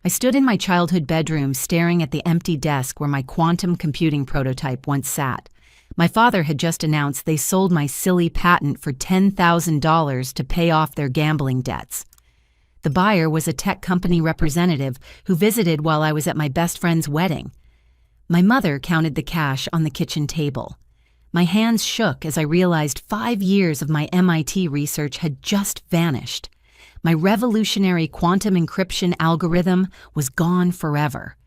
I stood in my childhood bedroom staring at the empty desk where my quantum computing prototype once sat. My father had just announced they sold my silly patent for $10,000 to pay off their gambling debts. The buyer was a tech company representative who visited while I was at my best friend's wedding. My mother counted the cash on the kitchen table. My hands shook as I realized 5 years of my MIT research had just vanished. My revolutionary quantum encryption algorithm was gone forever.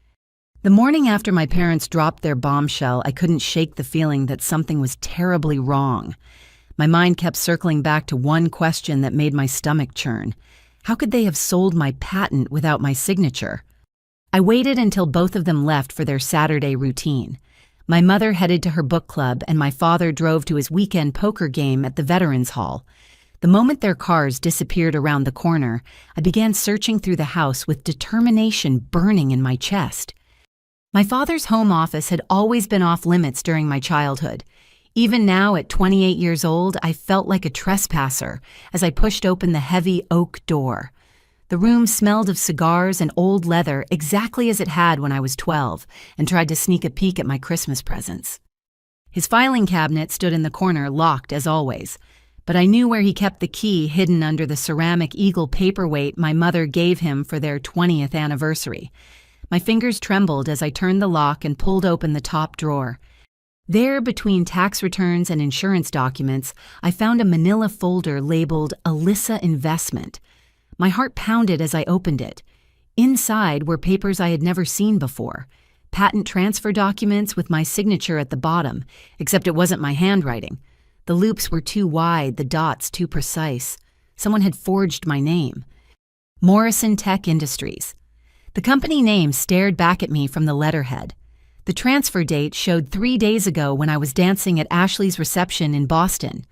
The morning after my parents dropped their bombshell, I couldn't shake the feeling that something was terribly wrong. My mind kept circling back to one question that made my stomach churn. How could they have sold my patent without my signature? I waited until both of them left for their Saturday routine. My mother headed to her book club and my father drove to his weekend poker game at the Veterans Hall. The moment their cars disappeared around the corner, I began searching through the house with determination burning in my chest. My father's home office had always been off limits during my childhood. Even now, at 28 years old, I felt like a trespasser as I pushed open the heavy oak door. The room smelled of cigars and old leather exactly as it had when I was 12 and tried to sneak a peek at my Christmas presents. His filing cabinet stood in the corner, locked as always, but I knew where he kept the key hidden under the ceramic eagle paperweight my mother gave him for their 20th anniversary. My fingers trembled as I turned the lock and pulled open the top drawer. There, between tax returns and insurance documents, I found a manila folder labeled Alyssa Investment. My heart pounded as I opened it. Inside were papers I had never seen before. Patent transfer documents with my signature at the bottom, except it wasn't my handwriting. The loops were too wide, the dots too precise. Someone had forged my name. Morrison Tech Industries. The company name stared back at me from the letterhead. The transfer date showed 3 days ago when I was dancing at Ashley's reception in Boston.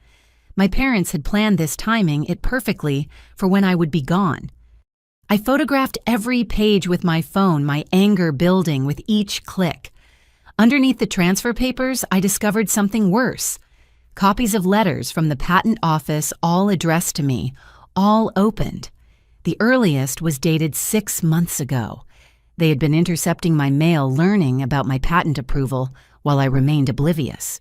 My parents had planned this timing it perfectly for when I would be gone. I photographed every page with my phone, my anger building with each click. Underneath the transfer papers, I discovered something worse. Copies of letters from the patent office, all addressed to me, all opened. The earliest was dated 6 months ago. They had been intercepting my mail, learning about my patent approval while I remained oblivious.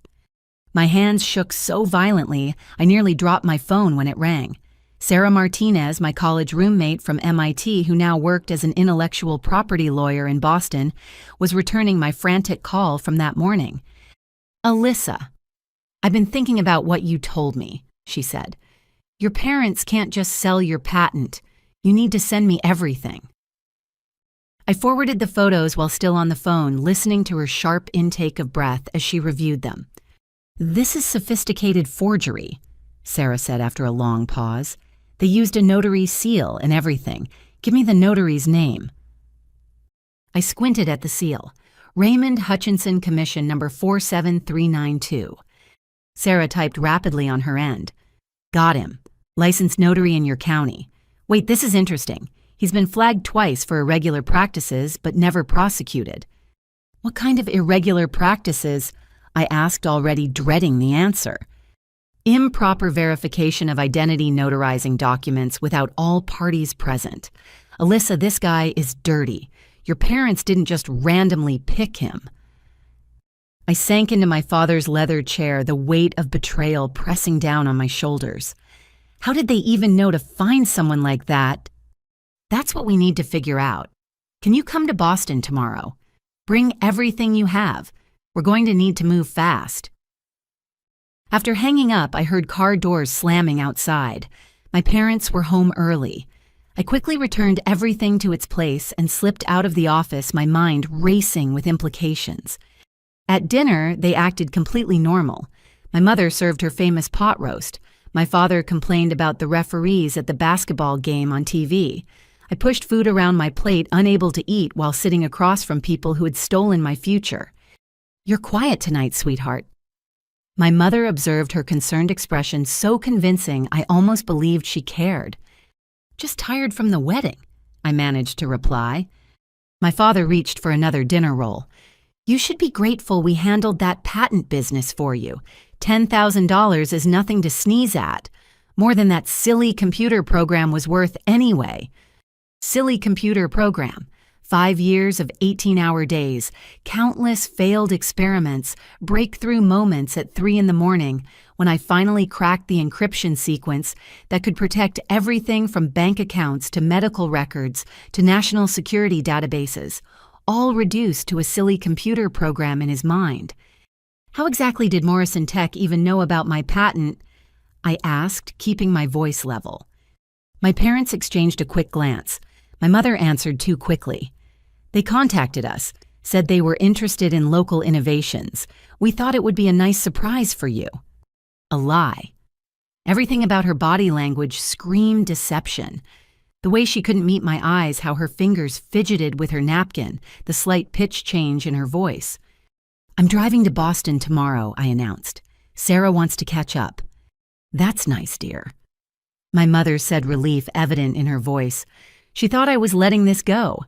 My hands shook so violently, I nearly dropped my phone when it rang. Sarah Martinez, my college roommate from MIT who now worked as an intellectual property lawyer in Boston, was returning my frantic call from that morning. "Alyssa, I've been thinking about what you told me," she said. "Your parents can't just sell your patent. You need to send me everything." I forwarded the photos while still on the phone, listening to her sharp intake of breath as she reviewed them. "This is sophisticated forgery," Sarah said after a long pause. "They used a notary's seal and everything. Give me the notary's name." I squinted at the seal. Raymond Hutchinson Commission number 47392. Sarah typed rapidly on her end. "Got him. Licensed notary in your county. Wait, this is interesting. He's been flagged twice for irregular practices, but never prosecuted." "What kind of irregular practices?" I asked, already dreading the answer. "Improper verification of identity notarizing documents without all parties present. Alyssa, this guy is dirty. Your parents didn't just randomly pick him." I sank into my father's leather chair, the weight of betrayal pressing down on my shoulders. How did they even know to find someone like that? "That's what we need to figure out. Can you come to Boston tomorrow? Bring everything you have. We're going to need to move fast." After hanging up, I heard car doors slamming outside. My parents were home early. I quickly returned everything to its place and slipped out of the office, my mind racing with implications. At dinner, they acted completely normal. My mother served her famous pot roast. My father complained about the referees at the basketball game on TV. I pushed food around my plate, unable to eat while sitting across from people who had stolen my future. "You're quiet tonight, sweetheart." My mother observed her concerned expression so convincing I almost believed she cared. "Just tired from the wedding," I managed to reply. My father reached for another dinner roll. "You should be grateful we handled that patent business for you. $10,000 is nothing to sneeze at. More than that silly computer program was worth anyway." Silly computer program. 5 years of 18-hour days, countless failed experiments, breakthrough moments at 3 in the morning when I finally cracked the encryption sequence that could protect everything from bank accounts to medical records to national security databases, all reduced to a silly computer program in his mind. How exactly did Morrison Tech even know about my patent? I asked, keeping my voice level. My parents exchanged a quick glance. My mother answered too quickly. They contacted us, said they were interested in local innovations. We thought it would be a nice surprise for you. A lie. Everything about her body language screamed deception. The way she couldn't meet my eyes, how her fingers fidgeted with her napkin, the slight pitch change in her voice. I'm driving to Boston tomorrow, I announced. Sarah wants to catch up. That's nice, dear. My mother said, relief evident in her voice. She thought I was letting this go.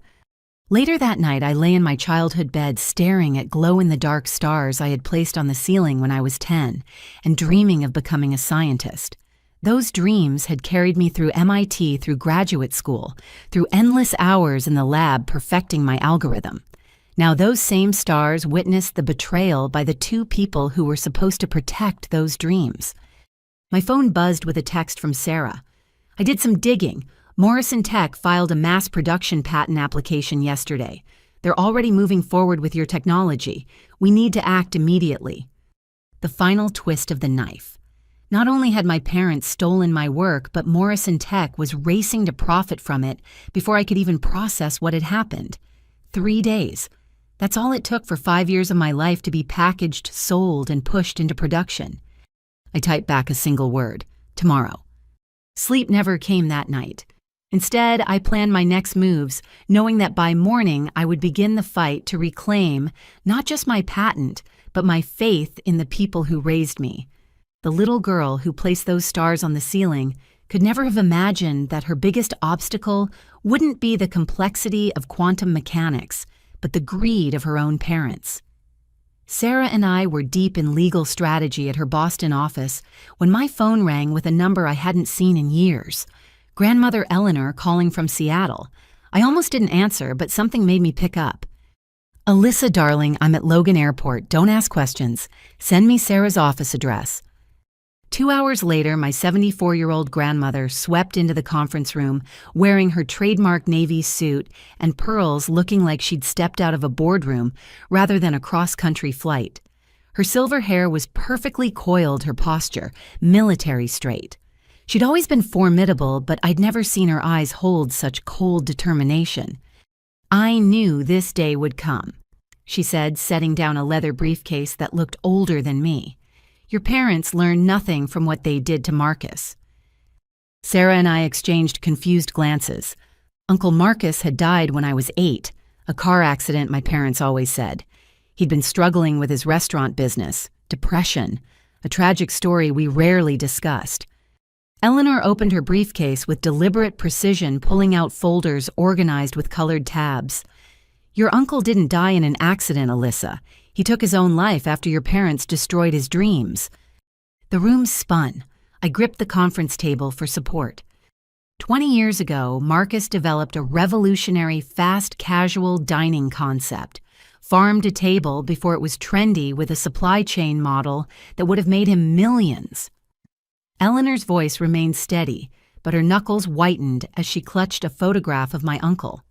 Later that night, I lay in my childhood bed staring at glow-in-the-dark stars I had placed on the ceiling when I was 10 and dreaming of becoming a scientist. Those dreams had carried me through MIT, through graduate school, through endless hours in the lab perfecting my algorithm. Now those same stars witnessed the betrayal by the two people who were supposed to protect those dreams. My phone buzzed with a text from Sarah. I did some digging. Morrison Tech filed a mass production patent application yesterday. They're already moving forward with your technology. We need to act immediately. The final twist of the knife. Not only had my parents stolen my work, but Morrison Tech was racing to profit from it before I could even process what had happened. 3 days. That's all it took for 5 years of my life to be packaged, sold, and pushed into production. I typed back a single word. Tomorrow. Sleep never came that night. Instead, I planned my next moves, knowing that by morning I would begin the fight to reclaim not just my patent, but my faith in the people who raised me. The little girl who placed those stars on the ceiling could never have imagined that her biggest obstacle wouldn't be the complexity of quantum mechanics, but the greed of her own parents. Sarah and I were deep in legal strategy at her Boston office when my phone rang with a number I hadn't seen in years. Grandmother Eleanor calling from Seattle. I almost didn't answer, but something made me pick up. Alyssa, darling, I'm at Logan Airport. Don't ask questions. Send me Sarah's office address. 2 hours later, my 74-year-old grandmother swept into the conference room wearing her trademark navy suit and pearls, looking like she'd stepped out of a boardroom rather than a cross-country flight. Her silver hair was perfectly coiled, her posture, military straight. She'd always been formidable, but I'd never seen her eyes hold such cold determination. I knew this day would come, she said, setting down a leather briefcase that looked older than me. Your parents learned nothing from what they did to Marcus. Sarah and I exchanged confused glances. Uncle Marcus had died when I was 8, a car accident, my parents always said. He'd been struggling with his restaurant business, depression, a tragic story we rarely discussed. Eleanor opened her briefcase with deliberate precision, pulling out folders organized with colored tabs. Your uncle didn't die in an accident, Alyssa. He took his own life after your parents destroyed his dreams. The room spun. I gripped the conference table for support. 20 years ago, Marcus developed a revolutionary fast casual dining concept, farm to table before it was trendy, with a supply chain model that would have made him millions. Eleanor's voice remained steady, but her knuckles whitened as she clutched a photograph of my uncle.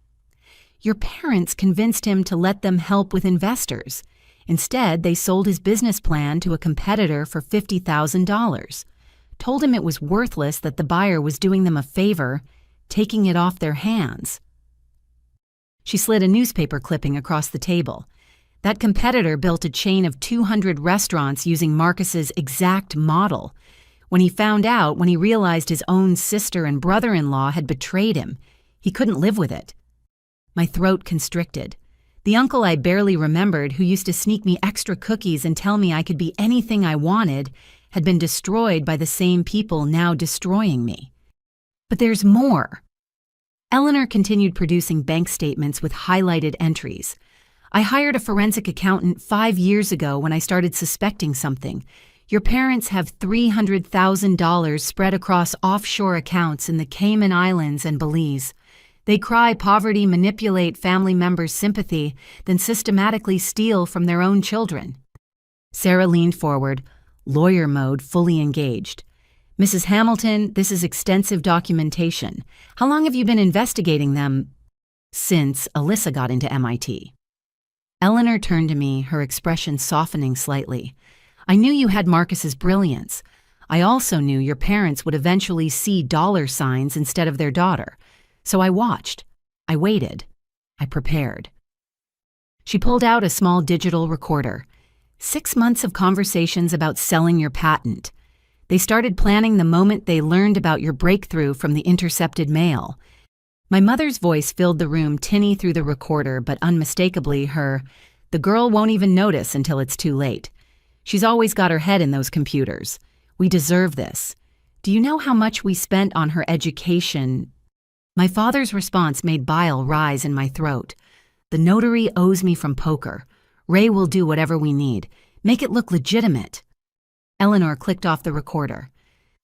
Your parents convinced him to let them help with investors. Instead, they sold his business plan to a competitor for $50,000, told him it was worthless, that the buyer was doing them a favor, taking it off their hands. She slid a newspaper clipping across the table. That competitor built a chain of 200 restaurants using Marcus's exact model. When he realized his own sister and brother-in-law had betrayed him, he couldn't live with it. My throat constricted. The uncle I barely remembered, who used to sneak me extra cookies and tell me I could be anything I wanted, had been destroyed by the same people now destroying me. But there's more. Eleanor continued producing bank statements with highlighted entries. I hired a forensic accountant 5 years ago when I started suspecting something. Your parents have $300,000 spread across offshore accounts in the Cayman Islands and Belize. They cry poverty, manipulate family members' sympathy, then systematically steal from their own children. Sarah leaned forward, lawyer mode fully engaged. Mrs. Hamilton, this is extensive documentation. How long have you been investigating them? Since Alyssa got into MIT. Eleanor turned to me, her expression softening slightly. I knew you had Marcus's brilliance. I also knew your parents would eventually see dollar signs instead of their daughter. So I watched. I waited. I prepared. She pulled out a small digital recorder. 6 months of conversations about selling your patent. They started planning the moment they learned about your breakthrough from the intercepted mail. My mother's voice filled the room, tinny through the recorder, but unmistakably the girl won't even notice until it's too late. She's always got her head in those computers. We deserve this. Do you know how much we spent on her education? My father's response made bile rise in my throat. The notary owes me from poker. Ray will do whatever we need. Make it look legitimate. Eleanor clicked off the recorder.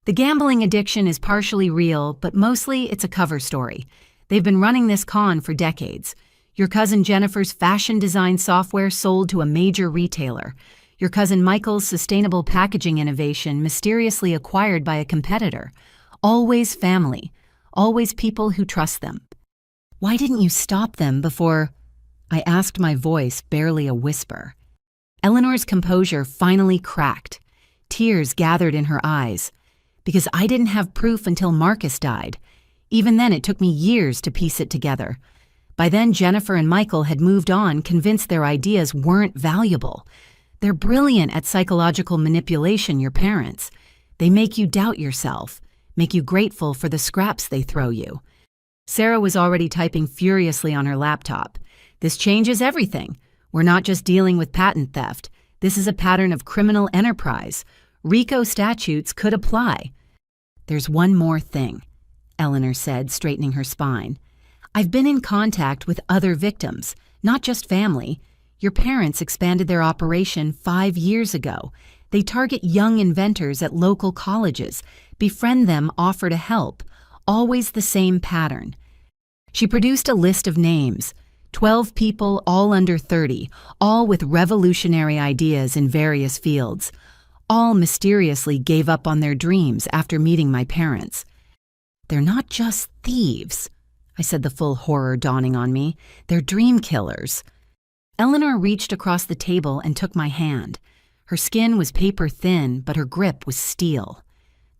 The gambling addiction is partially real, but mostly it's a cover story. They've been running this con for decades. Your cousin Jennifer's fashion design software sold to a major retailer. Your cousin Michael's sustainable packaging innovation mysteriously acquired by a competitor. Always family. Always people who trust them. Why didn't you stop them before? I asked, my voice barely a whisper. Eleanor's composure finally cracked. Tears gathered in her eyes. Because I didn't have proof until Marcus died. Even then, it took me years to piece it together. By then, Jennifer and Michael had moved on, convinced their ideas weren't valuable. They're brilliant at psychological manipulation, your parents. They make you doubt yourself, make you grateful for the scraps they throw you. Sarah was already typing furiously on her laptop. This changes everything. We're not just dealing with patent theft. This is a pattern of criminal enterprise. RICO statutes could apply. There's one more thing, Eleanor said, straightening her spine. I've been in contact with other victims, not just family. Your parents expanded their operation 5 years ago. They target young inventors at local colleges, befriend them, offer to help. Always the same pattern. She produced a list of names. 12 people, all under 30, all with revolutionary ideas in various fields. All mysteriously gave up on their dreams after meeting my parents. They're not just thieves, I said, the full horror dawning on me. They're dream killers. Eleanor reached across the table and took my hand. Her skin was paper thin, but her grip was steel.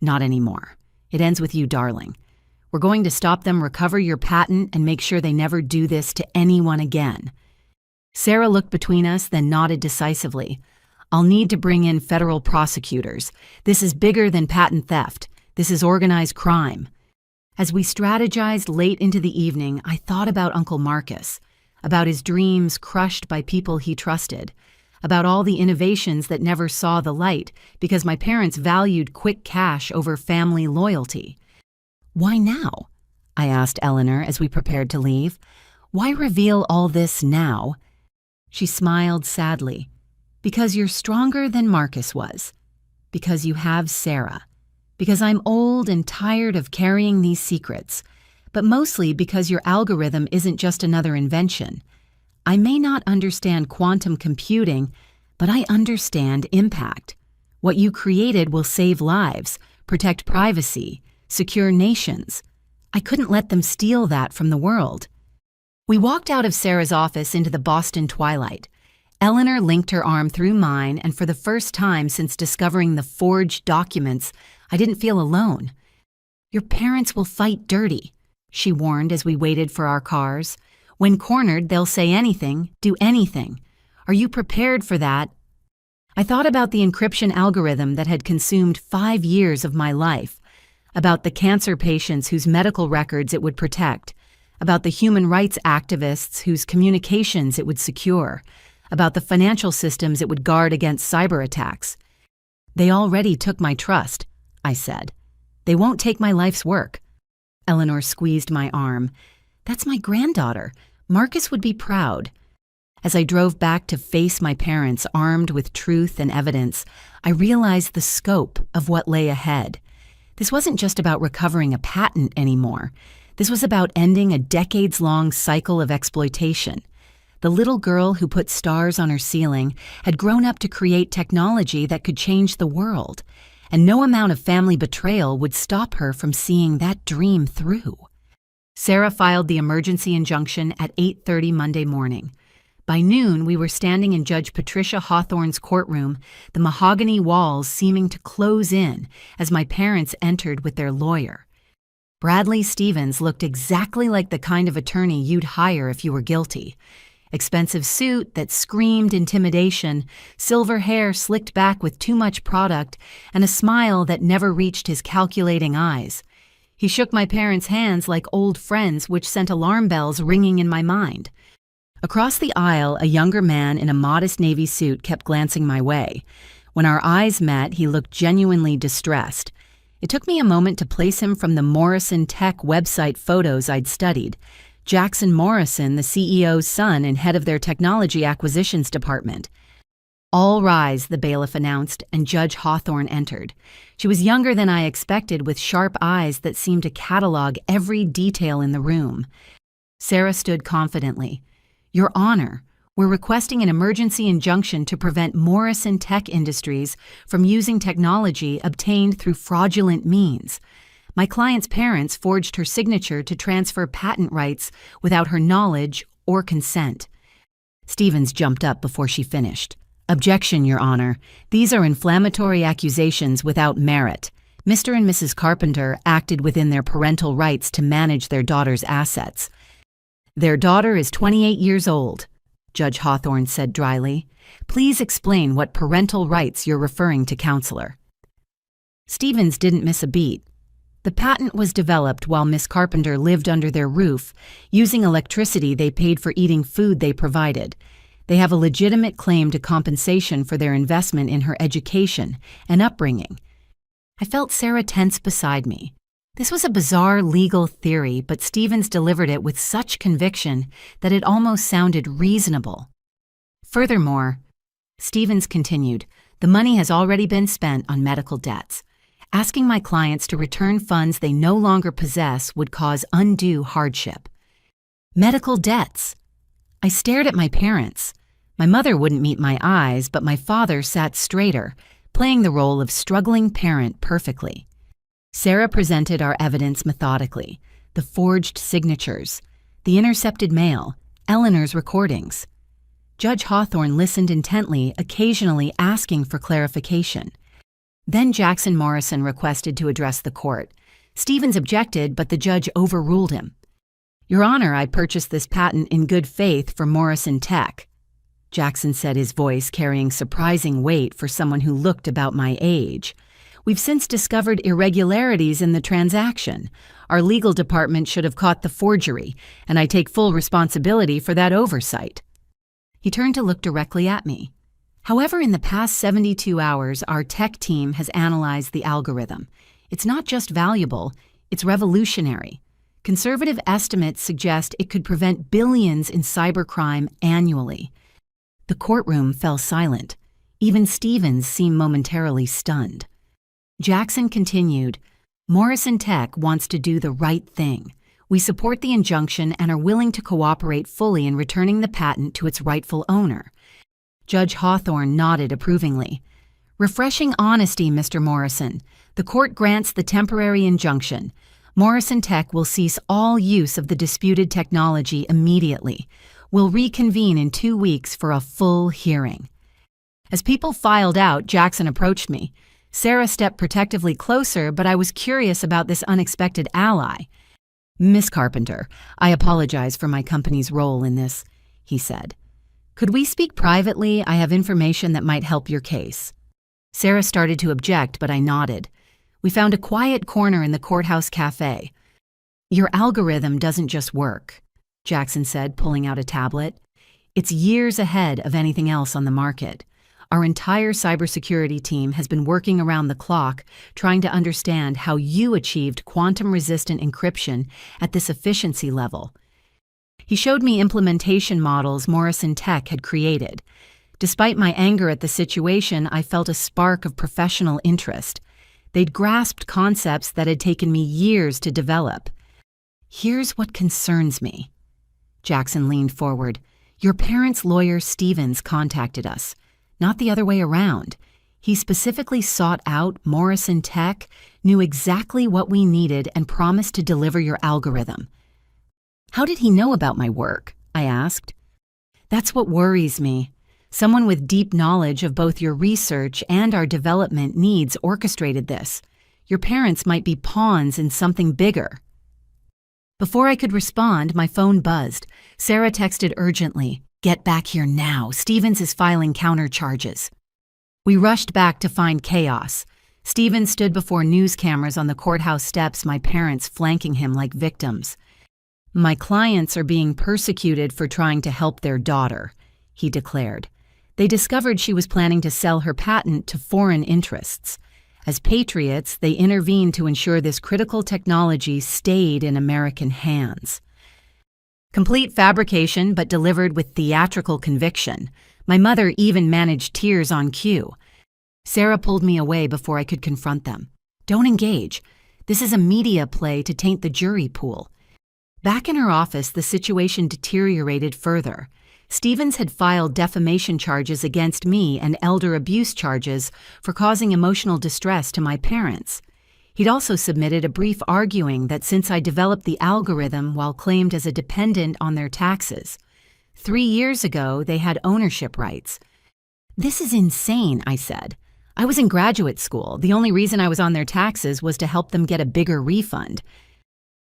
Not anymore. It ends with you, darling. We're going to stop them, recover your patent, and make sure they never do this to anyone again. Sarah looked between us, then nodded decisively. I'll need to bring in federal prosecutors. This is bigger than patent theft. This is organized crime. As we strategized late into the evening, I thought about Uncle Marcus, about his dreams crushed by people he trusted, about all the innovations that never saw the light because my parents valued quick cash over family loyalty. Why now? I asked Eleanor as we prepared to leave. Why reveal all this now? She smiled sadly. Because you're stronger than Marcus was. Because you have Sarah. Because I'm old and tired of carrying these secrets. But mostly because your algorithm isn't just another invention. I may not understand quantum computing, but I understand impact. What you created will save lives, protect privacy, secure nations. I couldn't let them steal that from the world. We walked out of Sarah's office into the Boston twilight. Eleanor linked her arm through mine, and for the first time since discovering the forged documents, I didn't feel alone. Your parents will fight dirty, she warned as we waited for our cars. When cornered, they'll say anything, do anything. Are you prepared for that? I thought about the encryption algorithm that had consumed 5 years of my life, about the cancer patients whose medical records it would protect, about the human rights activists whose communications it would secure, about the financial systems it would guard against cyber attacks. They already took my trust, I said. They won't take my life's work. Eleanor squeezed my arm. That's my granddaughter. Marcus would be proud. As I drove back to face my parents armed with truth and evidence, I realized the scope of what lay ahead. This wasn't just about recovering a patent anymore. This was about ending a decades-long cycle of exploitation. The little girl who put stars on her ceiling had grown up to create technology that could change the world, and no amount of family betrayal would stop her from seeing that dream through. Sarah filed the emergency injunction at 8:30 Monday morning. By noon, we were standing in Judge Patricia Hawthorne's courtroom, the mahogany walls seeming to close in as my parents entered with their lawyer. Bradley Stevens looked exactly like the kind of attorney you'd hire if you were guilty. Expensive suit that screamed intimidation, silver hair slicked back with too much product, and a smile that never reached his calculating eyes. He shook my parents' hands like old friends, which sent alarm bells ringing in my mind. Across the aisle, a younger man in a modest navy suit kept glancing my way. When our eyes met, he looked genuinely distressed. It took me a moment to place him from the Morrison Tech website photos I'd studied. Jackson Morrison, the CEO's son and head of their technology acquisitions department. "All rise," the bailiff announced, and Judge Hawthorne entered. She was younger than I expected, with sharp eyes that seemed to catalog every detail in the room. Sarah stood confidently. "Your Honor, we're requesting an emergency injunction to prevent Morrison Tech Industries from using technology obtained through fraudulent means. My client's parents forged her signature to transfer patent rights without her knowledge or consent." Stevens jumped up before she finished. "Objection, Your Honor. These are inflammatory accusations without merit. Mr. and Mrs. Carpenter acted within their parental rights to manage their daughter's assets. Their daughter is 28 years old," Judge Hawthorne said dryly. "Please explain what parental rights you're referring to, Counselor." Stevens didn't miss a beat. The patent was developed while Miss Carpenter lived under their roof, using electricity they paid for eating food they provided. They have a legitimate claim to compensation for their investment in her education and upbringing. I felt Sarah tense beside me. This was a bizarre legal theory, but Stevens delivered it with such conviction that it almost sounded reasonable. Furthermore, Stevens continued, "The money has already been spent on medical debts. Asking my clients to return funds they no longer possess would cause undue hardship." Medical debts. I stared at my parents. My mother wouldn't meet my eyes, but my father sat straighter, playing the role of struggling parent perfectly. Sarah presented our evidence methodically: the forged signatures, the intercepted mail, Eleanor's recordings. Judge Hawthorne listened intently, occasionally asking for clarification. Then Jackson Morrison requested to address the court. Stevens objected, but the judge overruled him. "Your Honor, I purchased this patent in good faith for Morrison Tech," Jackson said, his voice carrying surprising weight for someone who looked about my age. "We've since discovered irregularities in the transaction. Our legal department should have caught the forgery, and I take full responsibility for that oversight." He turned to look directly at me. "However, in the past 72 hours, our tech team has analyzed the algorithm. It's not just valuable, it's revolutionary. Conservative estimates suggest it could prevent billions in cybercrime annually." The courtroom fell silent. Even Stevens seemed momentarily stunned. Jackson continued, "Morrison Tech wants to do the right thing. We support the injunction and are willing to cooperate fully in returning the patent to its rightful owner." Judge Hawthorne nodded approvingly. "Refreshing honesty, Mr. Morrison. The court grants the temporary injunction. Morrison Tech will cease all use of the disputed technology immediately. We'll reconvene in 2 weeks for a full hearing." As people filed out, Jackson approached me. Sarah stepped protectively closer, but I was curious about this unexpected ally. "Miss Carpenter, I apologize for my company's role in this," he said. "Could we speak privately? I have information that might help your case." Sarah started to object, but I nodded. We found a quiet corner in the courthouse cafe. "Your algorithm doesn't just work," Jackson said, pulling out a tablet. "It's years ahead of anything else on the market. Our entire cybersecurity team has been working around the clock trying to understand how you achieved quantum-resistant encryption at this efficiency level." He showed me implementation models Morrison Tech had created. Despite my anger at the situation, I felt a spark of professional interest. They'd grasped concepts that had taken me years to develop. Here's what concerns me. Jackson leaned forward. Your parents' lawyer, Stevens, contacted us, not the other way around. He specifically sought out Morrison Tech, knew exactly what we needed, and promised to deliver your algorithm. How did he know about my work? I asked. That's what worries me. Someone with deep knowledge of both your research and our development needs orchestrated this. Your parents might be pawns in something bigger. Before I could respond, my phone buzzed. Sarah texted urgently, "Get back here now. Stevens is filing countercharges." We rushed back to find chaos. Stevens stood before news cameras on the courthouse steps, my parents flanking him like victims. "My clients are being persecuted for trying to help their daughter," he declared. They discovered she was planning to sell her patent to foreign interests. As patriots, they intervened to ensure this critical technology stayed in American hands. Complete fabrication, but delivered with theatrical conviction. My mother even managed tears on cue. Sarah pulled me away before I could confront them. "Don't engage. This is a media play to taint the jury pool." Back in her office, the situation deteriorated further. Stevens had filed defamation charges against me and elder abuse charges for causing emotional distress to my parents. He'd also submitted a brief arguing that since I developed the algorithm while claimed as a dependent on their taxes, 3 years ago they had ownership rights. "This is insane," I said. "I was in graduate school. The only reason I was on their taxes was to help them get a bigger refund."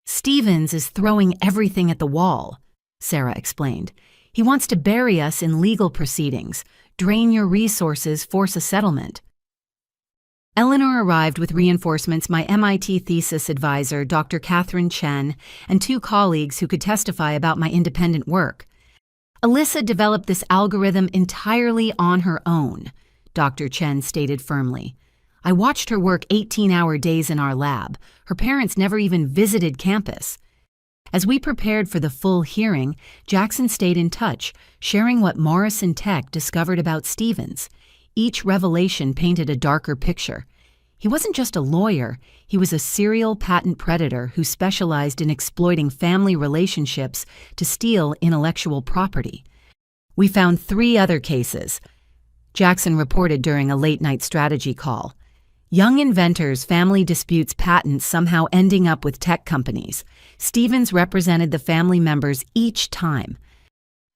"Stevens is throwing everything at the wall," Sarah explained. "He wants to bury us in legal proceedings, drain your resources, force a settlement." Eleanor arrived with reinforcements, my MIT thesis advisor, Dr. Catherine Chen, and 2 colleagues who could testify about my independent work. "Alyssa developed this algorithm entirely on her own," Dr. Chen stated firmly. "I watched her work 18-hour days in our lab. Her parents never even visited campus." As we prepared for the full hearing, Jackson stayed in touch, sharing what Morrison Tech discovered about Stevens. Each revelation painted a darker picture. He wasn't just a lawyer, he was a serial patent predator who specialized in exploiting family relationships to steal intellectual property. We found 3 other cases, Jackson reported during a late-night strategy call. Young inventors' family disputes patents somehow ending up with tech companies. Stevens represented the family members each time.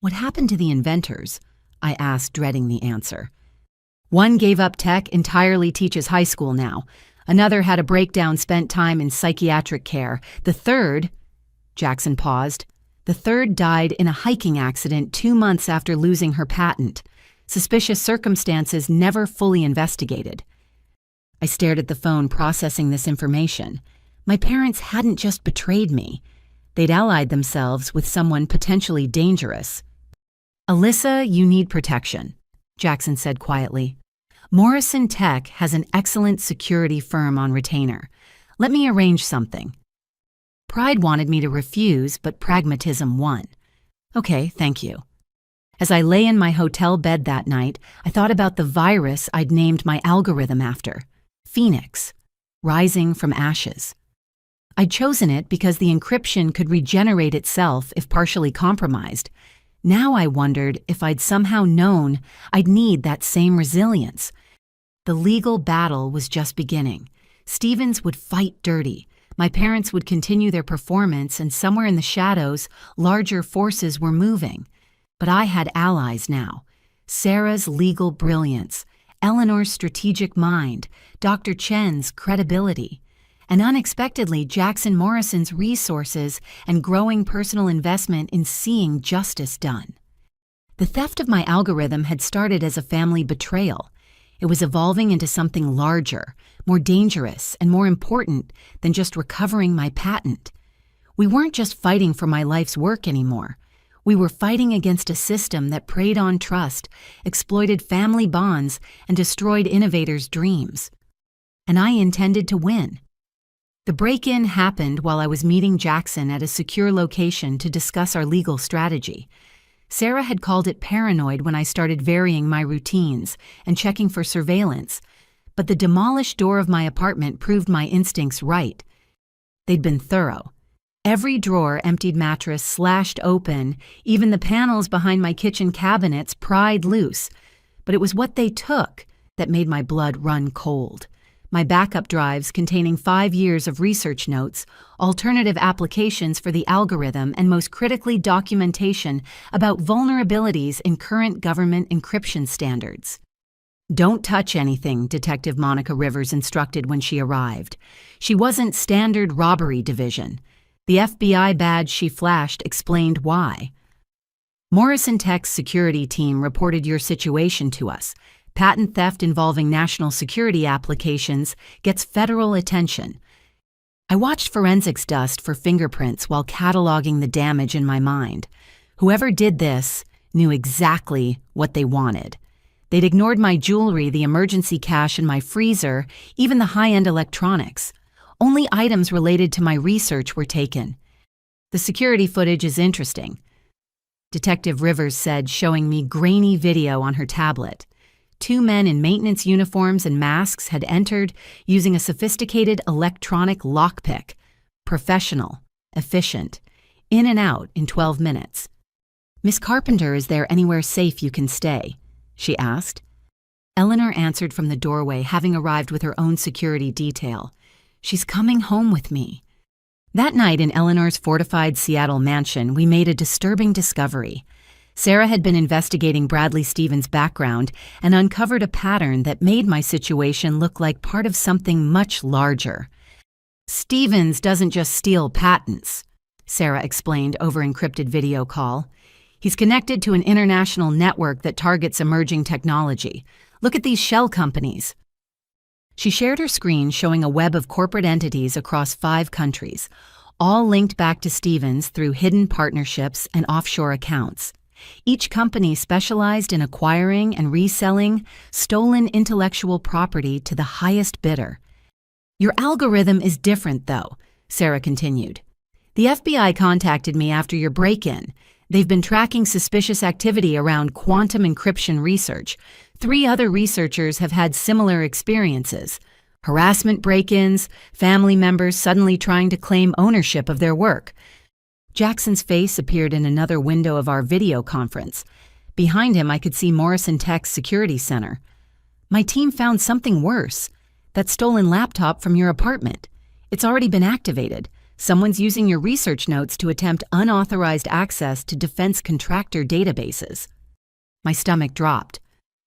"What happened to the inventors?" I asked, dreading the answer. "One gave up tech, entirely teaches high school now. Another had a breakdown, spent time in psychiatric care. The third," Jackson paused, "the third died in a hiking accident 2 months after losing her patent. Suspicious circumstances never fully investigated." I stared at the phone, processing this information. My parents hadn't just betrayed me. They'd allied themselves with someone potentially dangerous. "Alyssa, you need protection," Jackson said quietly. "Morrison Tech has an excellent security firm on retainer. Let me arrange something." Pride wanted me to refuse, but pragmatism won. "Okay, thank you." As I lay in my hotel bed that night, I thought about the virus I'd named my algorithm after. Phoenix, rising from ashes. I'd chosen it because the encryption could regenerate itself if partially compromised. Now I wondered if I'd somehow known I'd need that same resilience. The legal battle was just beginning. Stevens would fight dirty. My parents would continue their performance, and somewhere in the shadows, larger forces were moving. But I had allies now. Sarah's legal brilliance, Eleanor's strategic mind, Dr. Chen's credibility, and unexpectedly Jackson Morrison's resources and growing personal investment in seeing justice done. The theft of my algorithm had started as a family betrayal. It was evolving into something larger, more dangerous, and more important than just recovering my patent. We weren't just fighting for my life's work anymore. We were fighting against a system that preyed on trust, exploited family bonds, and destroyed innovators' dreams. And I intended to win. The break-in happened while I was meeting Jackson at a secure location to discuss our legal strategy. Sarah had called it paranoid when I started varying my routines and checking for surveillance, but the demolished door of my apartment proved my instincts right. They'd been thorough. Every drawer, emptied mattress slashed open, even the panels behind my kitchen cabinets pried loose. But it was what they took that made my blood run cold. My backup drives containing 5 years of research notes, alternative applications for the algorithm, and most critically, documentation about vulnerabilities in current government encryption standards. "Don't touch anything," Detective Monica Rivers instructed when she arrived. She wasn't Standard Robbery Division. The FBI badge she flashed explained why. "Morrison Tech's security team reported your situation to us. Patent theft involving national security applications gets federal attention." I watched forensics dust for fingerprints while cataloging the damage in my mind. Whoever did this knew exactly what they wanted. They'd ignored my jewelry, the emergency cash in my freezer, even the high-end electronics. Only items related to my research were taken. "The security footage is interesting," Detective Rivers said, showing me grainy video on her tablet. 2 men in maintenance uniforms and masks had entered using a sophisticated electronic lockpick. Professional, efficient, in and out in 12 minutes. "Miss Carpenter, is there anywhere safe you can stay?" she asked. Eleanor answered from the doorway, having arrived with her own security detail. "She's coming home with me." That night in Eleanor's fortified Seattle mansion, we made a disturbing discovery. Sarah had been investigating Bradley Stevens' background and uncovered a pattern that made my situation look like part of something much larger. "Stevens doesn't just steal patents," Sarah explained over encrypted video call. "He's connected to an international network that targets emerging technology. Look at these shell companies." She shared her screen showing a web of corporate entities across 5 countries, all linked back to Stevens through hidden partnerships and offshore accounts. Each company specialized in acquiring and reselling stolen intellectual property to the highest bidder. "Your algorithm is different, though," Sarah continued. "The FBI contacted me after your break-in. They've been tracking suspicious activity around quantum encryption research. 3 other researchers have had similar experiences. Harassment break-ins, family members suddenly trying to claim ownership of their work." Jackson's face appeared in another window of our video conference. Behind him, I could see Morrison Tech's security center. "My team found something worse. That stolen laptop from your apartment. It's already been activated. Someone's using your research notes to attempt unauthorized access to defense contractor databases." My stomach dropped.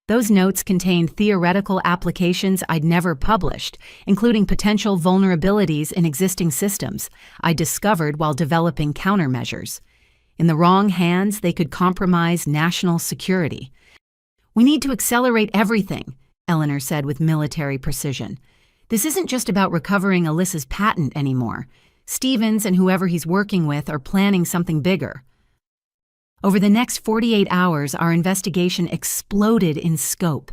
Those notes contained theoretical applications I'd never published, including potential vulnerabilities in existing systems I discovered while developing countermeasures. In the wrong hands, they could compromise national security. "We need to accelerate everything," Eleanor said with military precision. "This isn't just about recovering Alyssa's patent anymore. Stevens and whoever he's working with are planning something bigger." Over the next 48 hours, our investigation exploded in scope.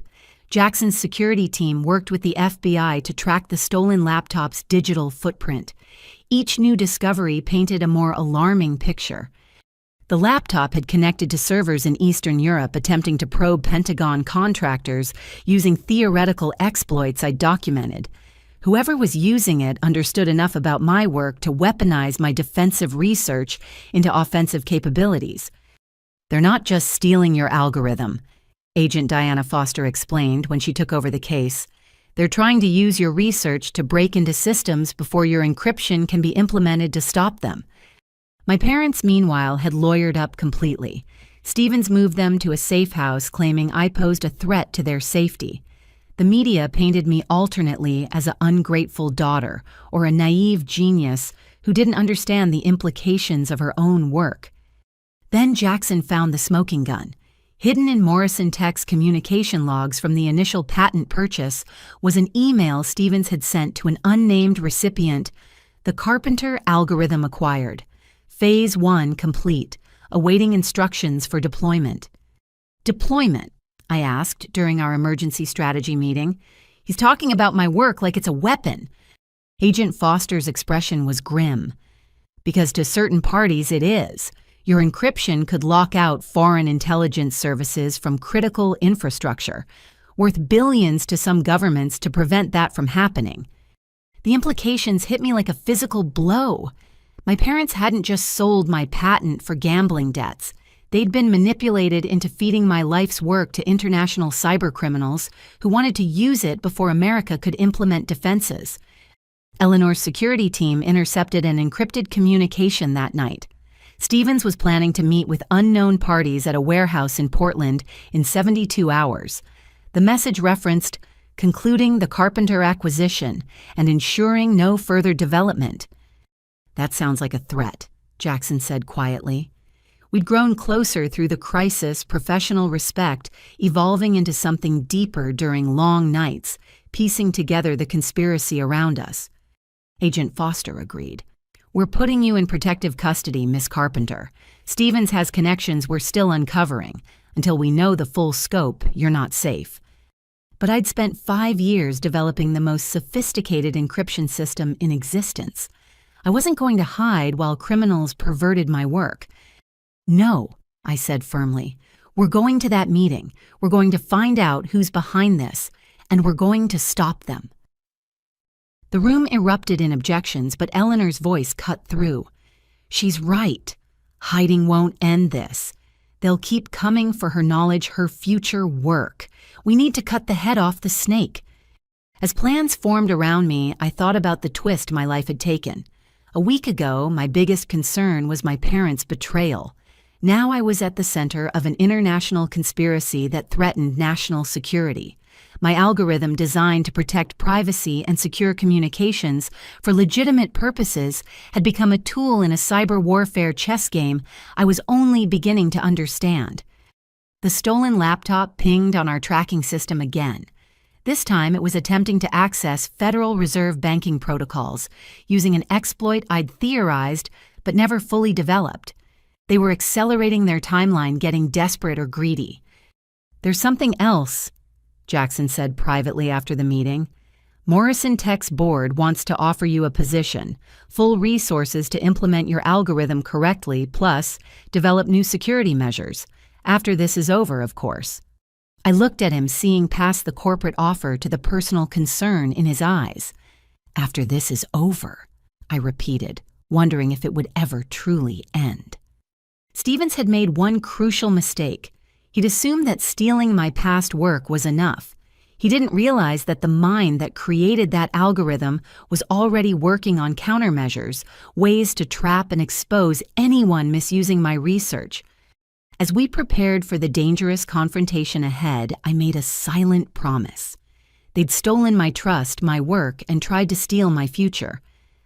Jackson's security team worked with the FBI to track the stolen laptop's digital footprint. Each new discovery painted a more alarming picture. The laptop had connected to servers in Eastern Europe attempting to probe Pentagon contractors using theoretical exploits I documented. Whoever was using it understood enough about my work to weaponize my defensive research into offensive capabilities. "They're not just stealing your algorithm," Agent Diana Foster explained when she took over the case. "They're trying to use your research to break into systems before your encryption can be implemented to stop them." My parents, meanwhile, had lawyered up completely. Stevens moved them to a safe house, claiming I posed a threat to their safety. The media painted me alternately as an ungrateful daughter or a naive genius who didn't understand the implications of her own work. Then Jackson found the smoking gun. Hidden in Morrison Tech's communication logs from the initial patent purchase was an email Stevens had sent to an unnamed recipient. "The Carpenter algorithm acquired. Phase 1 complete. Awaiting instructions for deployment." "Deployment?" I asked during our emergency strategy meeting. "He's talking about my work like it's a weapon." Agent Foster's expression was grim. "Because to certain parties it is. Your encryption could lock out foreign intelligence services from critical infrastructure, worth billions to some governments to prevent that from happening." The implications hit me like a physical blow. My parents hadn't just sold my patent for gambling debts. They'd been manipulated into feeding my life's work to international cybercriminals who wanted to use it before America could implement defenses. Eleanor's security team intercepted an encrypted communication that night. Stevens was planning to meet with unknown parties at a warehouse in Portland in 72 hours. The message referenced concluding the Carpenter acquisition and ensuring no further development. "That sounds like a threat," Jackson said quietly. We'd grown closer through the crisis, professional respect, evolving into something deeper during long nights, piecing together the conspiracy around us. Agent Foster agreed. "We're putting you in protective custody, Miss Carpenter. Stevens has connections we're still uncovering. Until we know the full scope, you're not safe." But I'd spent 5 years developing the most sophisticated encryption system in existence. I wasn't going to hide while criminals perverted my work. "No," I said firmly. "We're going to that meeting. We're going to find out who's behind this, and we're going to stop them." The room erupted in objections, but Eleanor's voice cut through. "She's right. Hiding won't end this. They'll keep coming for her knowledge, her future work. We need to cut the head off the snake." As plans formed around me, I thought about the twist my life had taken. A week ago, my biggest concern was my parents' betrayal. Now I was at the center of an international conspiracy that threatened national security. My algorithm, designed to protect privacy and secure communications for legitimate purposes, had become a tool in a cyber warfare chess game I was only beginning to understand. The stolen laptop pinged on our tracking system again. This time it was attempting to access Federal Reserve banking protocols, using an exploit I'd theorized but never fully developed. They were accelerating their timeline, getting desperate or greedy. "There's something else," Jackson said privately after the meeting. "Morrison Tech's board wants to offer you a position, full resources to implement your algorithm correctly, plus develop new security measures. After this is over, of course." I looked at him, seeing past the corporate offer to the personal concern in his eyes. "After this is over," I repeated, wondering if it would ever truly end. Stevens had made one crucial mistake. He'd assumed that stealing my past work was enough. He didn't realize that the mind that created that algorithm was already working on countermeasures, ways to trap and expose anyone misusing my research. As we prepared for the dangerous confrontation ahead, I made a silent promise. They'd stolen my trust, my work, and tried to steal my future.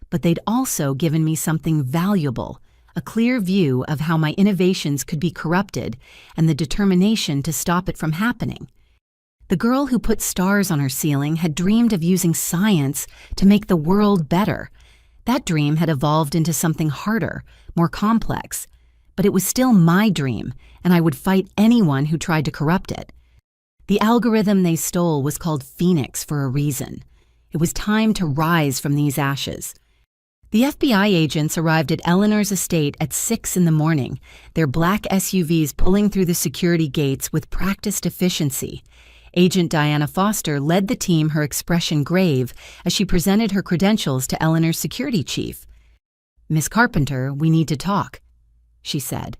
But they'd also given me something valuable, a clear view of how my innovations could be corrupted and the determination to stop it from happening. The girl who put stars on her ceiling had dreamed of using science to make the world better. That dream had evolved into something harder, more complex. But it was still my dream, and I would fight anyone who tried to corrupt it. The algorithm they stole was called Phoenix for a reason. It was time to rise from these ashes. The FBI agents arrived at Eleanor's estate at 6 in the morning, their black SUVs pulling through the security gates with practiced efficiency. Agent Diana Foster led the team, her expression grave, as she presented her credentials to Eleanor's security chief. "Miss Carpenter, we need to talk," she said.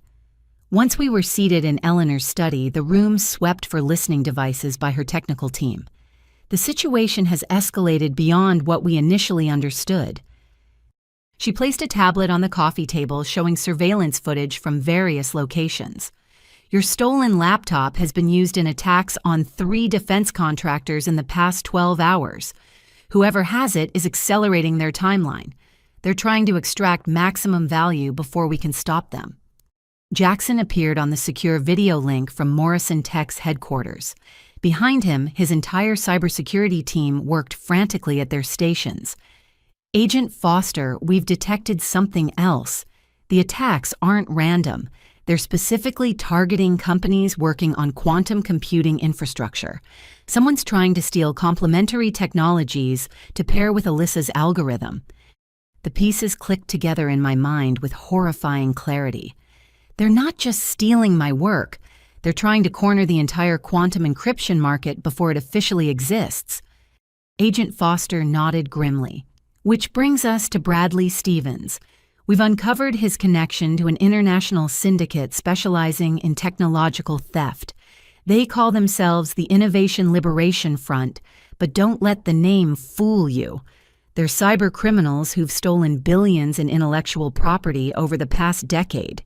Once we were seated in Eleanor's study, the room swept for listening devices by her technical team. "The situation has escalated beyond what we initially understood." She placed a tablet on the coffee table showing surveillance footage from various locations. "Your stolen laptop has been used in attacks on 3 defense contractors in the past 12 hours. Whoever has it is accelerating their timeline. They're trying to extract maximum value before we can stop them." Jackson appeared on the secure video link from Morrison Tech's headquarters. Behind him, his entire cybersecurity team worked frantically at their stations. "Agent Foster, we've detected something else. The attacks aren't random. They're specifically targeting companies working on quantum computing infrastructure. Someone's trying to steal complementary technologies to pair with Alyssa's algorithm." The pieces clicked together in my mind with horrifying clarity. They're not just stealing my work. They're trying to corner the entire quantum encryption market before it officially exists. Agent Foster nodded grimly. "Which brings us to Bradley Stevens. We've uncovered his connection to an international syndicate specializing in technological theft. They call themselves the Innovation Liberation Front, but don't let the name fool you. They're cyber criminals who've stolen billions in intellectual property over the past decade.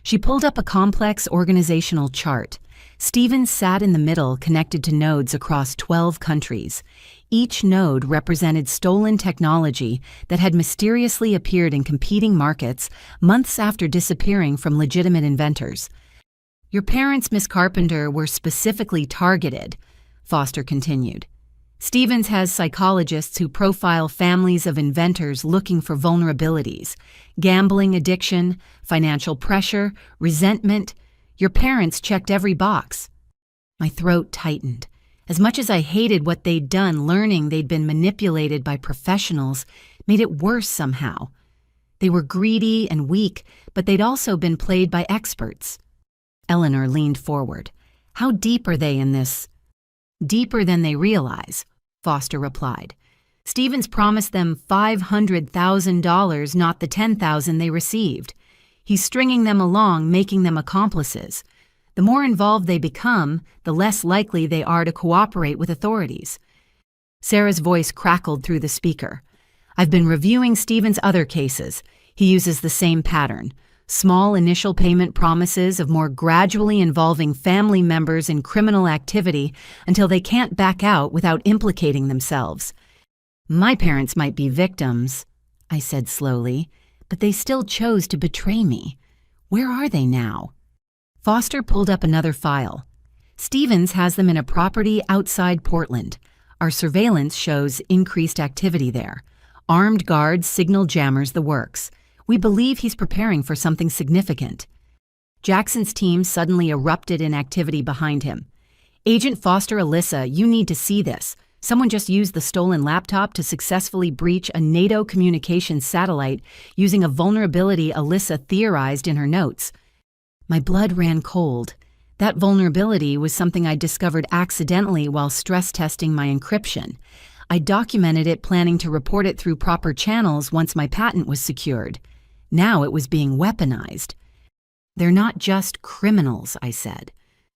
She pulled up a complex organizational chart. Stevens sat in the middle, connected to nodes across 12 countries. Each node represented stolen technology that had mysteriously appeared in competing markets months after disappearing from legitimate inventors. Your parents, Miss Carpenter, were specifically targeted, Foster continued. Stevens has psychologists who profile families of inventors looking for vulnerabilities, gambling addiction, financial pressure, resentment. Your parents checked every box. My throat tightened. As much as I hated what they'd done, learning they'd been manipulated by professionals made it worse somehow. They were greedy and weak, but they'd also been played by experts. Eleanor leaned forward. How deep are they in this? Deeper than they realize, Foster replied. Stevens promised them $500,000, not the $10,000 they received. He's stringing them along, making them accomplices. The more involved they become, the less likely they are to cooperate with authorities. Sarah's voice crackled through the speaker. I've been reviewing Stevens' other cases. He uses the same pattern. Small initial payment promises of more gradually involving family members in criminal activity until they can't back out without implicating themselves. My parents might be victims, I said slowly, but they still chose to betray me. Where are they now? Foster pulled up another file. Stevens has them in a property outside Portland. Our surveillance shows increased activity there. Armed guards, signal jammers, the works. We believe he's preparing for something significant. Jackson's team suddenly erupted in activity behind him. Agent Foster, Alyssa, you need to see this. Someone just used the stolen laptop to successfully breach a NATO communications satellite using a vulnerability Alyssa theorized in her notes. My blood ran cold. That vulnerability was something I discovered accidentally while stress testing my encryption. I documented it, planning to report it through proper channels once my patent was secured. Now it was being weaponized. They're not just criminals, I said.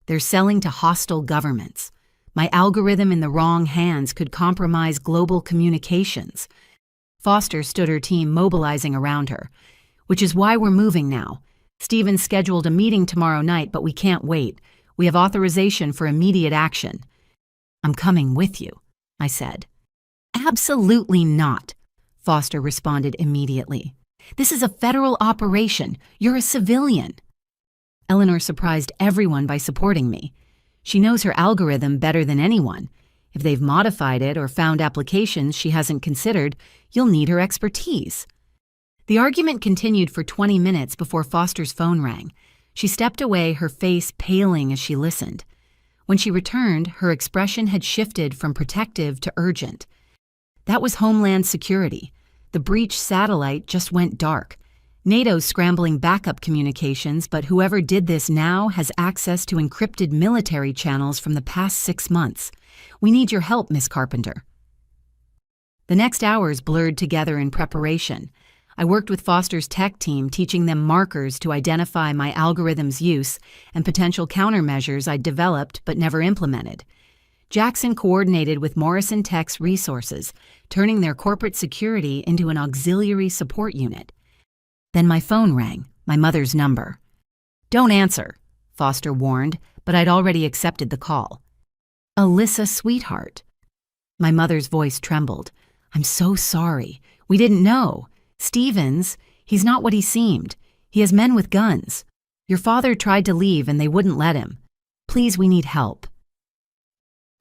They're selling to hostile governments. My algorithm in the wrong hands could compromise global communications. Foster stood her team mobilizing around her. Which is why we're moving now. Stevens scheduled a meeting tomorrow night, but we can't wait. We have authorization for immediate action. I'm coming with you, I said. Absolutely not, Foster responded immediately. This is a federal operation. You're a civilian. Eleanor surprised everyone by supporting me. She knows her algorithm better than anyone. If they've modified it or found applications she hasn't considered, you'll need her expertise. The argument continued for 20 minutes before Foster's phone rang. She stepped away, her face paling as she listened. When she returned, her expression had shifted from protective to urgent. That was Homeland Security. The breached satellite just went dark. NATO's scrambling backup communications, but whoever did this now has access to encrypted military channels from the past 6 months. We need your help, Miss Carpenter. The next hours blurred together in preparation. I worked with Foster's tech team, teaching them markers to identify my algorithm's use and potential countermeasures I'd developed but never implemented. Jackson coordinated with Morrison Tech's resources, turning their corporate security into an auxiliary support unit. Then my phone rang, my mother's number. Don't answer, Foster warned, but I'd already accepted the call. Alyssa, sweetheart. My mother's voice trembled. I'm so sorry. We didn't know. Stevens, he's not what he seemed. He has men with guns. Your father tried to leave and they wouldn't let him. Please, we need help.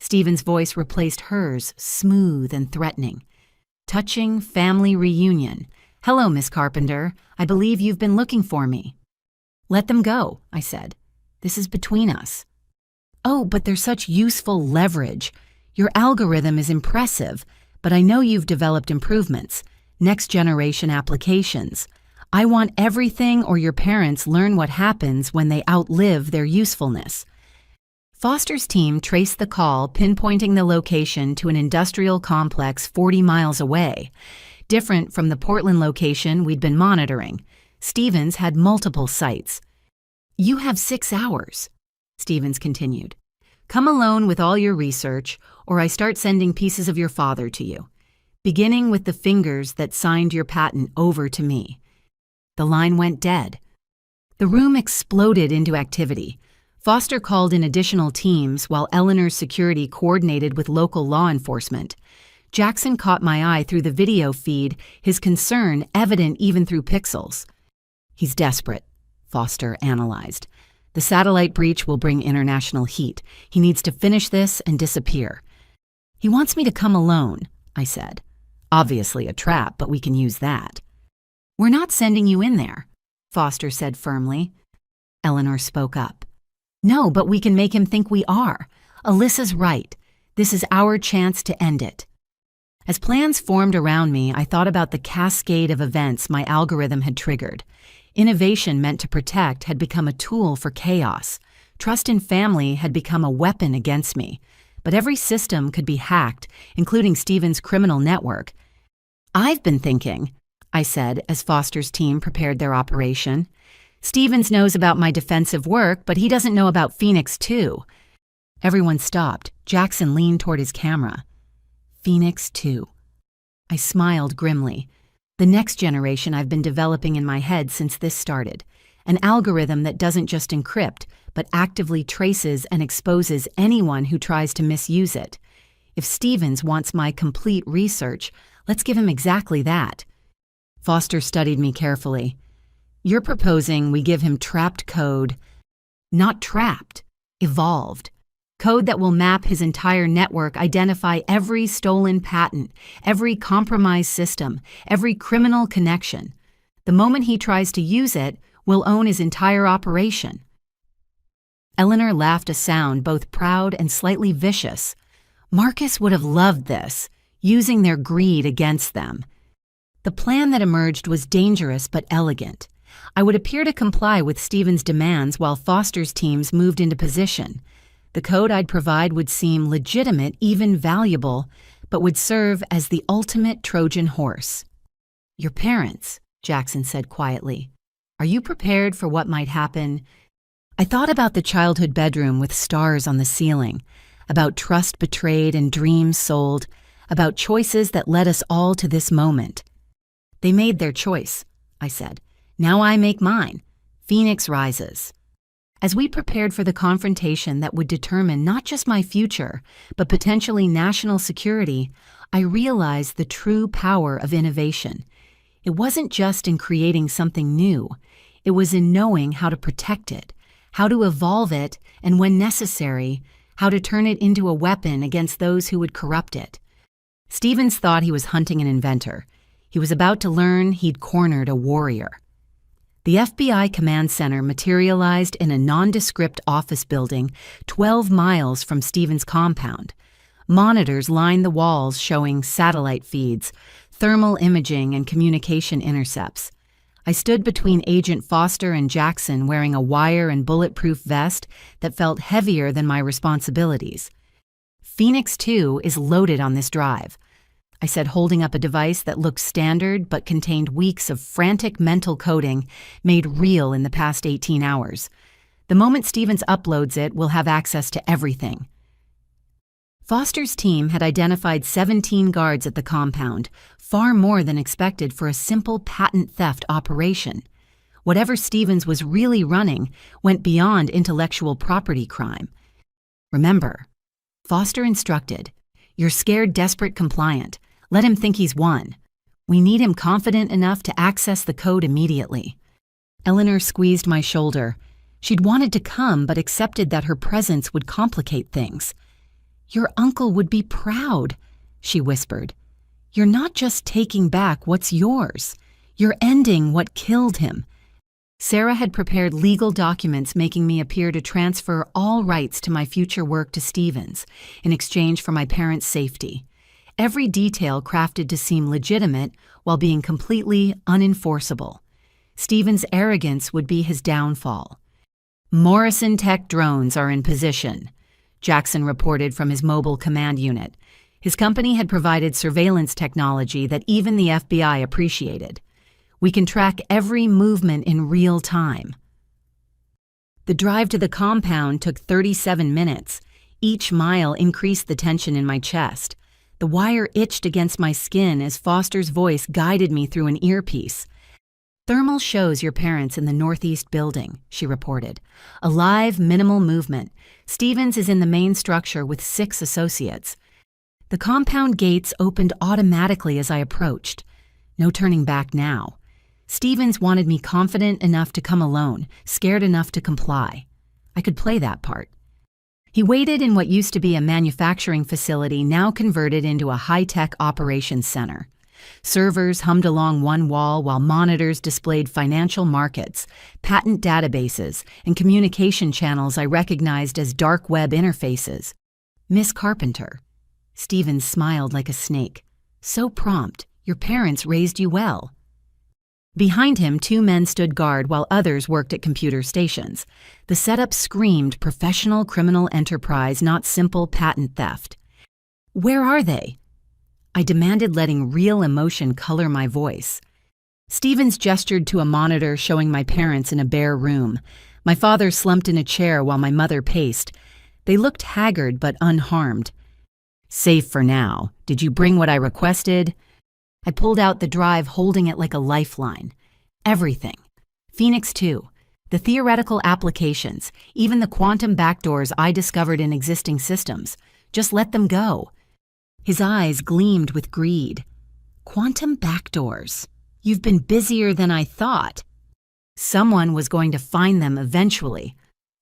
Stevens' voice replaced hers, smooth and threatening. Touching family reunion. Hello, Miss Carpenter. I believe you've been looking for me. Let them go, I said. This is between us. Oh, but they're such useful leverage. Your algorithm is impressive, but I know you've developed improvements. Next generation applications. I want everything or your parents learn what happens when they outlive their usefulness. Foster's team traced the call, pinpointing the location to an industrial complex 40 miles away. different from the Portland location we'd been monitoring. Stevens had multiple sites. "You have 6 hours," Stevens continued. "Come alone with all your research, or I start sending pieces of your father to you, beginning with the fingers that signed your patent over to me." The line went dead. The room exploded into activity. Foster called in additional teams while Eleanor's security coordinated with local law enforcement. Jackson caught my eye through the video feed, his concern evident even through pixels. "He's desperate," Foster analyzed. "The satellite breach will bring international heat. He needs to finish this and disappear." "He wants me to come alone," I said. "Obviously a trap, but we can use that." "We're not sending you in there," Foster said firmly. Eleanor spoke up. "No, but we can make him think we are. Alyssa's right. This is our chance to end it." As plans formed around me, I thought about the cascade of events my algorithm had triggered. Innovation meant to protect had become a tool for chaos. Trust in family had become a weapon against me. But every system could be hacked, including Stevens' criminal network. "I've been thinking," I said as Foster's team prepared their operation. "Stevens knows about my defensive work, but he doesn't know about Phoenix 2. Everyone stopped. Jackson leaned toward his camera. Phoenix 2. I smiled grimly. The next generation I've been developing in my head since this started. An algorithm that doesn't just encrypt, but actively traces and exposes anyone who tries to misuse it. If Stevens wants my complete research, let's give him exactly that." Foster studied me carefully. "You're proposing we give him trapped code." "Not trapped, evolved. Code that will map his entire network, identify every stolen patent, every compromised system, every criminal connection. The moment he tries to use it, we'll own his entire operation." Eleanor laughed a sound both proud and slightly vicious. Marcus would have loved this, using their greed against them. The plan that emerged was dangerous but elegant. I would appear to comply with Stevens' demands while Foster's teams moved into position. The code I'd provide would seem legitimate, even valuable, but would serve as the ultimate Trojan horse. "Your parents," Jackson said quietly. "Are you prepared for what might happen?" I thought about the childhood bedroom with stars on the ceiling, about trust betrayed and dreams sold, about choices that led us all to this moment. "They made their choice," I said. "Now I make mine. Phoenix rises." As we prepared for the confrontation that would determine not just my future, but potentially national security, I realized the true power of innovation. It wasn't just in creating something new. It was in knowing how to protect it, how to evolve it, and when necessary, how to turn it into a weapon against those who would corrupt it. Stevens thought he was hunting an inventor. He was about to learn he'd cornered a warrior. The FBI command center materialized in a nondescript office building 12 miles from Stevens' compound. Monitors lined the walls showing satellite feeds, thermal imaging, and communication intercepts. I stood between Agent Foster and Jackson wearing a wire and bulletproof vest that felt heavier than my responsibilities. "Phoenix 2 is loaded on this drive," I said, holding up a device that looked standard but contained weeks of frantic mental coding made real in the past 18 hours. "The moment Stevens uploads it, we'll have access to everything." Foster's team had identified 17 guards at the compound, far more than expected for a simple patent theft operation. Whatever Stevens was really running went beyond intellectual property crime. "Remember," Foster instructed, "you're scared, desperate, compliant. Let him think he's won. We need him confident enough to access the code immediately." Eleanor squeezed my shoulder. She'd wanted to come but accepted that her presence would complicate things. "Your uncle would be proud," she whispered. "You're not just taking back what's yours. You're ending what killed him." Sarah had prepared legal documents making me appear to transfer all rights to my future work to Stevens in exchange for my parents' safety. Every detail crafted to seem legitimate while being completely unenforceable. Stevens' arrogance would be his downfall. "Morrison Tech drones are in position," Jackson reported from his mobile command unit. His company had provided surveillance technology that even the FBI appreciated. We can track every movement in real time. The drive to the compound took 37 minutes. Each mile increased the tension in my chest. The wire itched against my skin as Foster's voice guided me through an earpiece. "Thermal shows your parents in the northeast building," she reported. "A live, minimal movement. Stevens is in the main structure with 6 associates." The compound gates opened automatically as I approached. No turning back now. Stevens wanted me confident enough to come alone, scared enough to comply. I could play that part. He waited in what used to be a manufacturing facility, now converted into a high-tech operations center. Servers hummed along one wall while monitors displayed financial markets, patent databases, and communication channels I recognized as dark web interfaces. "Miss Carpenter." Stevens smiled like a snake. "So prompt. Your parents raised you well." Behind him, 2 men stood guard while others worked at computer stations. The setup screamed professional criminal enterprise, not simple patent theft. "Where are they?" I demanded, letting real emotion color my voice. Stevens gestured to a monitor showing my parents in a bare room. My father slumped in a chair while my mother paced. They looked haggard but unharmed. "Safe for now. Did you bring what I requested?" I pulled out the drive, holding it like a lifeline. Everything. Phoenix 2. The theoretical applications, even the quantum backdoors I discovered in existing systems. Just let them go. His eyes gleamed with greed. "Quantum backdoors. You've been busier than I thought." "Someone was going to find them eventually,"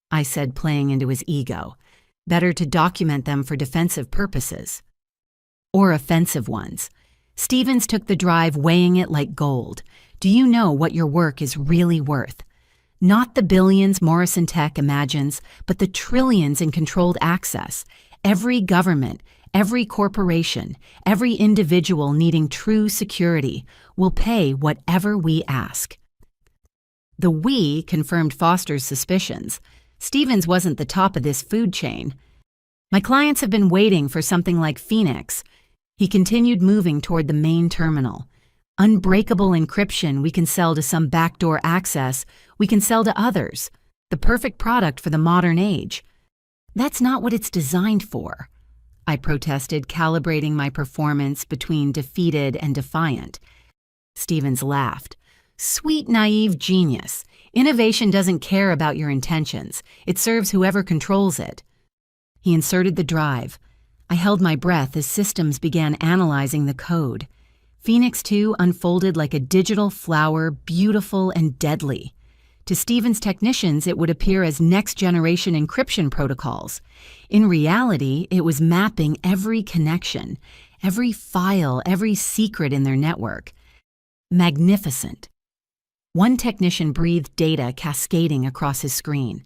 I said, playing into his ego. "Better to document them for defensive purposes." Or offensive ones. Stevens took the drive, weighing it like gold. "Do you know what your work is really worth? Not the billions Morrison Tech imagines, but the trillions in controlled access. Every government, every corporation, every individual needing true security will pay whatever we ask." The "we" confirmed Foster's suspicions. Stevens wasn't the top of this food chain. "My clients have been waiting for something like Phoenix." He continued, moving toward the main terminal. "Unbreakable encryption we can sell to some backdoor access, we can sell to others. The perfect product for the modern age." "That's not what it's designed for," I protested, calibrating my performance between defeated and defiant. Stevens laughed. "Sweet, naive genius. Innovation doesn't care about your intentions. It serves whoever controls it." He inserted the drive. I held my breath as systems began analyzing the code. Phoenix 2 unfolded like a digital flower, beautiful and deadly. To Stevens' technicians, it would appear as next-generation encryption protocols. In reality, it was mapping every connection, every file, every secret in their network. Magnificent. One technician breathed data cascading across his screen.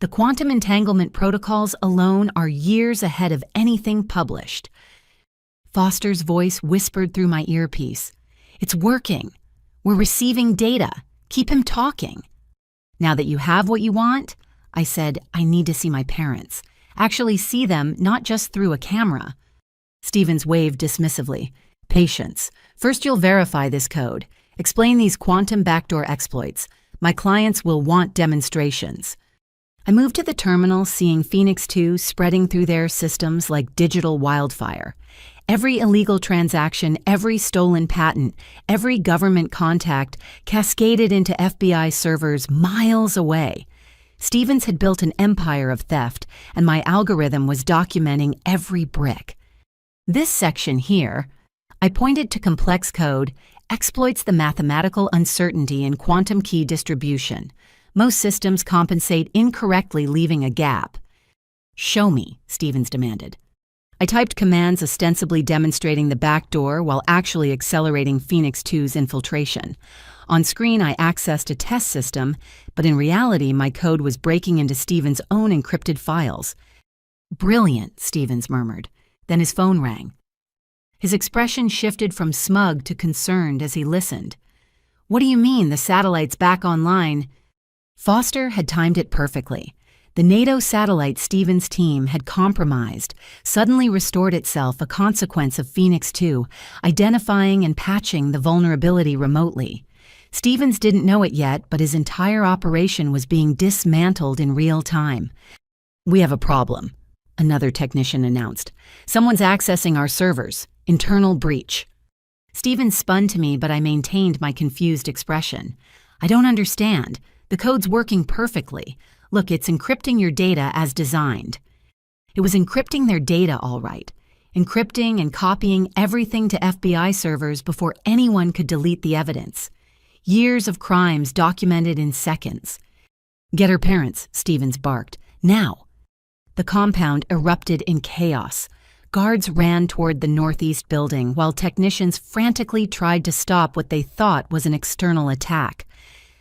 "The quantum entanglement protocols alone are years ahead of anything published." Foster's voice whispered through my earpiece. "It's working. We're receiving data. Keep him talking." "Now that you have what you want," I said, "I need to see my parents. Actually see them, not just through a camera." Stevens waved dismissively. "Patience. First you'll verify this code. Explain these quantum backdoor exploits. My clients will want demonstrations." I moved to the terminal, seeing Phoenix 2 spreading through their systems like digital wildfire. Every illegal transaction, every stolen patent, every government contact cascaded into FBI servers miles away. Stevens had built an empire of theft, and my algorithm was documenting every brick. This section here, I pointed to complex code, exploits the mathematical uncertainty in quantum key distribution. Most systems compensate incorrectly, leaving a gap. "Show me," Stevens demanded. I typed commands ostensibly demonstrating the backdoor while actually accelerating Phoenix 2's infiltration. On screen, I accessed a test system, but in reality, my code was breaking into Stevens' own encrypted files. "Brilliant," Stevens murmured. Then his phone rang. His expression shifted from smug to concerned as he listened. "What do you mean, the satellite's back online?" Foster had timed it perfectly. The NATO satellite Stevens' team had compromised, suddenly restored itself, a consequence of Phoenix 2, identifying and patching the vulnerability remotely. Stevens didn't know it yet, but his entire operation was being dismantled in real time. "We have a problem," another technician announced. "Someone's accessing our servers. Internal breach." Stevens spun to me, but I maintained my confused expression. "I don't understand. The code's working perfectly. Look, it's encrypting your data as designed." It was encrypting their data, all right. Encrypting and copying everything to FBI servers before anyone could delete the evidence. Years of crimes documented in seconds. "Get her parents," Stevens barked. "Now!" The compound erupted in chaos. Guards ran toward the northeast building while technicians frantically tried to stop what they thought was an external attack.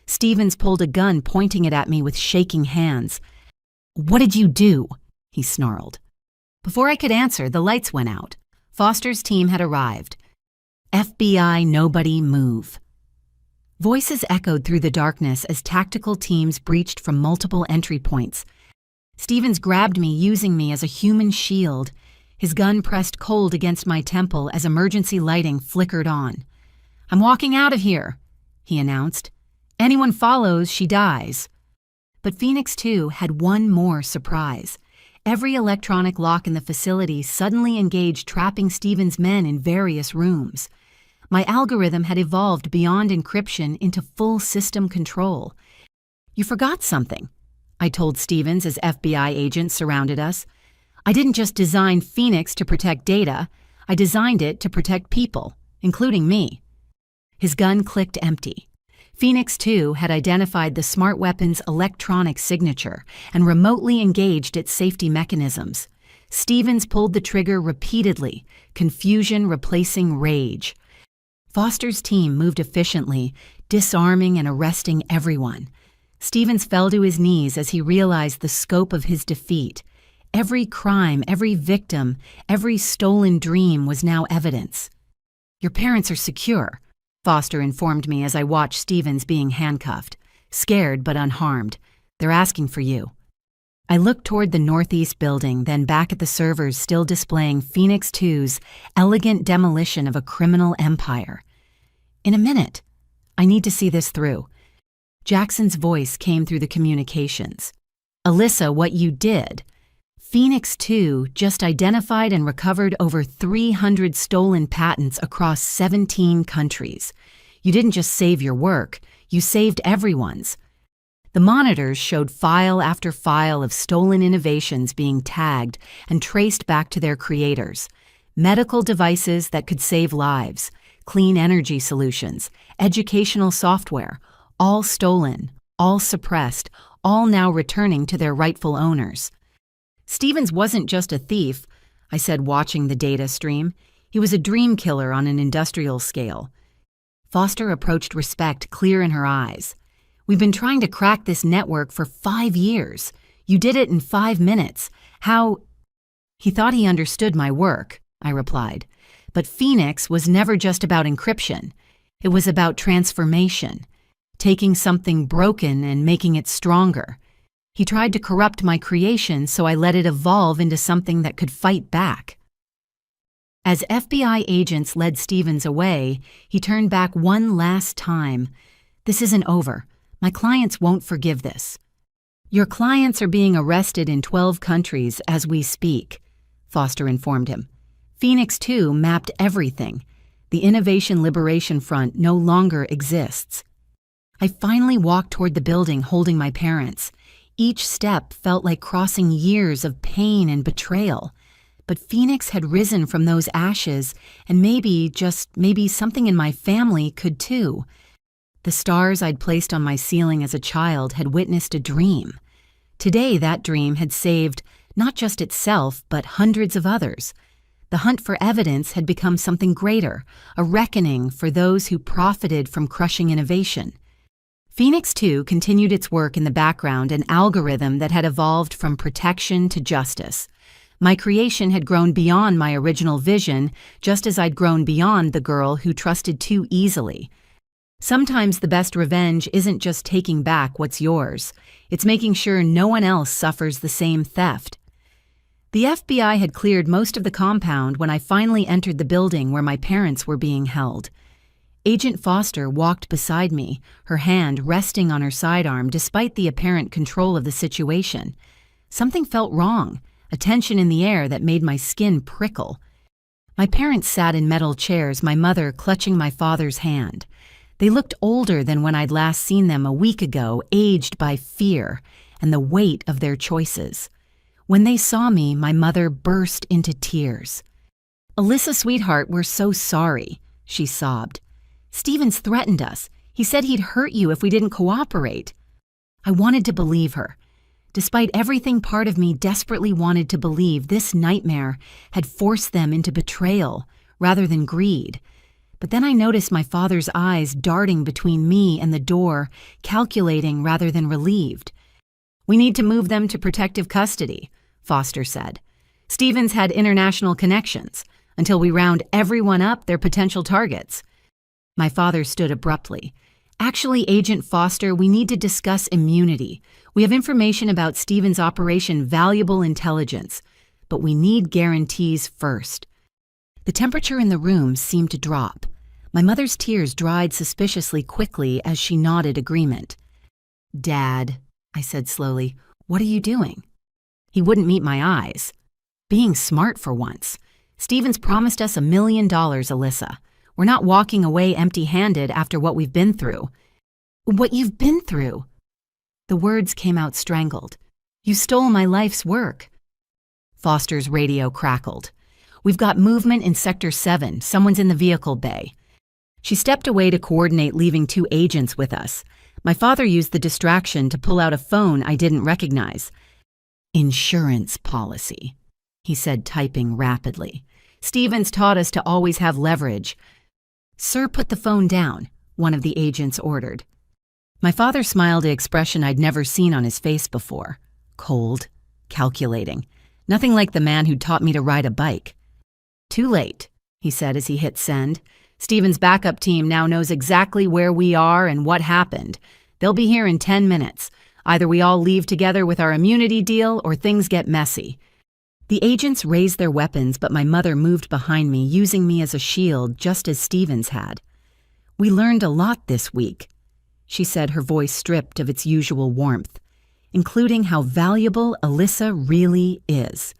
Stevens pulled a gun, pointing it at me with shaking hands. "What did you do?" he snarled. Before I could answer, the lights went out. Foster's team had arrived. "FBI, nobody move." Voices echoed through the darkness as tactical teams breached from multiple entry points. Stevens grabbed me, using me as a human shield. His gun pressed cold against my temple as emergency lighting flickered on. "I'm walking out of here," he announced. "Anyone follows, she dies." But Phoenix 2 had one more surprise. Every electronic lock in the facility suddenly engaged, trapping Stevens' men in various rooms. My algorithm had evolved beyond encryption into full system control. "You forgot something," I told Stevens as FBI agents surrounded us. "I didn't just design Phoenix to protect data, I designed it to protect people, including me." His gun clicked empty. Phoenix 2 had identified the smart weapon's electronic signature and remotely engaged its safety mechanisms. Stevens pulled the trigger repeatedly, confusion replacing rage. Foster's team moved efficiently, disarming and arresting everyone. Stevens fell to his knees as he realized the scope of his defeat. Every crime, every victim, every stolen dream was now evidence. "Your parents are secure," Foster informed me as I watched Stevens being handcuffed. "Scared but unharmed. They're asking for you." I looked toward the northeast building, then back at the servers still displaying Phoenix 2's elegant demolition of a criminal empire. "In a minute. I need to see this through." Jackson's voice came through the communications. "Alyssa, what you did. Phoenix 2 just identified and recovered over 300 stolen patents across 17 countries. You didn't just save your work, you saved everyone's." The monitors showed file after file of stolen innovations being tagged and traced back to their creators. Medical devices that could save lives, clean energy solutions, educational software, all stolen, all suppressed, all now returning to their rightful owners. "Stevens wasn't just a thief," I said, watching the data stream. "He was a dream killer on an industrial scale." Foster approached, respect clear in her eyes. "We've been trying to crack this network for 5 years. You did it in 5 minutes. How—" "He thought he understood my work," I replied. "But Phoenix was never just about encryption. It was about transformation, taking something broken and making it stronger. He tried to corrupt my creation, so I let it evolve into something that could fight back." As FBI agents led Stevens away, he turned back one last time. "This isn't over. My clients won't forgive this." "Your clients are being arrested in 12 countries as we speak," Foster informed him. "Phoenix 2 mapped everything. The Innovation Liberation Front no longer exists." I finally walked toward the building holding my parents. Each step felt like crossing years of pain and betrayal. But Phoenix had risen from those ashes, and maybe, just maybe, something in my family could too. The stars I'd placed on my ceiling as a child had witnessed a dream. Today, that dream had saved not just itself, but hundreds of others. The hunt for evidence had become something greater, a reckoning for those who profited from crushing innovation. Phoenix 2 continued its work in the background, an algorithm that had evolved from protection to justice. My creation had grown beyond my original vision, just as I'd grown beyond the girl who trusted too easily. Sometimes the best revenge isn't just taking back what's yours. It's making sure no one else suffers the same theft. The FBI had cleared most of the compound when I finally entered the building where my parents were being held. Agent Foster walked beside me, her hand resting on her sidearm despite the apparent control of the situation. Something felt wrong, a tension in the air that made my skin prickle. My parents sat in metal chairs, my mother clutching my father's hand. They looked older than when I'd last seen them a week ago, aged by fear and the weight of their choices. When they saw me, my mother burst into tears. "Alyssa, sweetheart, we're so sorry," she sobbed. "Stevens threatened us. He said he'd hurt you if we didn't cooperate." I wanted to believe her. Despite everything, part of me desperately wanted to believe this nightmare had forced them into betrayal rather than greed. But then I noticed my father's eyes darting between me and the door, calculating rather than relieved. "We need to move them to protective custody," Foster said. "Stevens had international connections. Until we round everyone up, they're potential targets." My father stood abruptly. "Actually, Agent Foster, we need to discuss immunity. We have information about Stevens' operation, valuable intelligence. But we need guarantees first." The temperature in the room seemed to drop. My mother's tears dried suspiciously quickly as she nodded agreement. "Dad," I said slowly, "what are you doing?" He wouldn't meet my eyes. "Being smart for once. Stevens promised us $1 million, Alyssa. We're not walking away empty-handed after what we've been through." "What you've been through?" The words came out strangled. "You stole my life's work." Foster's radio crackled. "We've got movement in Sector 7. Someone's in the vehicle bay." She stepped away to coordinate leaving 2 agents with us. My father used the distraction to pull out a phone I didn't recognize. "Insurance policy," he said, typing rapidly. "Stevens taught us to always have leverage." "Sir, put the phone down," one of the agents ordered. My father smiled, an expression I'd never seen on his face before. Cold, calculating. Nothing like the man who'd taught me to ride a bike. "Too late," he said as he hit send. "Stevens' backup team now knows exactly where we are and what happened. They'll be here in 10 minutes. Either we all leave together with our immunity deal or things get messy." The agents raised their weapons, but my mother moved behind me, using me as a shield, just as Stevens had. "We learned a lot this week," she said, her voice stripped of its usual warmth, "including how valuable Alyssa really is."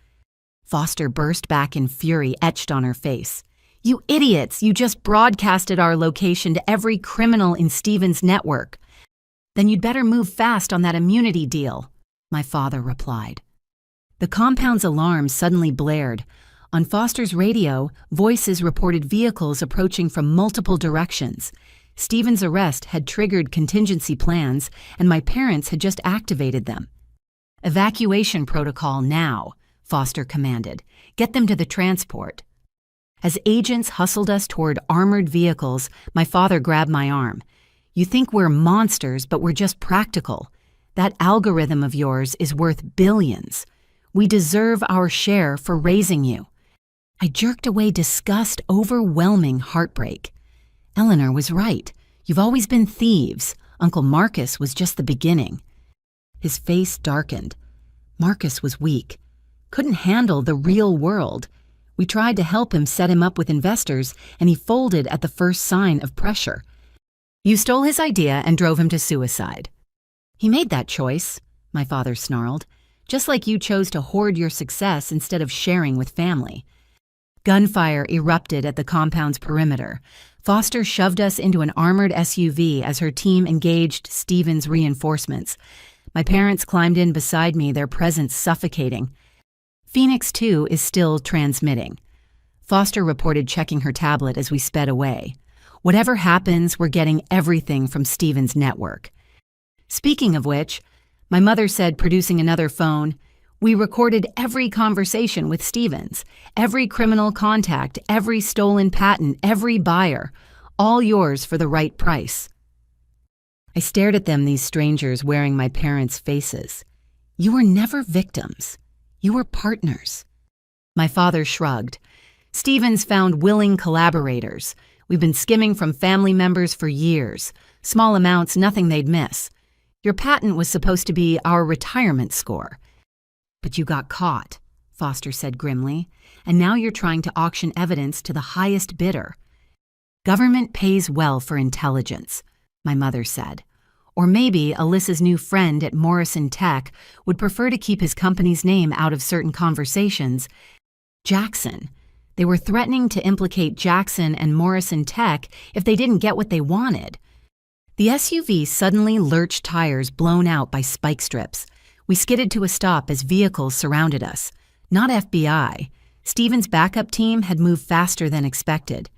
Foster burst back in fury, etched on her face. "You idiots! You just broadcasted our location to every criminal in Stevens' network." "Then you'd better move fast on that immunity deal," my father replied. The compound's alarm suddenly blared. On Foster's radio, voices reported vehicles approaching from multiple directions. Stevens' arrest had triggered contingency plans, and my parents had just activated them. "Evacuation protocol now," Foster commanded. "Get them to the transport." As agents hustled us toward armored vehicles, my father grabbed my arm. "You think we're monsters, but we're just practical. That algorithm of yours is worth billions. We deserve our share for raising you." I jerked away disgust, overwhelming heartbreak. Eleanor was right. You've always been thieves. Uncle Marcus was just the beginning. His face darkened. Marcus was weak. Couldn't handle the real world. We tried to help him, set him up with investors, and he folded at the first sign of pressure. You stole his idea and drove him to suicide. He made that choice, my father snarled. Just like you chose to hoard your success instead of sharing with family. Gunfire erupted at the compound's perimeter. Foster shoved us into an armored SUV as her team engaged Stevens' reinforcements. My parents climbed in beside me, their presence suffocating. Phoenix 2 is still transmitting. Foster reported, checking her tablet as we sped away. Whatever happens, we're getting everything from Stevens' network. Speaking of which, my mother said, producing another phone, "We recorded every conversation with Stevens, every criminal contact, every stolen patent, every buyer, all yours for the right price." I stared at them, these strangers wearing my parents' faces. You were never victims. You were partners. My father shrugged. Stevens found willing collaborators. We've been skimming from family members for years. Small amounts, nothing they'd miss. Your patent was supposed to be our retirement score. But you got caught, Foster said grimly, and now you're trying to auction evidence to the highest bidder. Government pays well for intelligence, my mother said. Or maybe Alyssa's new friend at Morrison Tech would prefer to keep his company's name out of certain conversations. Jackson. They were threatening to implicate Jackson and Morrison Tech if they didn't get what they wanted. The SUV suddenly lurched, tires blown out by spike strips. We skidded to a stop as vehicles surrounded us. Not FBI. Stephen's backup team had moved faster than expected.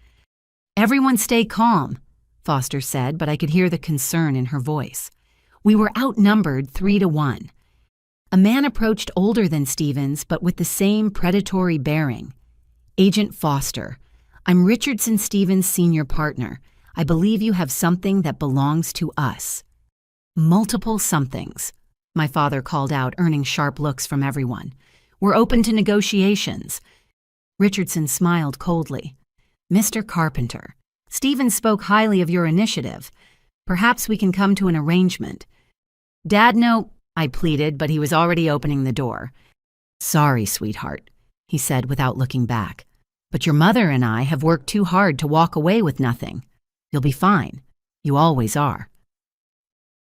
Everyone stay calm, Foster said, but I could hear the concern in her voice. We were outnumbered 3-1. A man approached older than Stevens, but with the same predatory bearing. Agent Foster, I'm Richardson Stevens' senior partner. I believe you have something that belongs to us. Multiple somethings, my father called out, earning sharp looks from everyone. We're open to negotiations. Richardson smiled coldly. Mr. Carpenter, Stevens spoke highly of your initiative. Perhaps we can come to an arrangement. Dad, no, I pleaded, but he was already opening the door. Sorry, sweetheart, he said without looking back. But your mother and I have worked too hard to walk away with nothing. You'll be fine. You always are.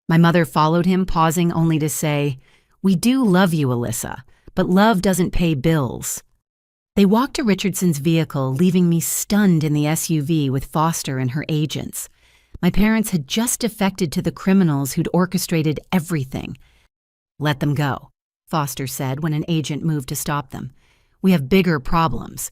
My mother followed him, pausing only to say, We do love you, Alyssa, but love doesn't pay bills. They walked to Richardson's vehicle, leaving me stunned in the SUV with Foster and her agents. My parents had just defected to the criminals who'd orchestrated everything. Let them go, Foster said when an agent moved to stop them. We have bigger problems.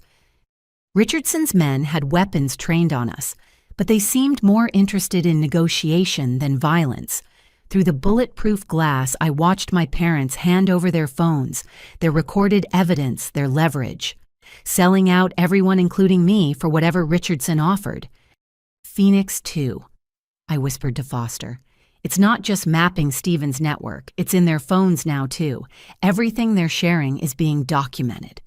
Richardson's men had weapons trained on us, but they seemed more interested in negotiation than violence. Through the bulletproof glass, I watched my parents hand over their phones, their recorded evidence, their leverage, selling out everyone, including me, for whatever Richardson offered. Phoenix 2, I whispered to Foster. It's not just mapping Stevens' network, it's in their phones now too. Everything they're sharing is being documented.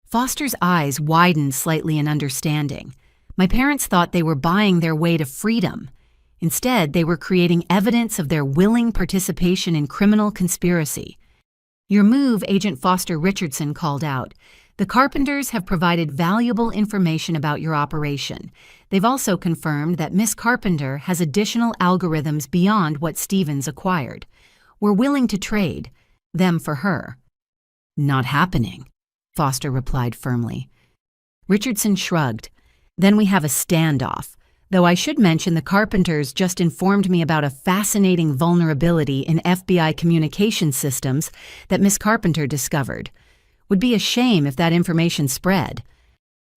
Foster's eyes widened slightly in understanding. My parents thought they were buying their way to freedom. Instead, they were creating evidence of their willing participation in criminal conspiracy. Your move, Agent Foster Richardson called out. The Carpenters have provided valuable information about your operation. They've also confirmed that Miss Carpenter has additional algorithms beyond what Stevens acquired. We're willing to trade, them for her. Not happening, Foster replied firmly. Richardson shrugged. Then we have a standoff. Though I should mention the Carpenters just informed me about a fascinating vulnerability in FBI communication systems that Miss Carpenter discovered. Would be a shame if that information spread.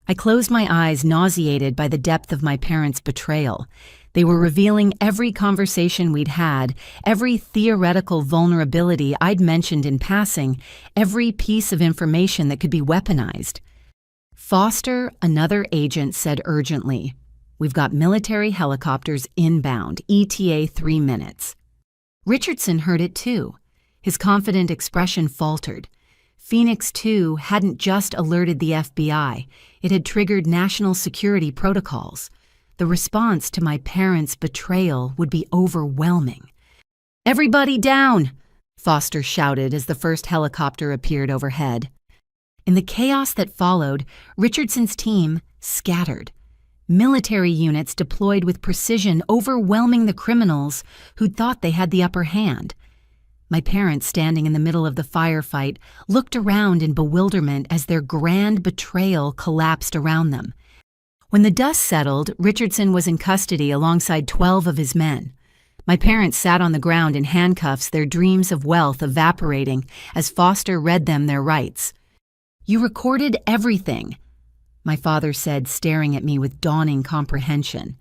I closed my eyes, nauseated by the depth of my parents' betrayal. They were revealing every conversation we'd had, every theoretical vulnerability I'd mentioned in passing, every piece of information that could be weaponized. Foster, another agent, said urgently, We've got military helicopters inbound, ETA 3 minutes. Richardson heard it too. His confident expression faltered. Phoenix 2 hadn't just alerted the FBI, it had triggered national security protocols. The response to my parents' betrayal would be overwhelming. Everybody down! Foster shouted as the first helicopter appeared overhead. In the chaos that followed, Richardson's team scattered. Military units deployed with precision, overwhelming the criminals who'd thought they had the upper hand. My parents, standing in the middle of the firefight, looked around in bewilderment as their grand betrayal collapsed around them. When the dust settled, Richardson was in custody alongside 12 of his men. My parents sat on the ground in handcuffs, their dreams of wealth evaporating as Foster read them their rights. You recorded everything, my father said, staring at me with dawning comprehension.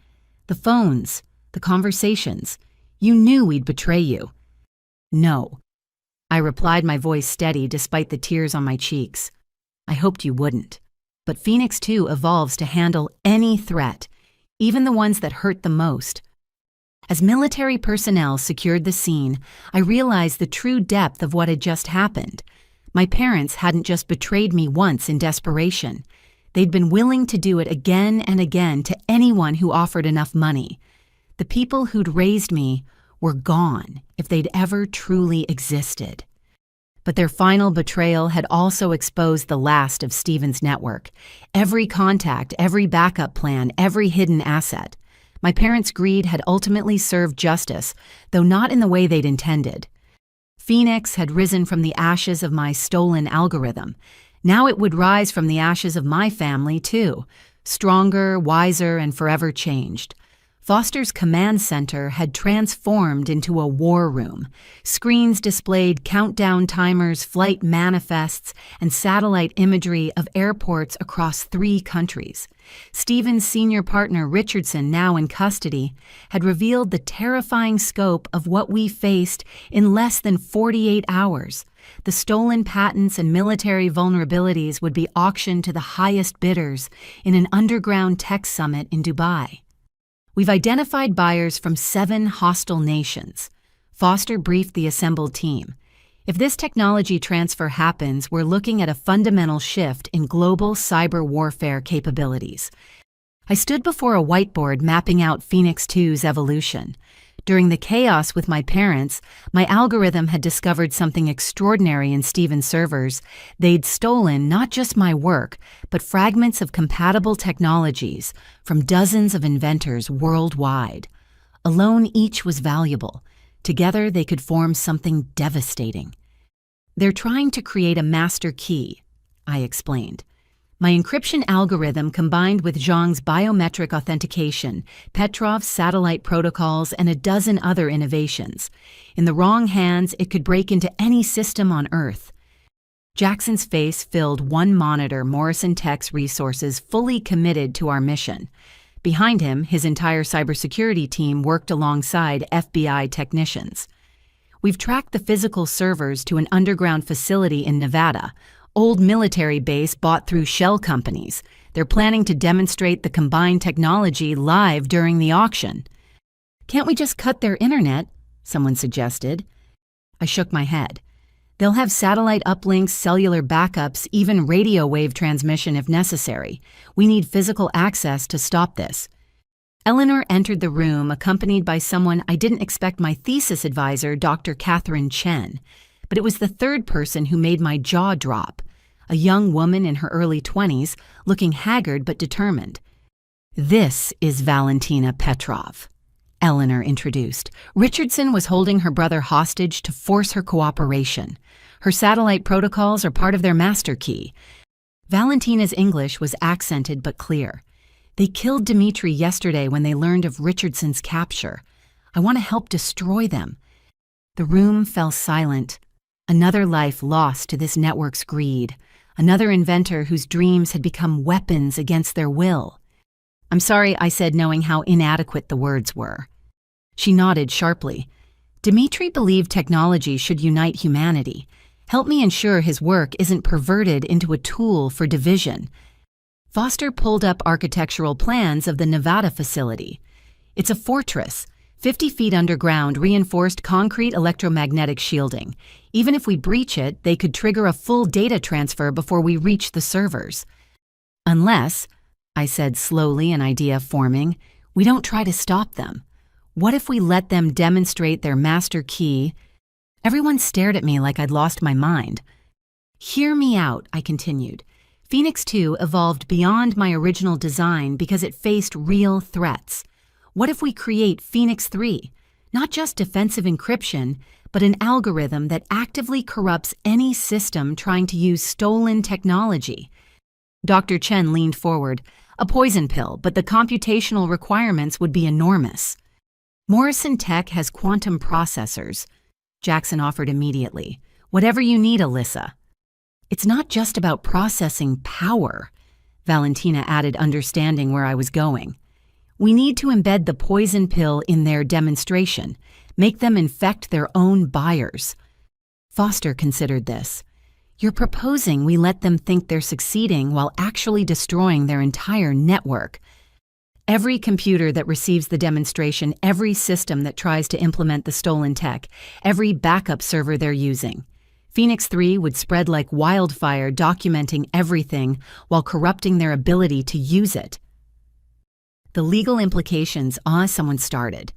The phones, the conversations. You knew we'd betray you. No, I replied, my voice steady despite the tears on my cheeks. I hoped you wouldn't. But Phoenix 2 evolves to handle any threat, even the ones that hurt the most. As military personnel secured the scene, I realized the true depth of what had just happened. My parents hadn't just betrayed me once in desperation. They'd been willing to do it again and again to anyone who offered enough money. The people who'd raised me were gone if they'd ever truly existed. But their final betrayal had also exposed the last of Stephen's network. Every contact, every backup plan, every hidden asset. My parents' greed had ultimately served justice, though not in the way they'd intended. Phoenix had risen from the ashes of my stolen algorithm. Now it would rise from the ashes of my family, too, stronger, wiser, and forever changed. Foster's command center had transformed into a war room. Screens displayed countdown timers, flight manifests, and satellite imagery of airports across 3 countries. Stephen's senior partner, Richardson, now in custody, had revealed the terrifying scope of what we faced in less than 48 hours. The stolen patents and military vulnerabilities would be auctioned to the highest bidders in an underground tech summit in Dubai. We've identified buyers from 7 hostile nations. Foster briefed the assembled team. If this technology transfer happens, we're looking at a fundamental shift in global cyber warfare capabilities. I stood before a whiteboard mapping out Phoenix 2's evolution. During the chaos with my parents, my algorithm had discovered something extraordinary in Stephen's servers. They'd stolen not just my work, but fragments of compatible technologies from dozens of inventors worldwide. Alone, each was valuable. Together, they could form something devastating. They're trying to create a master key, I explained. My encryption algorithm combined with Zhang's biometric authentication, Petrov's satellite protocols, and a dozen other innovations. In the wrong hands, it could break into any system on Earth. Jackson's face filled one monitor, Morrison Tech's resources fully committed to our mission. Behind him, his entire cybersecurity team worked alongside FBI technicians. We've tracked the physical servers to an underground facility in Nevada, old military base bought through shell companies. They're planning to demonstrate the combined technology live during the auction. Can't we just cut their internet? Someone suggested. I shook my head. They'll have satellite uplinks, cellular backups, even radio wave transmission if necessary. We need physical access to stop this. Eleanor entered the room accompanied by someone I didn't expect, my thesis advisor, Dr. Catherine Chen. But it was the third person who made my jaw drop, a young woman in her early 20s, looking haggard but determined. "This is Valentina Petrov," Eleanor introduced. Richardson was holding her brother hostage to force her cooperation. Her satellite protocols are part of their master key. Valentina's English was accented but clear. "They killed Dmitri yesterday when they learned of Richardson's capture. I want to help destroy them." The room fell silent. Another life lost to this network's greed. Another inventor whose dreams had become weapons against their will. "I'm sorry," I said, knowing how inadequate the words were. She nodded sharply. "Dmitri believed technology should unite humanity. Help me ensure his work isn't perverted into a tool for division." Foster pulled up architectural plans of the Nevada facility. It's a fortress, 50 feet underground, reinforced concrete electromagnetic shielding. Even if we breach it, they could trigger a full data transfer before we reach the servers. "Unless," I said slowly, an idea forming, "we don't try to stop them. What if we let them demonstrate their master key?" Everyone stared at me like I'd lost my mind. "Hear me out," I continued. Phoenix 2 evolved beyond my original design because it faced real threats. What if we create Phoenix 3? Not just defensive encryption, but an algorithm that actively corrupts any system trying to use stolen technology. Dr. Chen leaned forward. "A poison pill, but the computational requirements would be enormous." "Morrison Tech has quantum processors," Jackson offered immediately. "Whatever you need, Alyssa." "It's not just about processing power," Valentina added, understanding where I was going. "We need to embed the poison pill in their demonstration, make them infect their own buyers." Foster considered this. "You're proposing we let them think they're succeeding while actually destroying their entire network. Every computer that receives the demonstration, every system that tries to implement the stolen tech, every backup server they're using. Phoenix 3 would spread like wildfire, documenting everything while corrupting their ability to use it. The legal implications, someone started,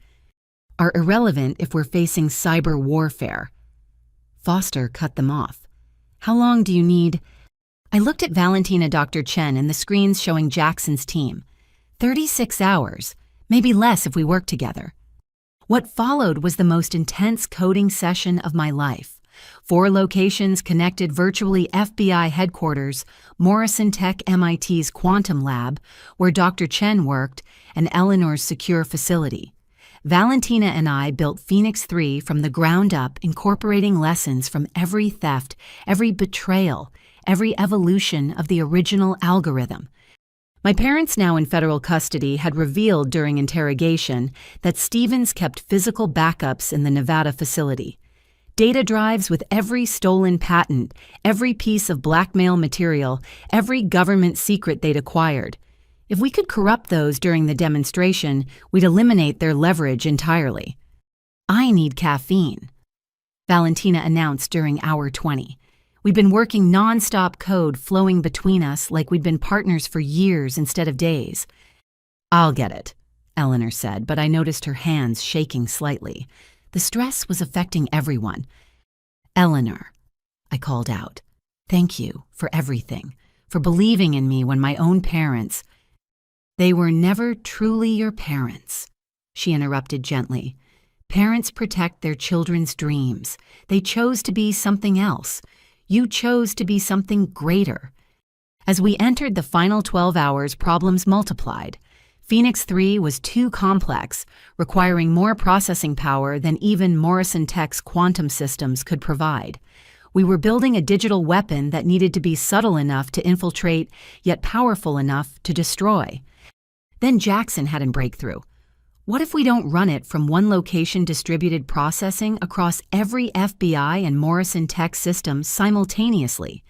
are irrelevant if we're facing cyber warfare. Foster cut them off. How long do you need? I looked at Valentina Dr. Chen and the screens showing Jackson's team. 36 hours, maybe less if we work together. What followed was the most intense coding session of my life. 4 locations connected virtually: FBI headquarters, Morrison Tech MIT's quantum lab, where Dr. Chen worked, and Eleanor's secure facility. Valentina and I built Phoenix 3 from the ground up, incorporating lessons from every theft, every betrayal, every evolution of the original algorithm. My parents, now in federal custody, had revealed during interrogation that Stevens kept physical backups in the Nevada facility. Data drives with every stolen patent, every piece of blackmail material, every government secret they'd acquired. If we could corrupt those during the demonstration, we'd eliminate their leverage entirely. I need caffeine, Valentina announced during hour 20. We'd been working non-stop, code flowing between us like we'd been partners for years instead of days. I'll get it, Eleanor said, but I noticed her hands shaking slightly. The stress was affecting everyone. Eleanor, I called out, thank you for everything, for believing in me when my own parents— They were never truly your parents, she interrupted gently. Parents protect their children's dreams. They chose to be something else. You chose to be something greater. As we entered the final 12 hours, problems multiplied. Phoenix 3 was too complex, requiring more processing power than even Morrison Tech's quantum systems could provide. We were building a digital weapon that needed to be subtle enough to infiltrate, yet powerful enough to destroy. Then Jackson had a breakthrough. What if we don't run it from one location, distributed processing across every FBI and Morrison Tech system simultaneously?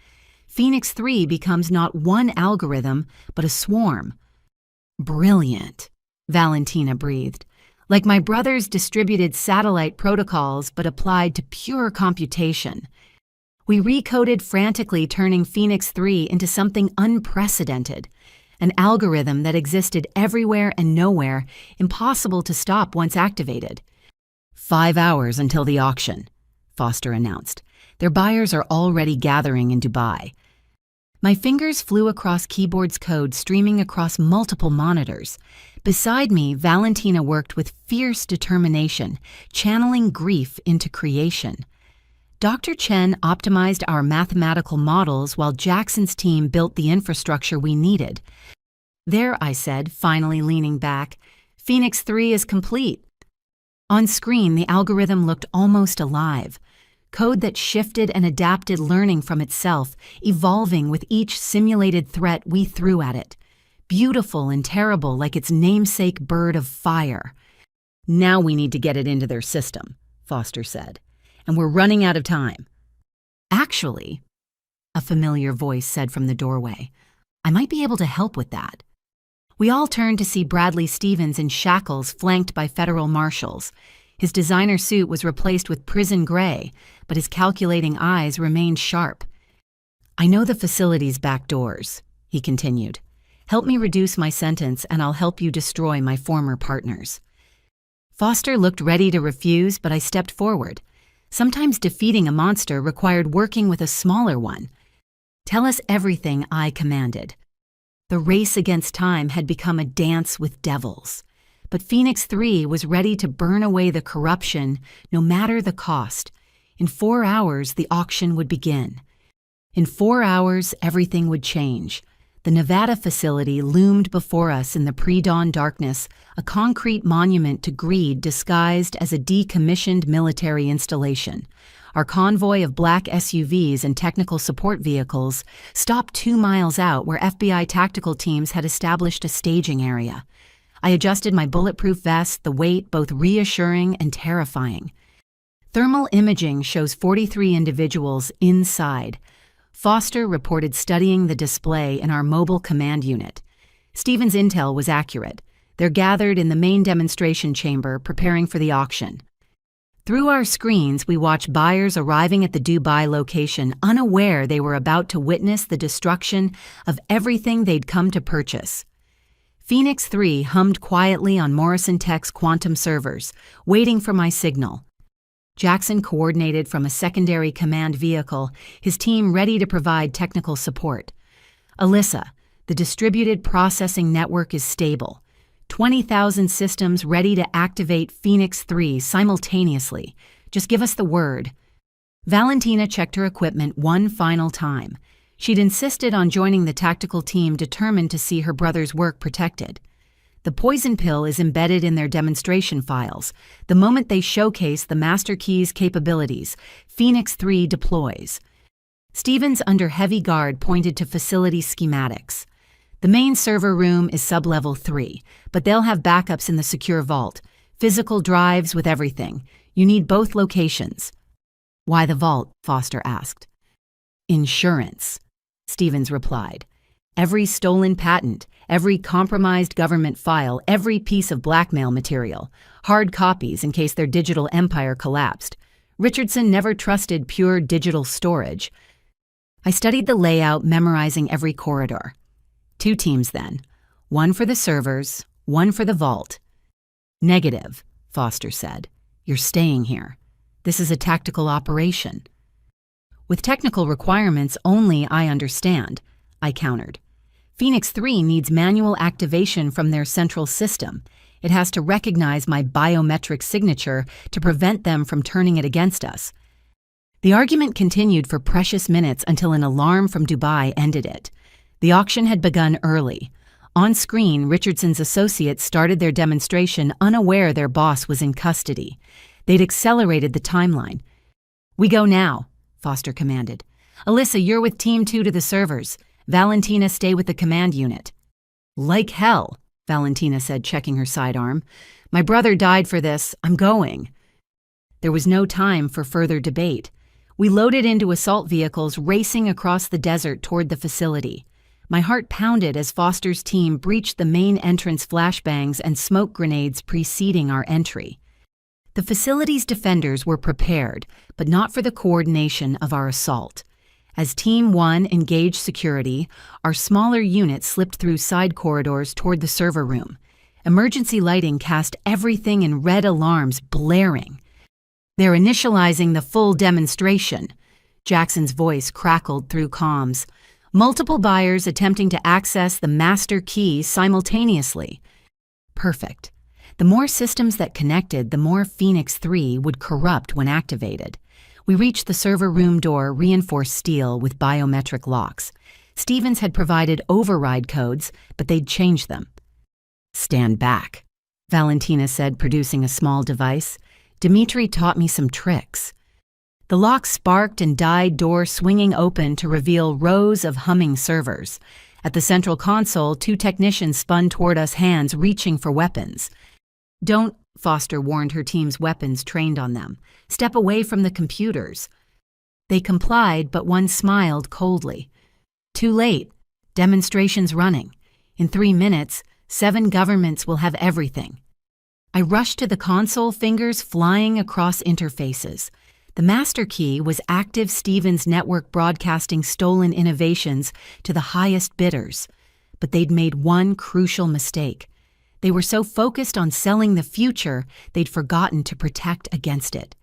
Phoenix 3 becomes not one algorithm, but a swarm. Brilliant, Valentina breathed. Like my brother's distributed satellite protocols, but applied to pure computation. We recoded frantically, turning Phoenix 3 into something unprecedented. An algorithm that existed everywhere and nowhere, impossible to stop once activated. 5 hours until the auction, Foster announced. Their buyers are already gathering in Dubai. My fingers flew across keyboard's code, streaming across multiple monitors. Beside me, Valentina worked with fierce determination, channeling grief into creation. Dr. Chen optimized our mathematical models while Jackson's team built the infrastructure we needed. There, I said, finally leaning back, Phoenix 3 is complete. On screen, the algorithm looked almost alive. Code that shifted and adapted, learning from itself, evolving with each simulated threat we threw at it. Beautiful and terrible, like its namesake bird of fire. Now we need to get it into their system, Foster said. And we're running out of time. Actually, a familiar voice said from the doorway, I might be able to help with that. We all turned to see Bradley Stevens in shackles, flanked by federal marshals. His designer suit was replaced with prison gray, but his calculating eyes remained sharp. I know the facility's back doors, he continued. Help me reduce my sentence and I'll help you destroy my former partners. Foster looked ready to refuse, but I stepped forward. Sometimes defeating a monster required working with a smaller one. Tell us everything, I commanded. The race against time had become a dance with devils. But Phoenix 3 was ready to burn away the corruption, no matter the cost. In 4 hours, the auction would begin. In 4 hours, everything would change. The Nevada facility loomed before us in the pre-dawn darkness, a concrete monument to greed disguised as a decommissioned military installation. Our convoy of black SUVs and technical support vehicles stopped 2 miles out, where FBI tactical teams had established a staging area. I adjusted my bulletproof vest, the weight both reassuring and terrifying. Thermal imaging shows 43 individuals inside. Foster reported studying the display in our mobile command unit. Stevens' intel was accurate. They're gathered in the main demonstration chamber, preparing for the auction. Through our screens, we watch buyers arriving at the Dubai location, unaware they were about to witness the destruction of everything they'd come to purchase. Phoenix 3 hummed quietly on Morrison Tech's quantum servers, waiting for my signal. Jackson coordinated from a secondary command vehicle, his team ready to provide technical support. Alyssa, the distributed processing network is stable. 20,000 systems ready to activate Phoenix 3 simultaneously. Just give us the word. Valentina checked her equipment one final time. She'd insisted on joining the tactical team determined to see her brother's work protected. The poison pill is embedded in their demonstration files. The moment they showcase the Master Key's capabilities, Phoenix 3 deploys. Stevens, under heavy guard, pointed to facility schematics. The main server room is sub-level 3, but they'll have backups in the secure vault. Physical drives with everything. You need both locations. Why the vault? Foster asked. Insurance, Stevens replied. Every stolen patent, every compromised government file, every piece of blackmail material. Hard copies in case their digital empire collapsed. Richardson never trusted pure digital storage. I studied the layout, memorizing every corridor. 2 teams then. One for the servers, one for the vault. Negative, Foster said. You're staying here. This is a tactical operation. With technical requirements only I understand, I countered. Phoenix 3 needs manual activation from their central system. It has to recognize my biometric signature to prevent them from turning it against us. The argument continued for precious minutes until an alarm from Dubai ended it. The auction had begun early. On screen, Richardson's associates started their demonstration unaware their boss was in custody. They'd accelerated the timeline. We go now, Foster commanded. Alyssa, you're with Team 2 to the servers. Valentina, stay with the command unit. Like hell, Valentina said, checking her sidearm. My brother died for this. I'm going. There was no time for further debate. We loaded into assault vehicles, racing across the desert toward the facility. My heart pounded as Foster's team breached the main entrance flashbangs and smoke grenades preceding our entry. The facility's defenders were prepared, but not for the coordination of our assault. As Team 1 engaged security, our smaller unit slipped through side corridors toward the server room. Emergency lighting cast everything in red alarms blaring. They're initializing the full demonstration. Jackson's voice crackled through comms. Multiple buyers attempting to access the master key simultaneously. Perfect. The more systems that connected, the more Phoenix 3 would corrupt when activated. We reached the server room door, reinforced steel with biometric locks. Stevens had provided override codes, but they'd changed them. Stand back, Valentina said, producing a small device. Dimitri taught me some tricks. The lock sparked and died, door swinging open to reveal rows of humming servers. At the central console, 2 technicians spun toward us, hands reaching for weapons. Don't, Foster warned her team's weapons trained on them. Step away from the computers. They complied, but one smiled coldly. Too late. Demonstration's running. In 3 minutes, 7 governments will have everything. I rushed to the console, fingers flying across interfaces. The master key was active. Stevens Network broadcasting stolen innovations to the highest bidders. But they'd made one crucial mistake. They were so focused on selling the future, they'd forgotten to protect against it.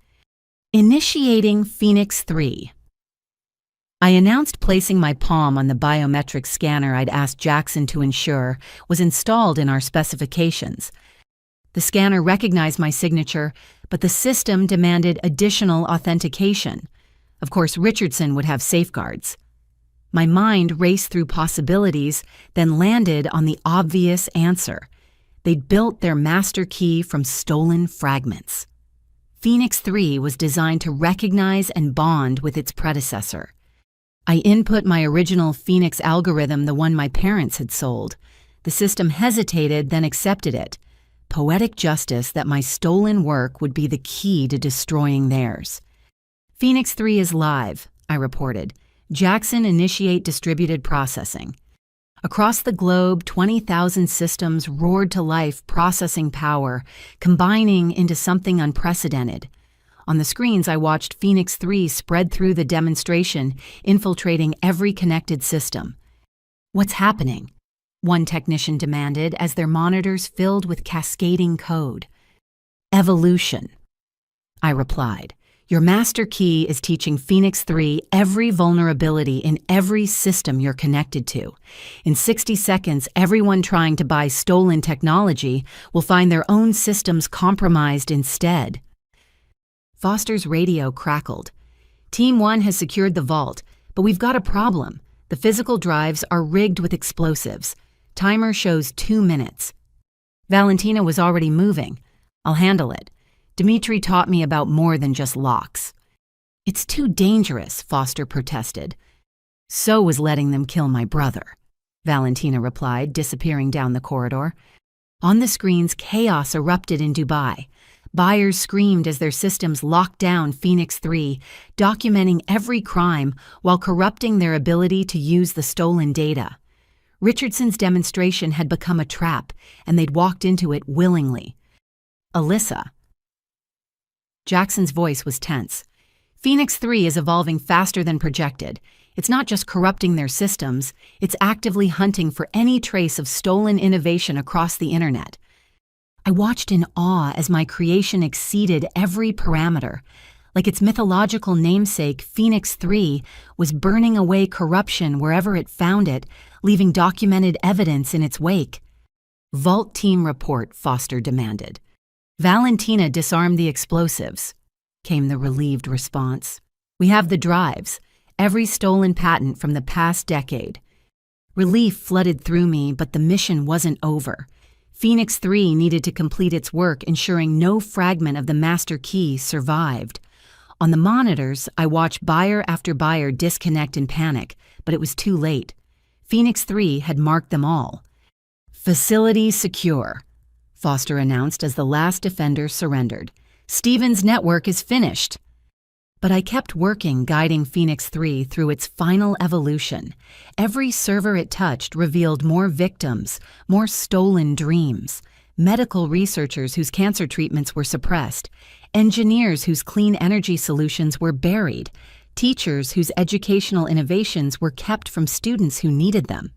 Initiating Phoenix 3. I announced, placing my palm on the biometric scanner I'd asked Jackson to ensure was installed in our specifications. The scanner recognized my signature, but the system demanded additional authentication. Of course, Richardson would have safeguards. My mind raced through possibilities, then landed on the obvious answer. They'd built their master key from stolen fragments. Phoenix 3 was designed to recognize and bond with its predecessor. I input my original Phoenix algorithm, the one my parents had sold. The system hesitated, then accepted it. Poetic justice that my stolen work would be the key to destroying theirs. Phoenix 3 is live, I reported. Jackson, initiate distributed processing. Across the globe, 20,000 systems roared to life, processing power, combining into something unprecedented. On the screens, I watched Phoenix 3 spread through the demonstration, infiltrating every connected system. "What's happening?" one technician demanded as their monitors filled with cascading code. "Evolution," I replied. "Your master key is teaching Phoenix 3 every vulnerability in every system you're connected to. In 60 seconds, everyone trying to buy stolen technology will find their own systems compromised instead." Foster's radio crackled. "Team 1 has secured the vault, but we've got a problem. The physical drives are rigged with explosives. Timer shows 2 minutes. Valentina was already moving. I'll handle it. Dimitri taught me about more than just locks." "It's too dangerous," Foster protested. "So was letting them kill my brother," Valentina replied, disappearing down the corridor. On the screens, chaos erupted in Dubai. Buyers screamed as their systems locked down Phoenix 3, documenting every crime while corrupting their ability to use the stolen data. Richardson's demonstration had become a trap, and they'd walked into it willingly. "Alyssa." Jackson's voice was tense. "Phoenix 3 is evolving faster than projected. It's not just corrupting their systems, it's actively hunting for any trace of stolen innovation across the internet." I watched in awe as my creation exceeded every parameter. Like its mythological namesake, Phoenix 3 was burning away corruption wherever it found it, leaving documented evidence in its wake. "Vault team report," Foster demanded. "Valentina disarmed the explosives," came the relieved response. "We have the drives, every stolen patent from the past decade." Relief flooded through me, but the mission wasn't over. Phoenix 3 needed to complete its work, ensuring no fragment of the master key survived. On the monitors, I watched buyer after buyer disconnect in panic, but it was too late. Phoenix 3 had marked them all. "Facility secure," Foster announced as the last defender surrendered. "Stevens' network is finished." But I kept working, guiding Phoenix 3 through its final evolution. Every server it touched revealed more victims, more stolen dreams, medical researchers whose cancer treatments were suppressed, engineers whose clean energy solutions were buried, teachers whose educational innovations were kept from students who needed them.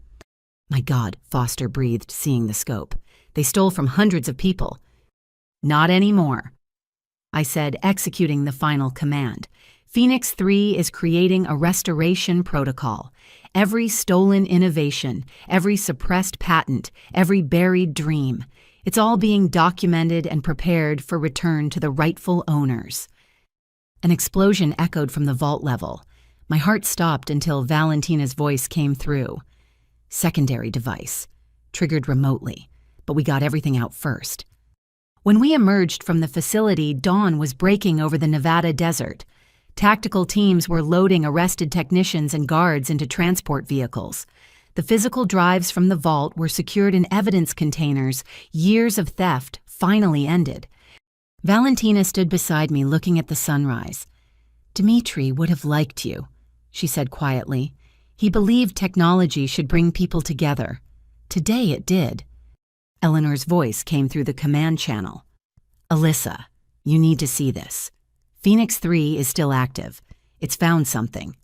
"My God," Foster breathed, seeing the scope. "They stole from hundreds of people." "Not anymore," I said, executing the final command. "Phoenix 3 is creating a restoration protocol. Every stolen innovation, every suppressed patent, every buried dream, it's all being documented and prepared for return to the rightful owners." An explosion echoed from the vault level. My heart stopped until Valentina's voice came through. "Secondary device. Triggered remotely. But we got everything out first." When we emerged from the facility, dawn was breaking over the Nevada desert. Tactical teams were loading arrested technicians and guards into transport vehicles. The physical drives from the vault were secured in evidence containers. Years of theft finally ended. Valentina stood beside me, looking at the sunrise. "Dimitri would have liked you," she said quietly. "He believed technology should bring people together. Today it did." Eleanor's voice came through the command channel. "Alyssa, you need to see this. Phoenix 3 is still active. It's found something."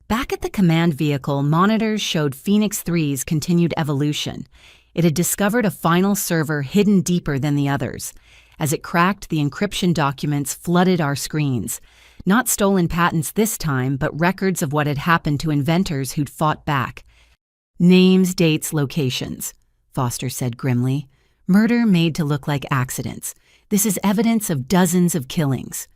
Back at the command vehicle, monitors showed Phoenix 3's continued evolution. It had discovered a final server hidden deeper than the others. As it cracked, the encryption documents flooded our screens. Not stolen patents this time, but records of what had happened to inventors who'd fought back. "Names, dates, locations," Foster said grimly. "Murder made to look like accidents. This is evidence of dozens of killings."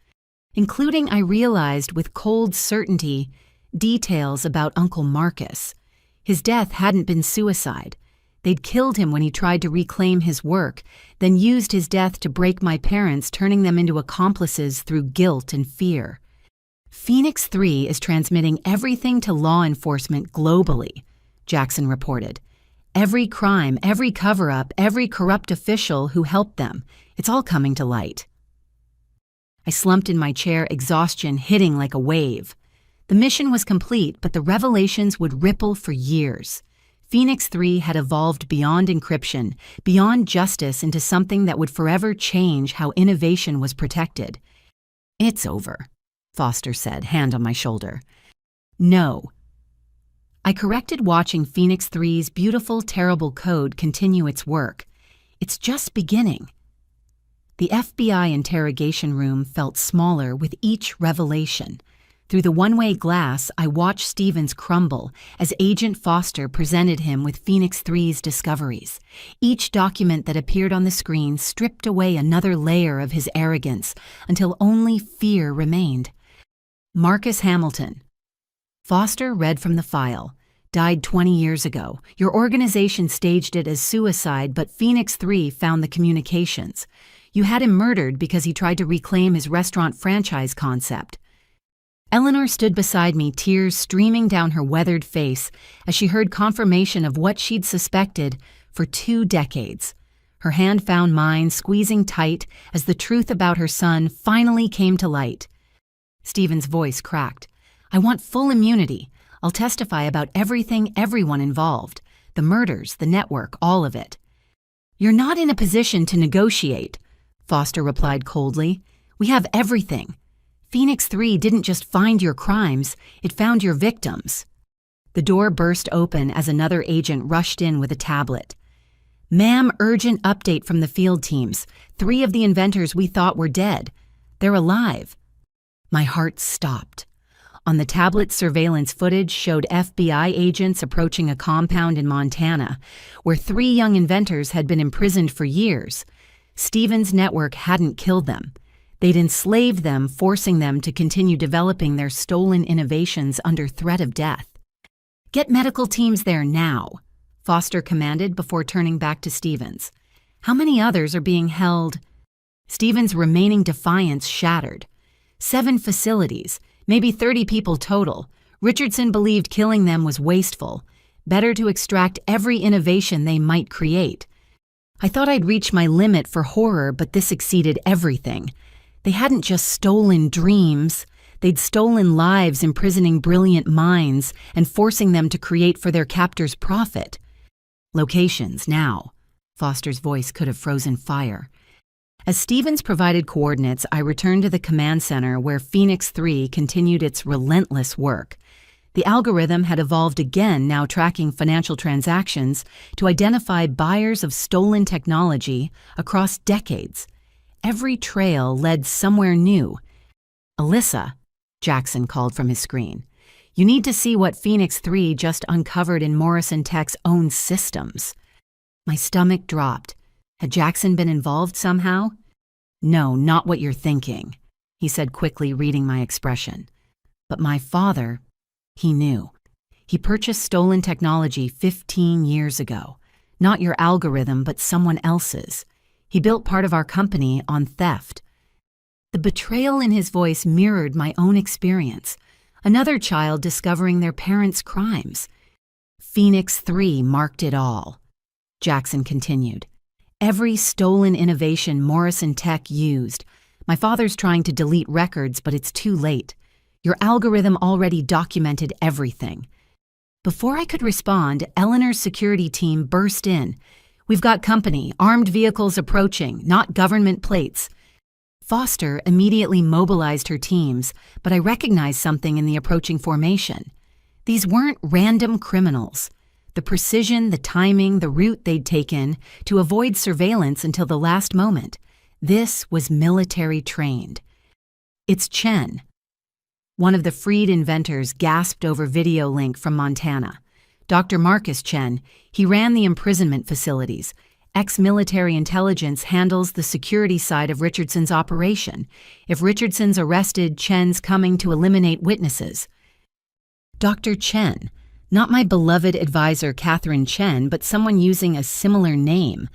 Including, I realized with cold certainty, details about Uncle Marcus. His death hadn't been suicide. They'd killed him when he tried to reclaim his work, then used his death to break my parents, turning them into accomplices through guilt and fear. "Phoenix 3 is transmitting everything to law enforcement globally," Jackson reported. "Every crime, every cover-up, every corrupt official who helped them. It's all coming to light." I slumped in my chair, exhaustion hitting like a wave. The mission was complete, but the revelations would ripple for years. Phoenix 3 had evolved beyond encryption, beyond justice, into something that would forever change how innovation was protected. "It's over," Foster said, hand on my shoulder. "No." I corrected, watching Phoenix 3's beautiful, terrible code continue its work. "It's just beginning." The FBI interrogation room felt smaller with each revelation. Through the one-way glass, I watched Stevens crumble as Agent Foster presented him with Phoenix 3's discoveries. Each document that appeared on the screen stripped away another layer of his arrogance until only fear remained. "Marcus Hamilton." Foster read from the file. "Died 20 years ago. Your organization staged it as suicide, but Phoenix 3 found the communications. You had him murdered because he tried to reclaim his restaurant franchise concept." Eleanor stood beside me, tears streaming down her weathered face as she heard confirmation of what she'd suspected for 2 decades. Her hand found mine, squeezing tight as the truth about her son finally came to light. Stephen's voice cracked. "I want full immunity. I'll testify about everything, everyone involved. The murders, the network, all of it." "You're not in a position to negotiate," Foster replied coldly. "We have everything. Phoenix 3 didn't just find your crimes, it found your victims." The door burst open as another agent rushed in with a tablet. "Ma'am, urgent update from the field teams. 3 of the inventors we thought were dead. They're alive." My heart stopped. On the tablet, surveillance footage showed FBI agents approaching a compound in Montana, where 3 young inventors had been imprisoned for years. Stevens' network hadn't killed them. They'd enslaved them, forcing them to continue developing their stolen innovations under threat of death. "Get medical teams there now," Foster commanded before turning back to Stevens. "How many others are being held?" Stevens' remaining defiance shattered. 7 facilities, maybe 30 people total. Richardson believed killing them was wasteful. Better to extract every innovation they might create. I thought I'd reached my limit for horror, but this exceeded everything. They hadn't just stolen dreams. They'd stolen lives, imprisoning brilliant minds and forcing them to create for their captors' profit. "Locations, now." Foster's voice could have frozen fire. As Stevens provided coordinates, I returned to the command center where Phoenix 3 continued its relentless work. The algorithm had evolved again, now tracking financial transactions to identify buyers of stolen technology across decades. Every trail led somewhere new. "Alyssa," Jackson called from his screen, "you need to see what Phoenix 3 just uncovered in Morrison Tech's own systems." My stomach dropped. Had Jackson been involved somehow? "No, not what you're thinking," he said quickly, reading my expression. "But my father, he knew. He purchased stolen technology 15 years ago. Not your algorithm, but someone else's. He built part of our company on theft." The betrayal in his voice mirrored my own experience. Another child discovering their parents' crimes. "Phoenix 3 marked it all," Jackson continued. "Every stolen innovation Morrison Tech used. My father's trying to delete records, but it's too late. Your algorithm already documented everything." Before I could respond, Eleanor's security team burst in. "We've got company, armed vehicles approaching, not government plates." Foster immediately mobilized her teams, but I recognized something in the approaching formation. These weren't random criminals. The precision, the timing, the route they'd taken to avoid surveillance until the last moment. This was military trained. "It's Chen." One of the freed inventors gasped over video link from Montana. "Dr. Marcus Chen, he ran the imprisonment facilities. Ex-military intelligence handles the security side of Richardson's operation. If Richardson's arrested, Chen's coming to eliminate witnesses." Dr. Chen, not my beloved advisor Catherine Chen, but someone using a similar name.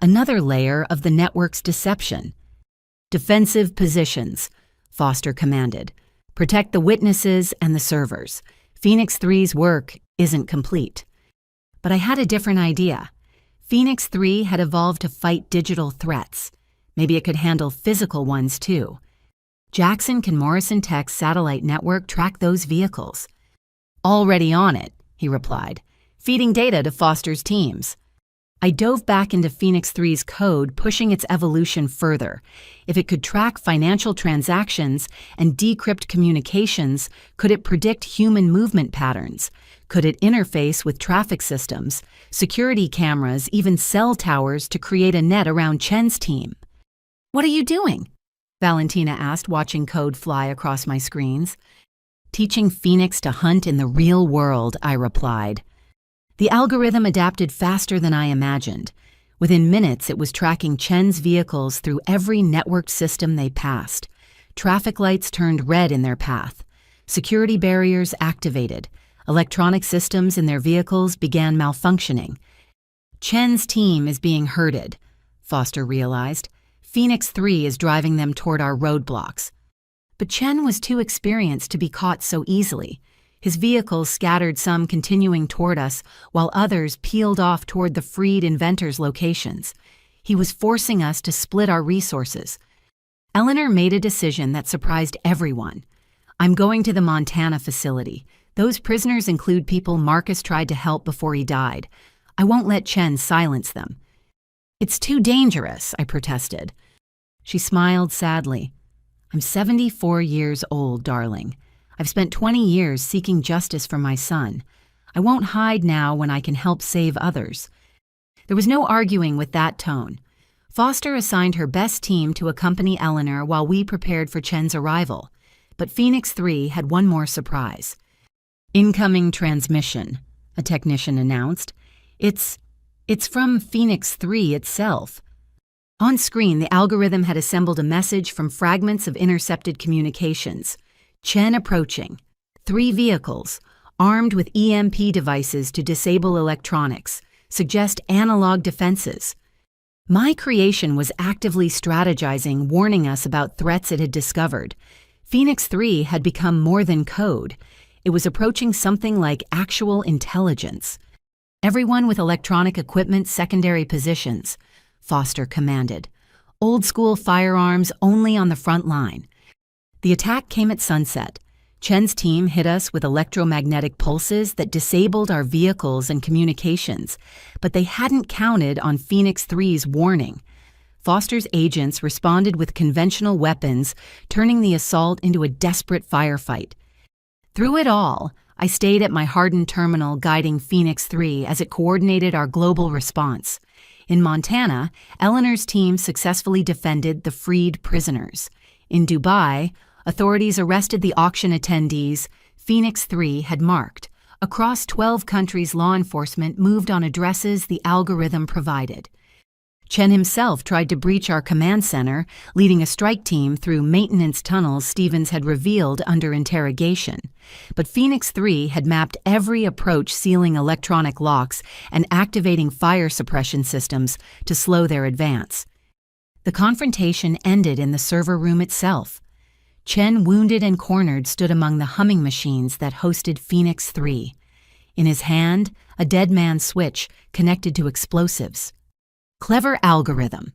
Another layer of the network's deception. "Defensive positions," Foster commanded. "Protect the witnesses and the servers. Phoenix 3's work isn't complete." But I had a different idea. Phoenix 3 had evolved to fight digital threats. Maybe it could handle physical ones too. "Jackson, can Morrison Tech's satellite network track those vehicles?" "Already on it," he replied, "feeding data to Foster's teams." I dove back into Phoenix 3's code, pushing its evolution further. If it could track financial transactions and decrypt communications, could it predict human movement patterns? Could it interface with traffic systems, security cameras, even cell towers to create a net around Chen's team? "What are you doing?" Valentina asked, watching code fly across my screens. "Teaching Phoenix to hunt in the real world," I replied. The algorithm adapted faster than I imagined. Within minutes, it was tracking Chen's vehicles through every networked system they passed. Traffic lights turned red in their path. Security barriers activated. Electronic systems in their vehicles began malfunctioning. "Chen's team is being herded," Foster realized. "Phoenix 3 is driving them toward our roadblocks." But Chen was too experienced to be caught so easily. His vehicles scattered, some continuing toward us, while others peeled off toward the freed inventors' locations. He was forcing us to split our resources. Eleanor made a decision that surprised everyone. "I'm going to the Montana facility. Those prisoners include people Marcus tried to help before he died. I won't let Chen silence them." "It's too dangerous," I protested. She smiled sadly. "I'm 74 years old, darling. I've spent 20 years seeking justice for my son. I won't hide now when I can help save others." There was no arguing with that tone. Foster assigned her best team to accompany Eleanor while we prepared for Chen's arrival. But Phoenix 3 had one more surprise. "Incoming transmission," a technician announced. It's from Phoenix 3 itself." On screen, the algorithm had assembled a message from fragments of intercepted communications. "Chen approaching. 3 vehicles, armed with EMP devices to disable electronics. Suggest analog defenses." My creation was actively strategizing, warning us about threats it had discovered. Phoenix 3 had become more than code. It was approaching something like actual intelligence. "Everyone with electronic equipment, secondary positions," Foster commanded. "Old-school firearms only on the front line." The attack came at sunset. Chen's team hit us with electromagnetic pulses that disabled our vehicles and communications, but they hadn't counted on Phoenix 3's warning. Foster's agents responded with conventional weapons, turning the assault into a desperate firefight. Through it all, I stayed at my hardened terminal, guiding Phoenix 3 as it coordinated our global response. In Montana, Eleanor's team successfully defended the freed prisoners. In Dubai, authorities arrested the auction attendees Phoenix 3 had marked. Across 12 countries, law enforcement moved on addresses the algorithm provided. Chen himself tried to breach our command center, leading a strike team through maintenance tunnels Stevens had revealed under interrogation. But Phoenix 3 had mapped every approach, sealing electronic locks and activating fire suppression systems to slow their advance. The confrontation ended in the server room itself. Chen, wounded and cornered, stood among the humming machines that hosted Phoenix 3. In his hand, a dead man's switch connected to explosives. "Clever algorithm,"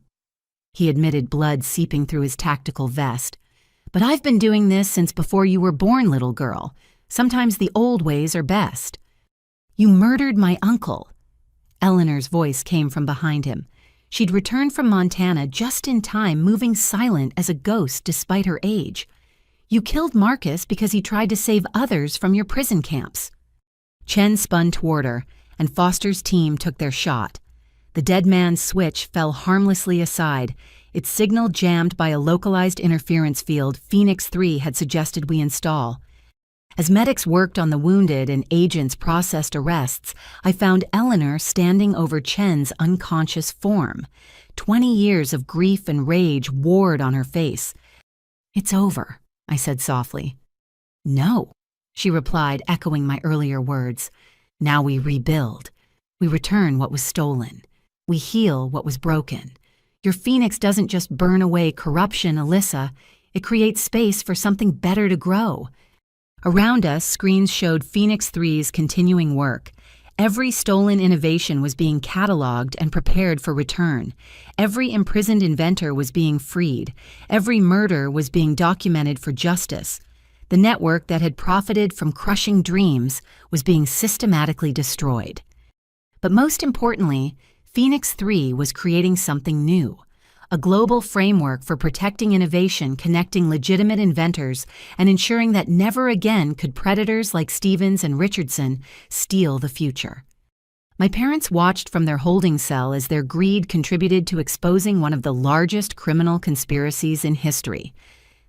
he admitted, blood seeping through his tactical vest. "But I've been doing this since before you were born, little girl. Sometimes the old ways are best." "You murdered my uncle." Eleanor's voice came from behind him. She'd returned from Montana just in time, moving silent as a ghost despite her age. "You killed Marcus because he tried to save others from your prison camps." Chen spun toward her, and Foster's team took their shot. The dead man's switch fell harmlessly aside, its signal jammed by a localized interference field Phoenix 3 had suggested we install. As medics worked on the wounded and agents processed arrests, I found Eleanor standing over Chen's unconscious form. 20 years of grief and rage warred on her face. "It's over," I said softly. "No," she replied, echoing my earlier words. "Now we rebuild. We return what was stolen. We heal what was broken. Your Phoenix doesn't just burn away corruption, Alyssa. It creates space for something better to grow." Around us, screens showed Phoenix 3's continuing work. Every stolen innovation was being cataloged and prepared for return. Every imprisoned inventor was being freed. Every murder was being documented for justice. The network that had profited from crushing dreams was being systematically destroyed. But most importantly, Phoenix 3 was creating something new, a global framework for protecting innovation, connecting legitimate inventors, and ensuring that never again could predators like Stevens and Richardson steal the future. My parents watched from their holding cell as their greed contributed to exposing one of the largest criminal conspiracies in history.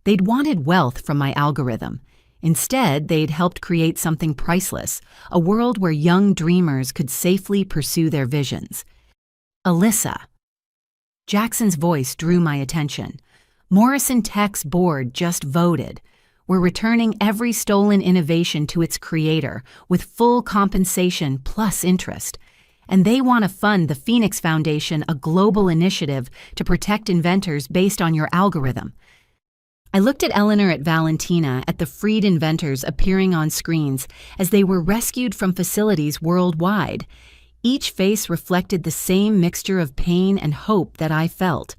They'd wanted wealth from my algorithm. Instead, they'd helped create something priceless, a world where young dreamers could safely pursue their visions. Alyssa. Jackson's voice drew my attention. Morrison Tech's board just voted. We're returning every stolen innovation to its creator with full compensation plus interest. And they want to fund the Phoenix Foundation, a global initiative to protect inventors based on your algorithm. I looked at Eleanor and Valentina at the freed inventors appearing on screens as they were rescued from facilities worldwide. Each face reflected the same mixture of pain and hope that I felt.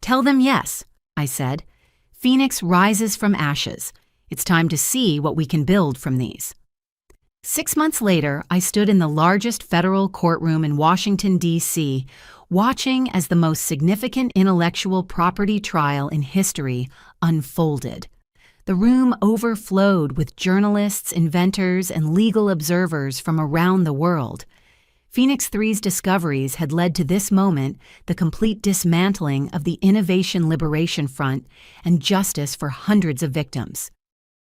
"Tell them yes," I said. "Phoenix rises from ashes. It's time to see what we can build from these." 6 months later, I stood in the largest federal courtroom in Washington, D.C., watching as the most significant intellectual property trial in history unfolded. The room overflowed with journalists, inventors, and legal observers from around the world. Phoenix 3's discoveries had led to this moment, the complete dismantling of the Innovation Liberation Front and justice for hundreds of victims.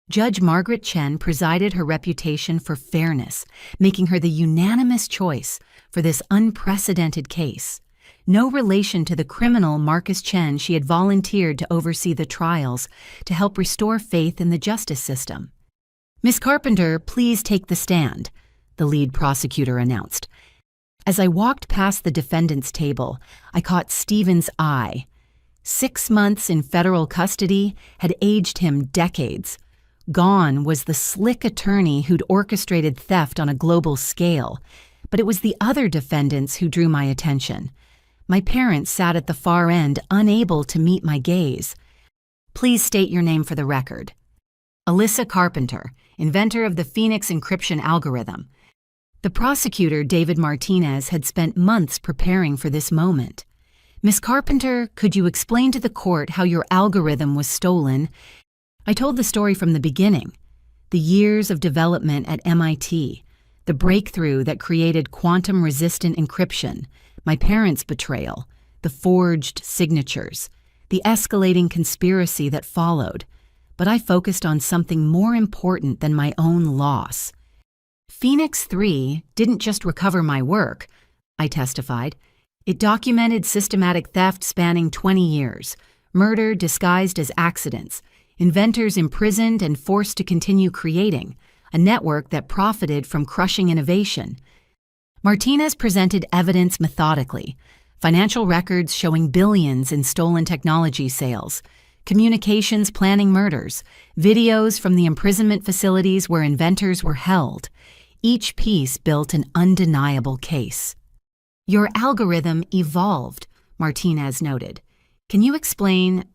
Judge Margaret Chen presided, her reputation for fairness, making her the unanimous choice for this unprecedented case. No relation to the criminal Marcus Chen, she had volunteered to oversee the trials to help restore faith in the justice system. "Miss Carpenter, please take the stand," the lead prosecutor announced. As I walked past the defendant's table, I caught Stevens' eye. 6 months in federal custody had aged him decades. Gone was the slick attorney who'd orchestrated theft on a global scale, but it was the other defendants who drew my attention. My parents sat at the far end, unable to meet my gaze. "Please state your name for the record." "Alyssa Carpenter, inventor of the Phoenix encryption algorithm." The prosecutor, David Martinez, had spent months preparing for this moment. "Miss Carpenter, could you explain to the court how your algorithm was stolen?" I told the story from the beginning. The years of development at MIT, the breakthrough that created quantum-resistant encryption, my parents' betrayal, the forged signatures, the escalating conspiracy that followed. But I focused on something more important than my own loss. Phoenix 3 didn't just recover my work, I testified. It documented systematic theft spanning 20 years, murder disguised as accidents, inventors imprisoned and forced to continue creating, a network that profited from crushing innovation. Martinez presented evidence methodically, financial records showing billions in stolen technology sales, communications planning murders, videos from the imprisonment facilities where inventors were held. Each piece built an undeniable case. "Your algorithm evolved," Martinez noted. "Can you explain?"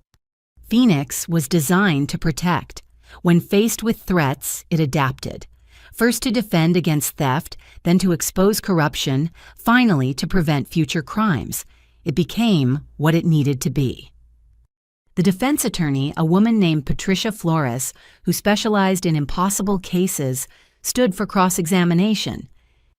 Phoenix was designed to protect. When faced with threats, it adapted. First to defend against theft, then to expose corruption, finally to prevent future crimes. It became what it needed to be. The defense attorney, a woman named Patricia Flores, who specialized in impossible cases, stood for cross-examination.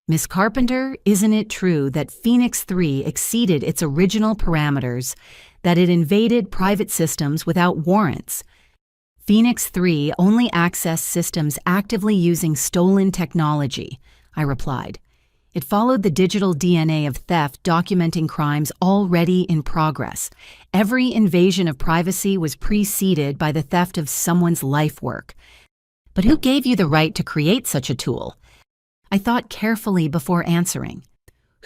"Miss Carpenter, isn't it true that Phoenix 3 exceeded its original parameters, that it invaded private systems without warrants?" "Phoenix 3 only accessed systems actively using stolen technology," I replied. "It followed the digital DNA of theft documenting crimes already in progress. Every invasion of privacy was preceded by the theft of someone's life work. But who gave you the right to create such a tool?" I thought carefully before answering.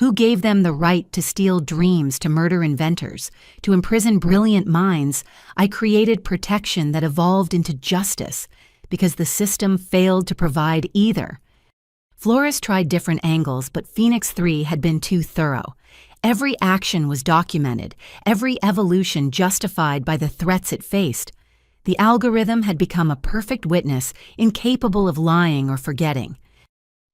Who gave them the right to steal dreams, to murder inventors, to imprison brilliant minds? I created protection that evolved into justice because the system failed to provide either. Flores tried different angles, but Phoenix 3 had been too thorough. Every action was documented, every evolution justified by the threats it faced. The algorithm had become a perfect witness, incapable of lying or forgetting.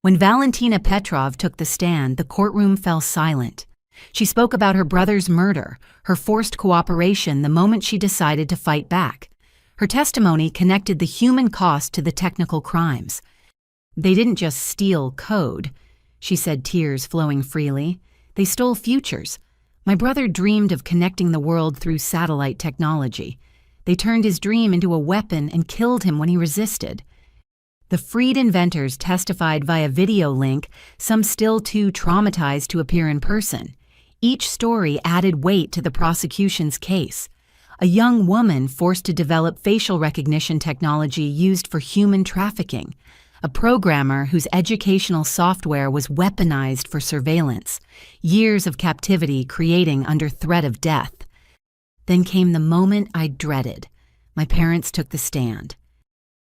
When Valentina Petrov took the stand, the courtroom fell silent. She spoke about her brother's murder, her forced cooperation the moment she decided to fight back. Her testimony connected the human cost to the technical crimes. They didn't just steal code, she said, tears flowing freely. They stole futures. My brother dreamed of connecting the world through satellite technology. They turned his dream into a weapon and killed him when he resisted. The freed inventors testified via video link, some still too traumatized to appear in person. Each story added weight to the prosecution's case. A young woman forced to develop facial recognition technology used for human trafficking. A programmer whose educational software was weaponized for surveillance. Years of captivity creating under threat of death. Then came the moment I dreaded. My parents took the stand.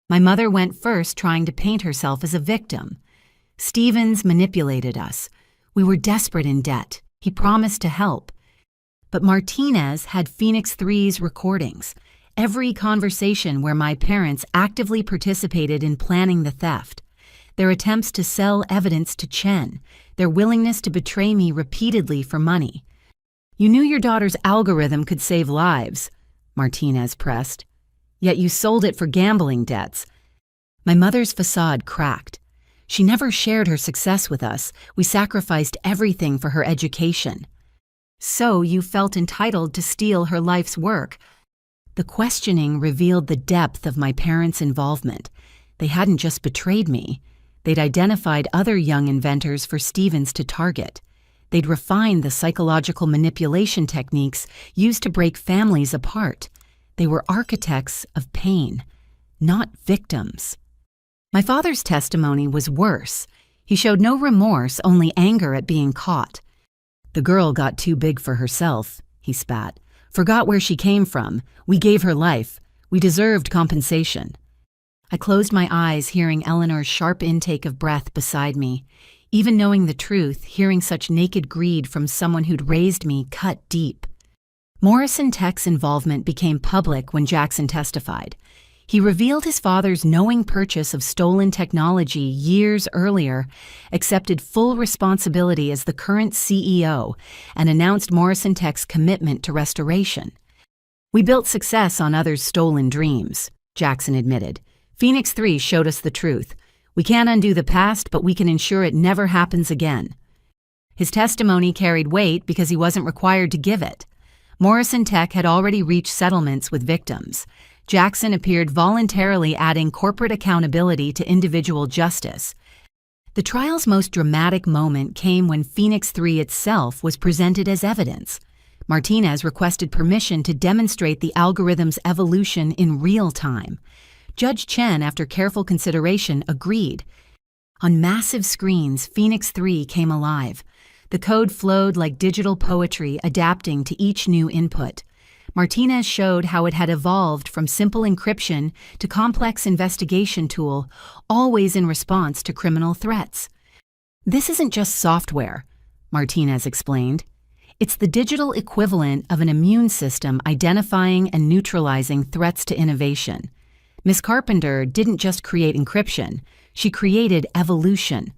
My mother went first, trying to paint herself as a victim. Stevens manipulated us. We were desperate in debt. He promised to help. But Martinez had Phoenix 3's recordings, every conversation where my parents actively participated in planning the theft, their attempts to sell evidence to Chen, their willingness to betray me repeatedly for money. You knew your daughter's algorithm could save lives, Martinez pressed. Yet you sold it for gambling debts. My mother's facade cracked. She never shared her success with us. We sacrificed everything for her education. So you felt entitled to steal her life's work. The questioning revealed the depth of my parents' involvement. They hadn't just betrayed me. They'd identified other young inventors for Stevens to target. They'd refined the psychological manipulation techniques used to break families apart. They were architects of pain, not victims. My father's testimony was worse. He showed no remorse, only anger at being caught. The girl got too big for herself, he spat. Forgot where she came from. We gave her life. We deserved compensation. I closed my eyes, hearing Eleanor's sharp intake of breath beside me. Even knowing the truth, hearing such naked greed from someone who'd raised me cut deep. Morrison Tech's involvement became public when Jackson testified. He revealed his father's knowing purchase of stolen technology years earlier, accepted full responsibility as the current CEO, and announced Morrison Tech's commitment to restoration. We built success on others' stolen dreams, Jackson admitted. Phoenix 3 showed us the truth. We can't undo the past, but we can ensure it never happens again. His testimony carried weight because he wasn't required to give it. Morrison Tech had already reached settlements with victims. Jackson appeared voluntarily, adding corporate accountability to individual justice. The trial's most dramatic moment came when Phoenix 3 itself was presented as evidence. Martinez requested permission to demonstrate the algorithm's evolution in real time. Judge Chen, after careful consideration, agreed. On massive screens, Phoenix 3 came alive. The code flowed like digital poetry, adapting to each new input. Martinez showed how it had evolved from simple encryption to complex investigation tool, always in response to criminal threats. This isn't just software, Martinez explained. It's the digital equivalent of an immune system identifying and neutralizing threats to innovation. Ms. Carpenter didn't just create encryption, she created evolution.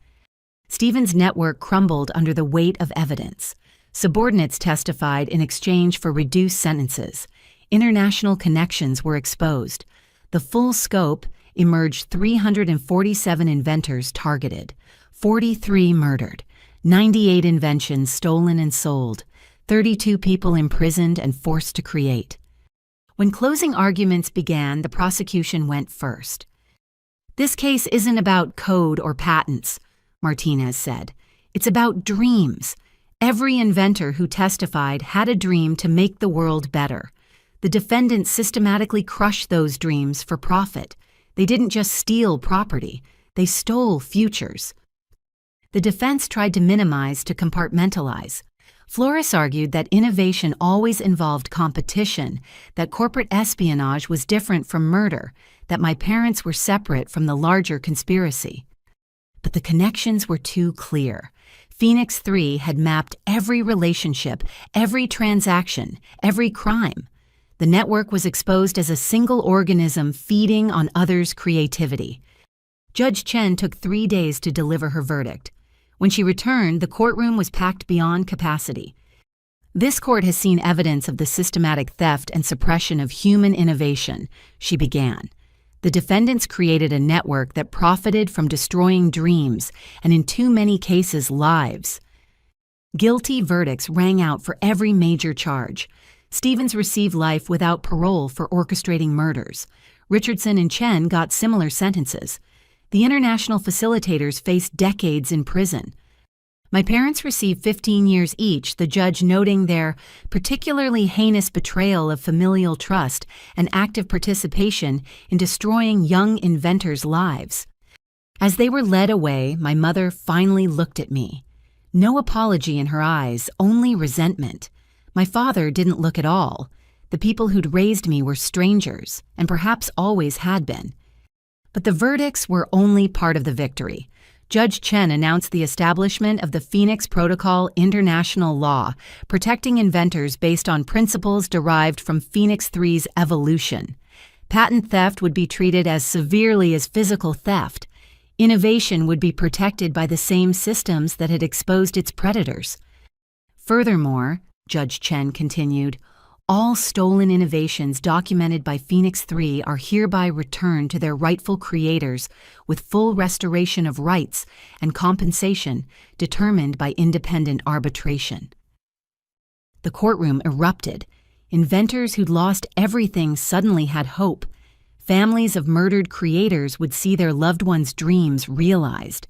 Stevens' network crumbled under the weight of evidence. Subordinates testified in exchange for reduced sentences. International connections were exposed. The full scope emerged: 347 inventors targeted, 43 murdered, 98 inventions stolen and sold, 32 people imprisoned and forced to create. When closing arguments began, the prosecution went first. This case isn't about code or patents, Martinez said. It's about dreams. Every inventor who testified had a dream to make the world better. The defendants systematically crushed those dreams for profit. They didn't just steal property, they stole futures. The defense tried to minimize, to compartmentalize. Flores argued that innovation always involved competition, that corporate espionage was different from murder, that my parents were separate from the larger conspiracy. But the connections were too clear. Phoenix 3 had mapped every relationship, every transaction, every crime. The network was exposed as a single organism feeding on others' creativity. Judge Chen took 3 days to deliver her verdict. When she returned, the courtroom was packed beyond capacity. This court has seen evidence of the systematic theft and suppression of human innovation, she began. The defendants created a network that profited from destroying dreams and, in too many cases, lives. Guilty verdicts rang out for every major charge. Stevens received life without parole for orchestrating murders. Richardson and Chen got similar sentences. The international facilitators faced decades in prison. My parents received 15 years each, the judge noting their particularly heinous betrayal of familial trust and active participation in destroying young inventors' lives. As they were led away, my mother finally looked at me. No apology in her eyes, only resentment. My father didn't look at all. The people who'd raised me were strangers, and perhaps always had been. But the verdicts were only part of the victory. Judge Chen announced the establishment of the Phoenix Protocol international law, protecting inventors based on principles derived from Phoenix 3's evolution. Patent theft would be treated as severely as physical theft. Innovation would be protected by the same systems that had exposed its predators. Furthermore, Judge Chen continued, all stolen innovations documented by Phoenix 3 are hereby returned to their rightful creators with full restoration of rights and compensation determined by independent arbitration. The courtroom erupted. Inventors who'd lost everything suddenly had hope. Families of murdered creators would see their loved ones' dreams realized.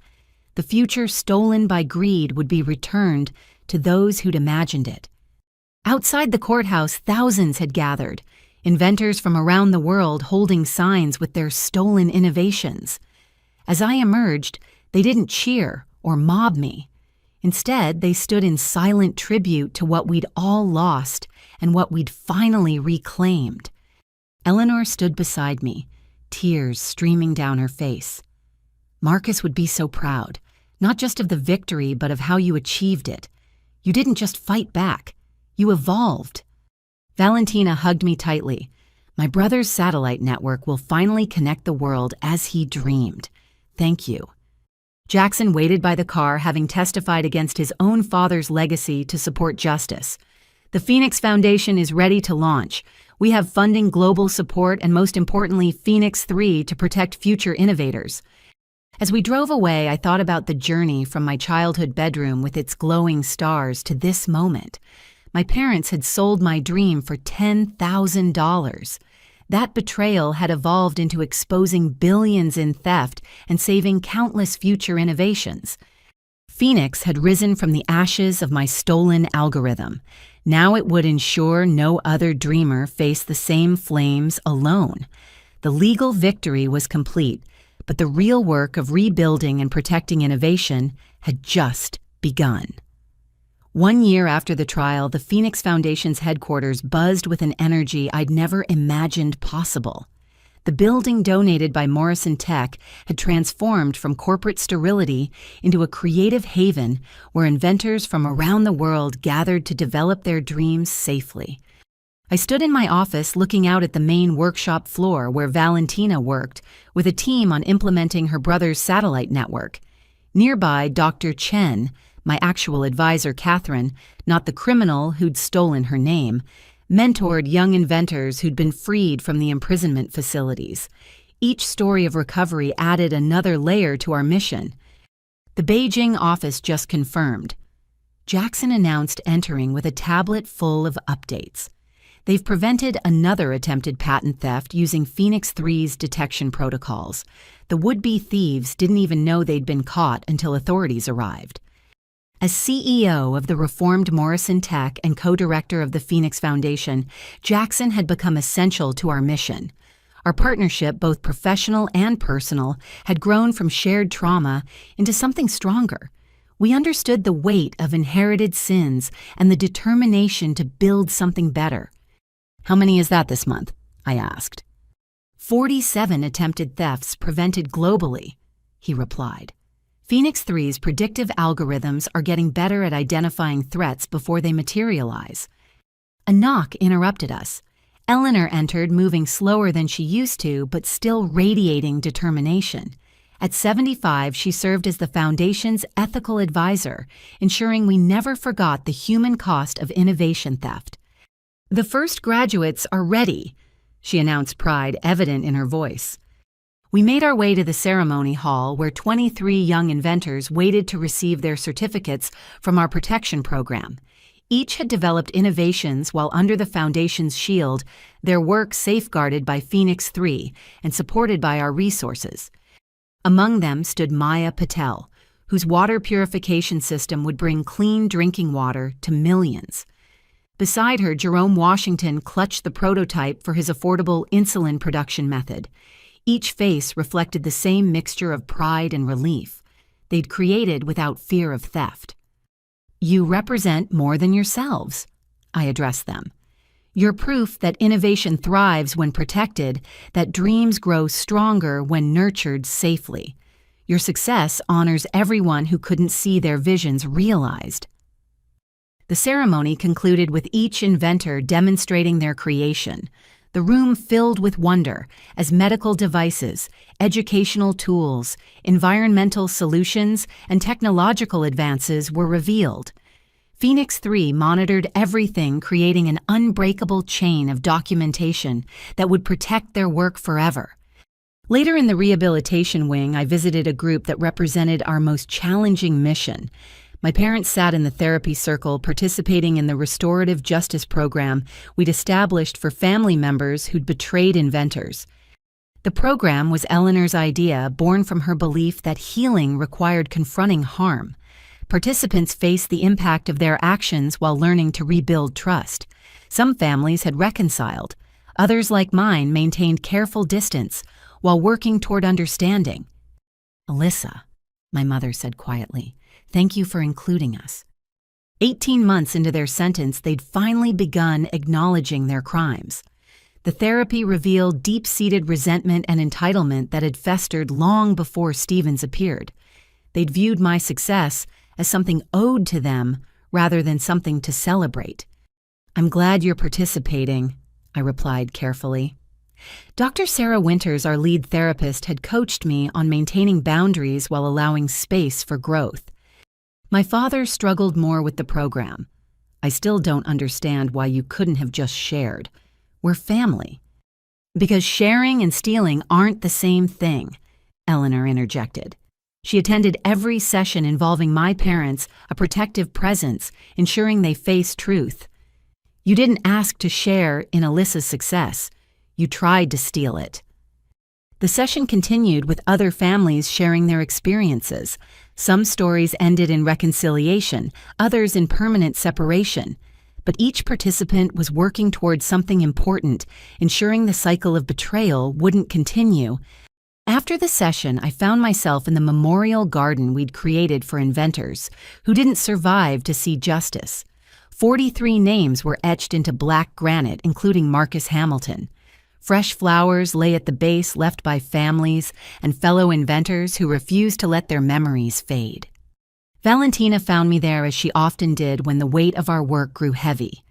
The future stolen by greed would be returned to those who'd imagined it. Outside the courthouse, thousands had gathered, inventors from around the world holding signs with their stolen innovations. As I emerged, they didn't cheer or mob me. Instead, they stood in silent tribute to what we'd all lost and what we'd finally reclaimed. Eleanor stood beside me, tears streaming down her face. Marcus would be so proud, not just of the victory, but of how you achieved it. You didn't just fight back. You evolved. Valentina hugged me tightly. My brother's satellite network will finally connect the world as he dreamed. Thank you. Jackson waited by the car, having testified against his own father's legacy to support justice. The Phoenix Foundation is ready to launch. We have funding, global support, and most importantly, Phoenix 3 to protect future innovators. As we drove away, I thought about the journey from my childhood bedroom with its glowing stars to this moment. My parents had sold my dream for $10,000. That betrayal had evolved into exposing billions in theft and saving countless future innovations. Phoenix had risen from the ashes of my stolen algorithm. Now it would ensure no other dreamer faced the same flames alone. The legal victory was complete, but the real work of rebuilding and protecting innovation had just begun. 1 year after the trial, the Phoenix Foundation's headquarters buzzed with an energy I'd never imagined possible. The building donated by Morrison Tech had transformed from corporate sterility into a creative haven where inventors from around the world gathered to develop their dreams safely. I stood in my office looking out at the main workshop floor where Valentina worked, with a team on implementing her brother's satellite network. Nearby, Dr. Chen, my actual advisor Catherine, not the criminal who'd stolen her name, mentored young inventors who'd been freed from the imprisonment facilities. Each story of recovery added another layer to our mission. The Beijing office just confirmed. Jackson announced entering with a tablet full of updates. They've prevented another attempted patent theft using Phoenix 3's detection protocols. The would-be thieves didn't even know they'd been caught until authorities arrived. As CEO of the reformed Morrison Tech and co-director of the Phoenix Foundation, Jackson had become essential to our mission. Our partnership, both professional and personal, had grown from shared trauma into something stronger. We understood the weight of inherited sins and the determination to build something better. "How many is that this month?" I asked. 47 attempted thefts prevented globally, he replied. Phoenix 3's predictive algorithms are getting better at identifying threats before they materialize. A knock interrupted us. Eleanor entered, moving slower than she used to, but still radiating determination. At 75, she served as the Foundation's ethical advisor, ensuring we never forgot the human cost of innovation theft. "The first graduates are ready," she announced, pride evident in her voice. We made our way to the ceremony hall where 23 young inventors waited to receive their certificates from our protection program. Each had developed innovations while under the Foundation's shield, their work safeguarded by Phoenix 3 and supported by our resources. Among them stood Maya Patel, whose water purification system would bring clean drinking water to millions. Beside her, Jerome Washington clutched the prototype for his affordable insulin production method. Each face reflected the same mixture of pride and relief. They'd created without fear of theft. "You represent more than yourselves," I addressed them. "You're proof that innovation thrives when protected, that dreams grow stronger when nurtured safely. Your success honors everyone who couldn't see their visions realized." The ceremony concluded with each inventor demonstrating their creation. The room filled with wonder as medical devices, educational tools, environmental solutions, and technological advances were revealed. Phoenix 3 monitored everything, creating an unbreakable chain of documentation that would protect their work forever. Later in the rehabilitation wing, I visited a group that represented our most challenging mission. My parents sat in the therapy circle participating in the restorative justice program we'd established for family members who'd betrayed inventors. The program was Eleanor's idea, born from her belief that healing required confronting harm. Participants faced the impact of their actions while learning to rebuild trust. Some families had reconciled. Others, like mine, maintained careful distance while working toward understanding. "Alyssa," my mother said quietly, "thank you for including us." 18 months into their sentence, they'd finally begun acknowledging their crimes. The therapy revealed deep-seated resentment and entitlement that had festered long before Stevens appeared. They'd viewed my success as something owed to them rather than something to celebrate. "I'm glad you're participating," I replied carefully. Dr. Sarah Winters, our lead therapist, had coached me on maintaining boundaries while allowing space for growth. My father struggled more with the program. "I still don't understand why you couldn't have just shared. We're family." "Because sharing and stealing aren't the same thing," Eleanor interjected. She attended every session involving my parents, a protective presence, ensuring they faced truth. "You didn't ask to share in Alyssa's success. You tried to steal it." The session continued with other families sharing their experiences. Some stories ended in reconciliation, others in permanent separation. But each participant was working towards something important, ensuring the cycle of betrayal wouldn't continue. After the session, I found myself in the memorial garden we'd created for inventors who didn't survive to see justice. 43 names were etched into black granite, including Marcus Hamilton. Fresh flowers lay at the base, left by families and fellow inventors who refused to let their memories fade. Valentina found me there as she often did when the weight of our work grew heavy.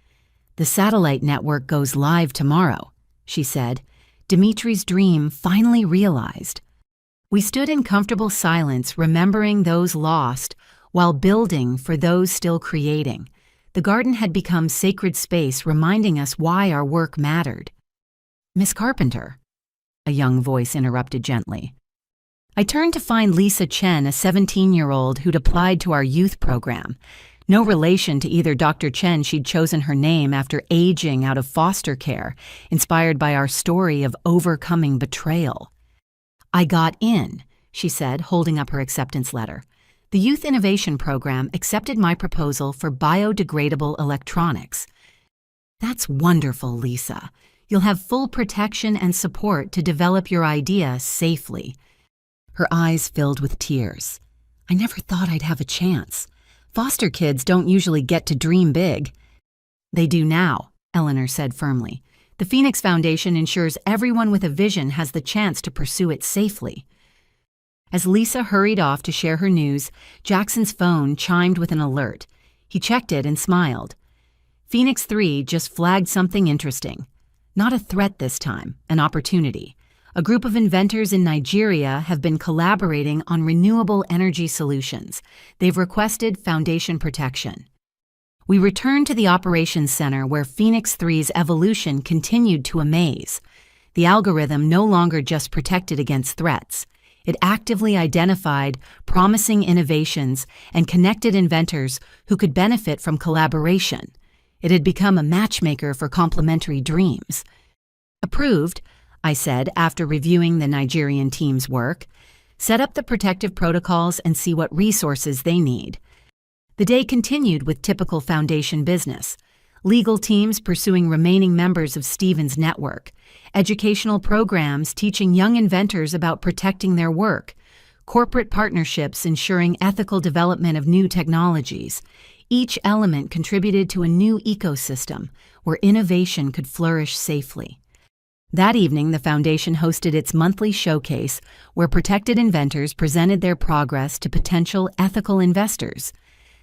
"The satellite network goes live tomorrow," she said. "Dimitri's dream finally realized." We stood in comfortable silence, remembering those lost while building for those still creating. The garden had become sacred space, reminding us why our work mattered. "Miss Carpenter," a young voice interrupted gently. I turned to find Lisa Chen, a 17-year-old who'd applied to our youth program. No relation to either Dr. Chen, she'd chosen her name after aging out of foster care, inspired by our story of overcoming betrayal. "I got in," she said, holding up her acceptance letter. "The Youth Innovation Program accepted my proposal for biodegradable electronics." "That's wonderful, Lisa. You'll have full protection and support to develop your idea safely." Her eyes filled with tears. "I never thought I'd have a chance. Foster kids don't usually get to dream big." "They do now," Eleanor said firmly. "The Phoenix Foundation ensures everyone with a vision has the chance to pursue it safely." As Lisa hurried off to share her news, Jackson's phone chimed with an alert. He checked it and smiled. Phoenix 3 just flagged something interesting. Not a threat this time, an opportunity. A group of inventors in Nigeria have been collaborating on renewable energy solutions. They've requested foundation protection. We returned to the operations center where Phoenix 3's evolution continued to amaze. The algorithm no longer just protected against threats. It actively identified promising innovations and connected inventors who could benefit from collaboration. It had become a matchmaker for complementary dreams. Approved, I said after reviewing the Nigerian team's work. Set up the protective protocols and see what resources they need. The day continued with typical foundation business. Legal teams pursuing remaining members of Stephen's network. Educational programs teaching young inventors about protecting their work. Corporate partnerships ensuring ethical development of new technologies. Each element contributed to a new ecosystem where innovation could flourish safely. That evening, the Foundation hosted its monthly showcase where protected inventors presented their progress to potential ethical investors.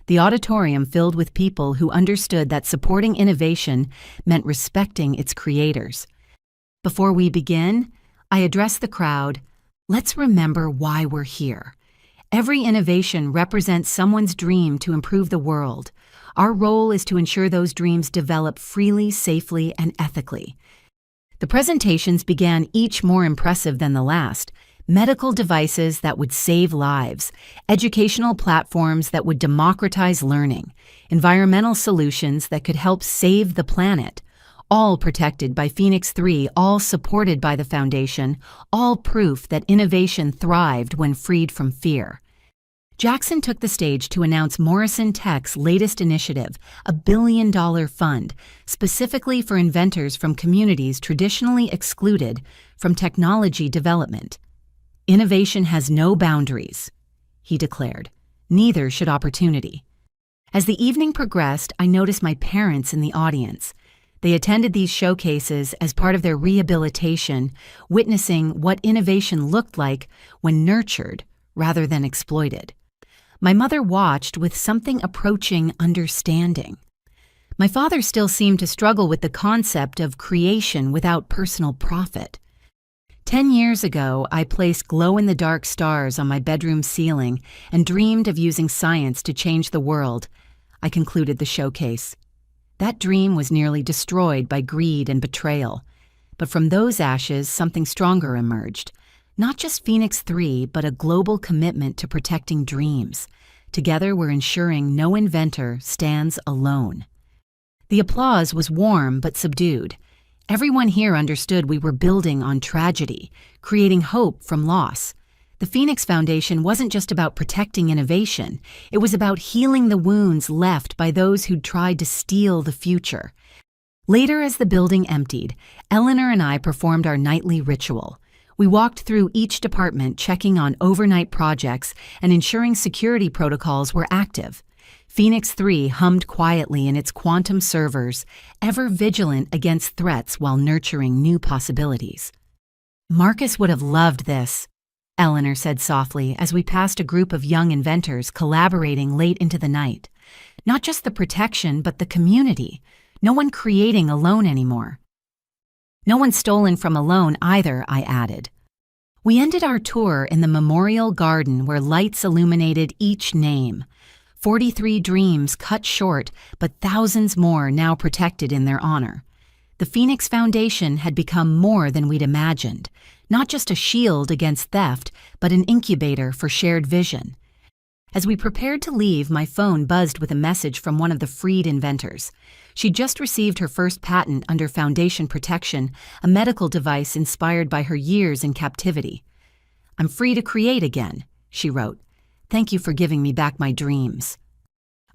The auditorium filled with people who understood that supporting innovation meant respecting its creators. Before we begin, I addressed the crowd. Let's remember why we're here. Every innovation represents someone's dream to improve the world. Our role is to ensure those dreams develop freely, safely, and ethically. The presentations began each more impressive than the last. Medical devices that would save lives, educational platforms that would democratize learning, environmental solutions that could help save the planet, all protected by Phoenix 3, all supported by the Foundation, all proof that innovation thrived when freed from fear. Jackson took the stage to announce Morrison Tech's latest initiative, a $1 billion fund, specifically for inventors from communities traditionally excluded from technology development. Innovation has no boundaries, he declared. Neither should opportunity. As the evening progressed, I noticed my parents in the audience. They attended these showcases as part of their rehabilitation, witnessing what innovation looked like when nurtured rather than exploited. My mother watched with something approaching understanding. My father still seemed to struggle with the concept of creation without personal profit. 10 years ago, I placed glow-in-the-dark stars on my bedroom ceiling and dreamed of using science to change the world. I concluded the showcase. That dream was nearly destroyed by greed and betrayal. But from those ashes, something stronger emerged. Not just Phoenix 3, but a global commitment to protecting dreams. Together, we're ensuring no inventor stands alone. The applause was warm but subdued. Everyone here understood we were building on tragedy, creating hope from loss. The Phoenix Foundation wasn't just about protecting innovation. It was about healing the wounds left by those who'd tried to steal the future. Later, as the building emptied, Eleanor and I performed our nightly ritual. We walked through each department, checking on overnight projects and ensuring security protocols were active. Phoenix 3 hummed quietly in its quantum servers, ever vigilant against threats while nurturing new possibilities. Marcus would have loved this, Eleanor said softly as we passed a group of young inventors collaborating late into the night. Not just the protection, but the community. No one creating alone anymore. No one stolen from alone either, I added. We ended our tour in the memorial garden where lights illuminated each name. 43 dreams cut short, but thousands more now protected in their honor. The Phoenix Foundation had become more than we'd imagined, not just a shield against theft, but an incubator for shared vision. As we prepared to leave, my phone buzzed with a message from one of the freed inventors. She'd just received her first patent under Foundation protection, a medical device inspired by her years in captivity. "I'm free to create again," she wrote. "Thank you for giving me back my dreams."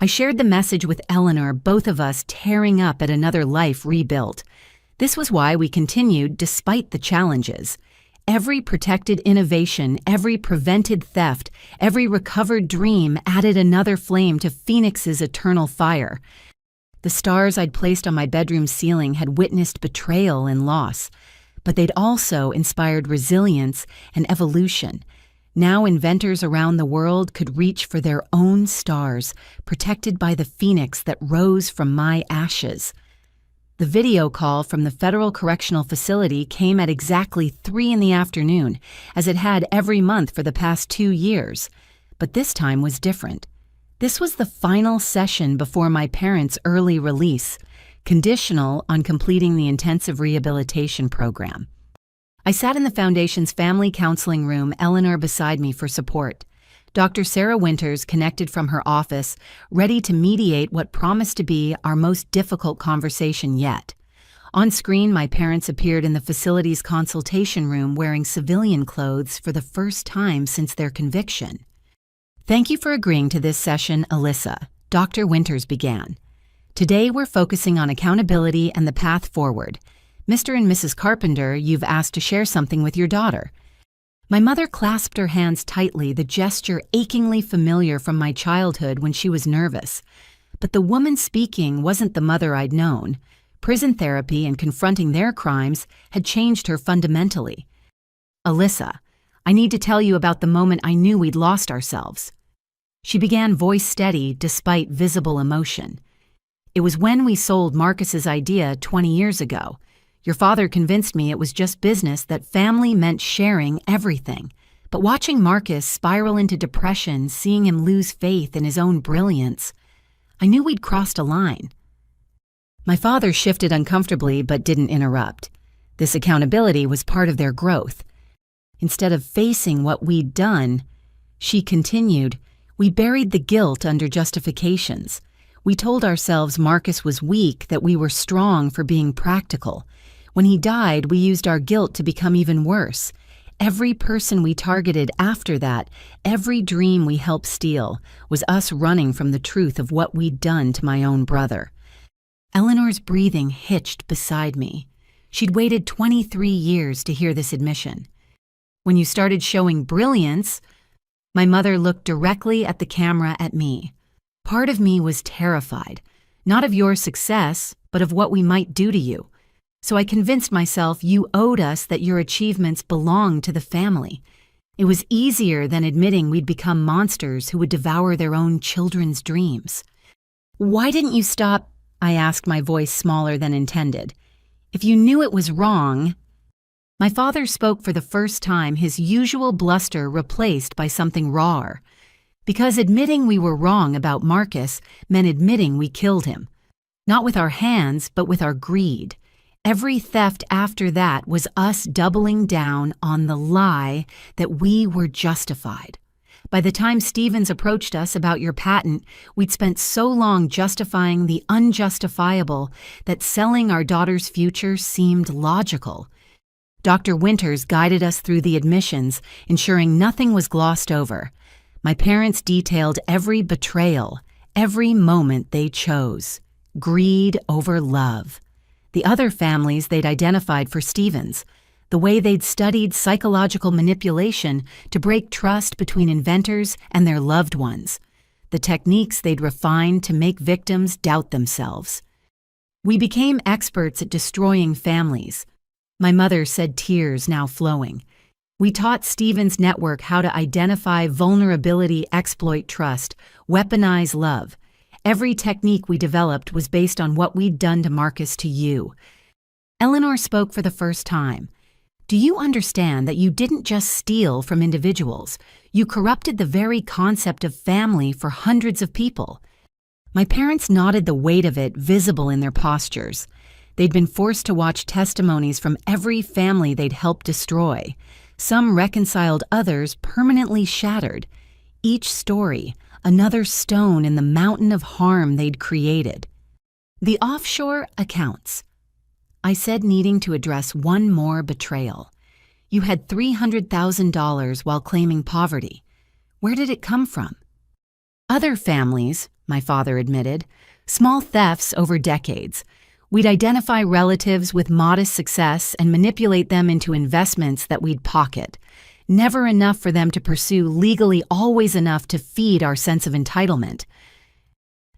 I shared the message with Eleanor, both of us tearing up at another life rebuilt. This was why we continued despite the challenges. Every protected innovation, every prevented theft, every recovered dream added another flame to Phoenix's eternal fire. The stars I'd placed on my bedroom ceiling had witnessed betrayal and loss, but they'd also inspired resilience and evolution. Now inventors around the world could reach for their own stars, protected by the phoenix that rose from my ashes. The video call from the Federal Correctional Facility came at exactly 3 in the afternoon, as it had every month for the past 2 years. But this time was different. This was the final session before my parents' early release, conditional on completing the intensive rehabilitation program. I sat in the Foundation's family counseling room, Eleanor beside me for support. Dr. Sarah Winters connected from her office, ready to mediate what promised to be our most difficult conversation yet. On screen, my parents appeared in the facility's consultation room wearing civilian clothes for the first time since their conviction. "Thank you for agreeing to this session, Alyssa," Dr. Winters began. "Today we're focusing on accountability and the path forward. Mr. and Mrs. Carpenter, you've asked to share something with your daughter." My mother clasped her hands tightly, the gesture achingly familiar from my childhood when she was nervous. But the woman speaking wasn't the mother I'd known. Prison therapy and confronting their crimes had changed her fundamentally. "Alyssa, I need to tell you about the moment I knew we'd lost ourselves." She began, voice steady despite visible emotion. "It was when we sold Marcus's idea 20 years ago. Your father convinced me it was just business, that family meant sharing everything. But watching Marcus spiral into depression, seeing him lose faith in his own brilliance, I knew we'd crossed a line." My father shifted uncomfortably but didn't interrupt. This accountability was part of their growth. Instead of facing what we'd done, she continued, "We buried the guilt under justifications. We told ourselves Marcus was weak, that we were strong for being practical. When he died, we used our guilt to become even worse. Every person we targeted after that, every dream we helped steal, was us running from the truth of what we'd done to my own brother." Eleanor's breathing hitched beside me. She'd waited 23 years to hear this admission. "When you started showing brilliance," my mother looked directly at the camera at me. "Part of me was terrified, not of your success, but of what we might do to you. So I convinced myself you owed us, that your achievements belonged to the family. It was easier than admitting we'd become monsters who would devour their own children's dreams." "Why didn't you stop?" I asked, my voice smaller than intended. "If you knew it was wrong..." My father spoke for the first time, his usual bluster replaced by something rawer. "Because admitting we were wrong about Marcus meant admitting we killed him. Not with our hands, but with our greed. Every theft after that was us doubling down on the lie that we were justified. By the time Stevens approached us about your patent, we'd spent so long justifying the unjustifiable that selling our daughter's future seemed logical." Dr. Winters guided us through the admissions, ensuring nothing was glossed over. My parents detailed every betrayal, every moment they chose. Greed over love. The other families they'd identified for Stevens, the way they'd studied psychological manipulation to break trust between inventors and their loved ones, the techniques they'd refined to make victims doubt themselves. We became experts at destroying families. My mother said, tears now flowing. We taught Stevens' network how to identify vulnerability, exploit trust, weaponize love. Every technique we developed was based on what we'd done to Marcus to you. Eleanor spoke for the first time. "Do you understand that you didn't just steal from individuals? You corrupted the very concept of family for hundreds of people." My parents nodded, the weight of it visible in their postures. They'd been forced to watch testimonies from every family they'd helped destroy. Some reconciled, others permanently shattered. Each story, another stone in the mountain of harm they'd created. "The offshore accounts," I said, needing to address one more betrayal. "You had $300,000 while claiming poverty. Where did it come from?" "Other families," my father admitted. "Small thefts over decades. We'd identify relatives with modest success and manipulate them into investments that we'd pocket. Never enough for them to pursue legally, always enough to feed our sense of entitlement."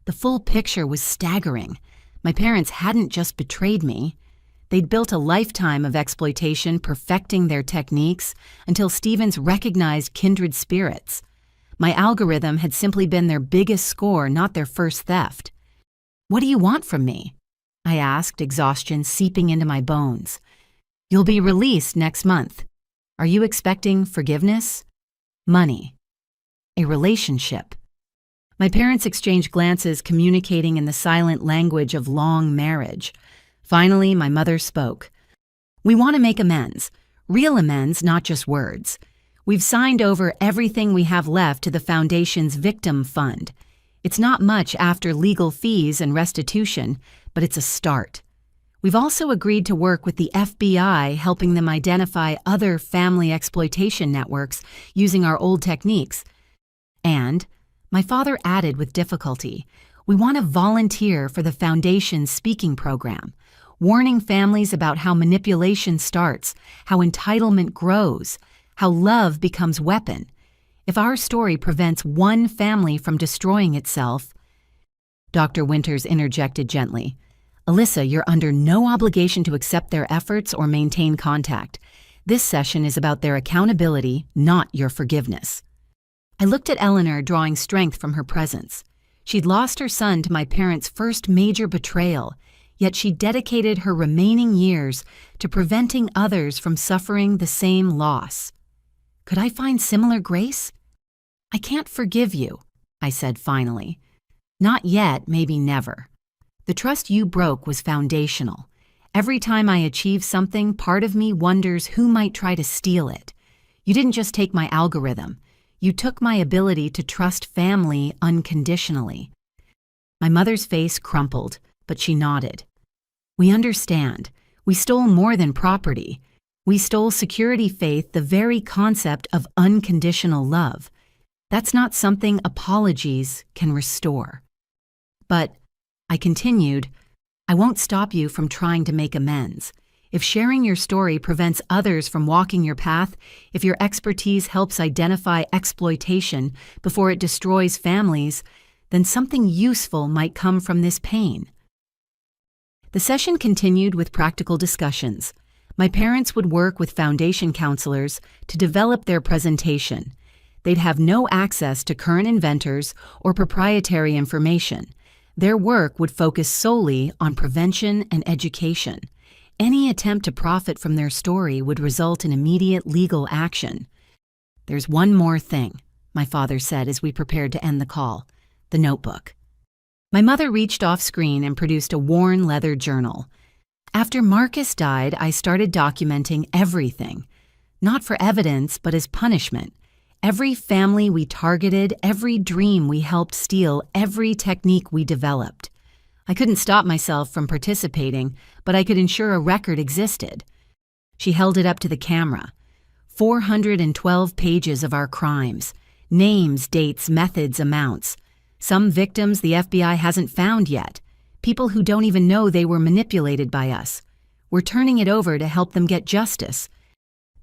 The full picture was staggering. My parents hadn't just betrayed me. They'd built a lifetime of exploitation, perfecting their techniques until Stevens recognized kindred spirits. My algorithm had simply been their biggest score, not their first theft. "What do you want from me?" I asked, exhaustion seeping into my bones. You'll be released next month. Are you expecting forgiveness? Money? A relationship? My parents exchanged glances, communicating in the silent language of long marriage. Finally, my mother spoke. We want to make amends. Real amends, not just words. We've signed over everything we have left to the Foundation's Victim Fund. It's not much after legal fees and restitution, but it's a start. We've also agreed to work with the FBI, helping them identify other family exploitation networks using our old techniques. And, my father added with difficulty, we want to volunteer for the Foundation's speaking program, warning families about how manipulation starts, how entitlement grows, how love becomes weapon. If our story prevents one family from destroying itself, Dr. Winters interjected gently. Alyssa, you're under no obligation to accept their efforts or maintain contact. This session is about their accountability, not your forgiveness. I looked at Eleanor, drawing strength from her presence. She'd lost her son to my parents' first major betrayal, yet she dedicated her remaining years to preventing others from suffering the same loss. Could I find similar grace? I can't forgive you, I said finally. Not yet, maybe never. The trust you broke was foundational. Every time I achieve something, part of me wonders who might try to steal it. You didn't just take my algorithm. You took my ability to trust family unconditionally. My mother's face crumpled, but she nodded. We understand. We stole more than property. We stole security, faith, the very concept of unconditional love. That's not something apologies can restore. But, I continued, I won't stop you from trying to make amends. If sharing your story prevents others from walking your path, if your expertise helps identify exploitation before it destroys families, then something useful might come from this pain. The session continued with practical discussions. My parents would work with Foundation counselors to develop their presentation. They'd have no access to current inventors or proprietary information. Their work would focus solely on prevention and education. Any attempt to profit from their story would result in immediate legal action. There's one more thing, my father said as we prepared to end the call, the notebook. My mother reached off screen and produced a worn leather journal. After Marcus died, I started documenting everything, not for evidence, but as punishment. Every family we targeted, every dream we helped steal, every technique we developed. I couldn't stop myself from participating, but I could ensure a record existed. She held it up to the camera. 412 pages of our crimes. Names, dates, methods, amounts. Some victims the FBI hasn't found yet. People who don't even know they were manipulated by us. We're turning it over to help them get justice.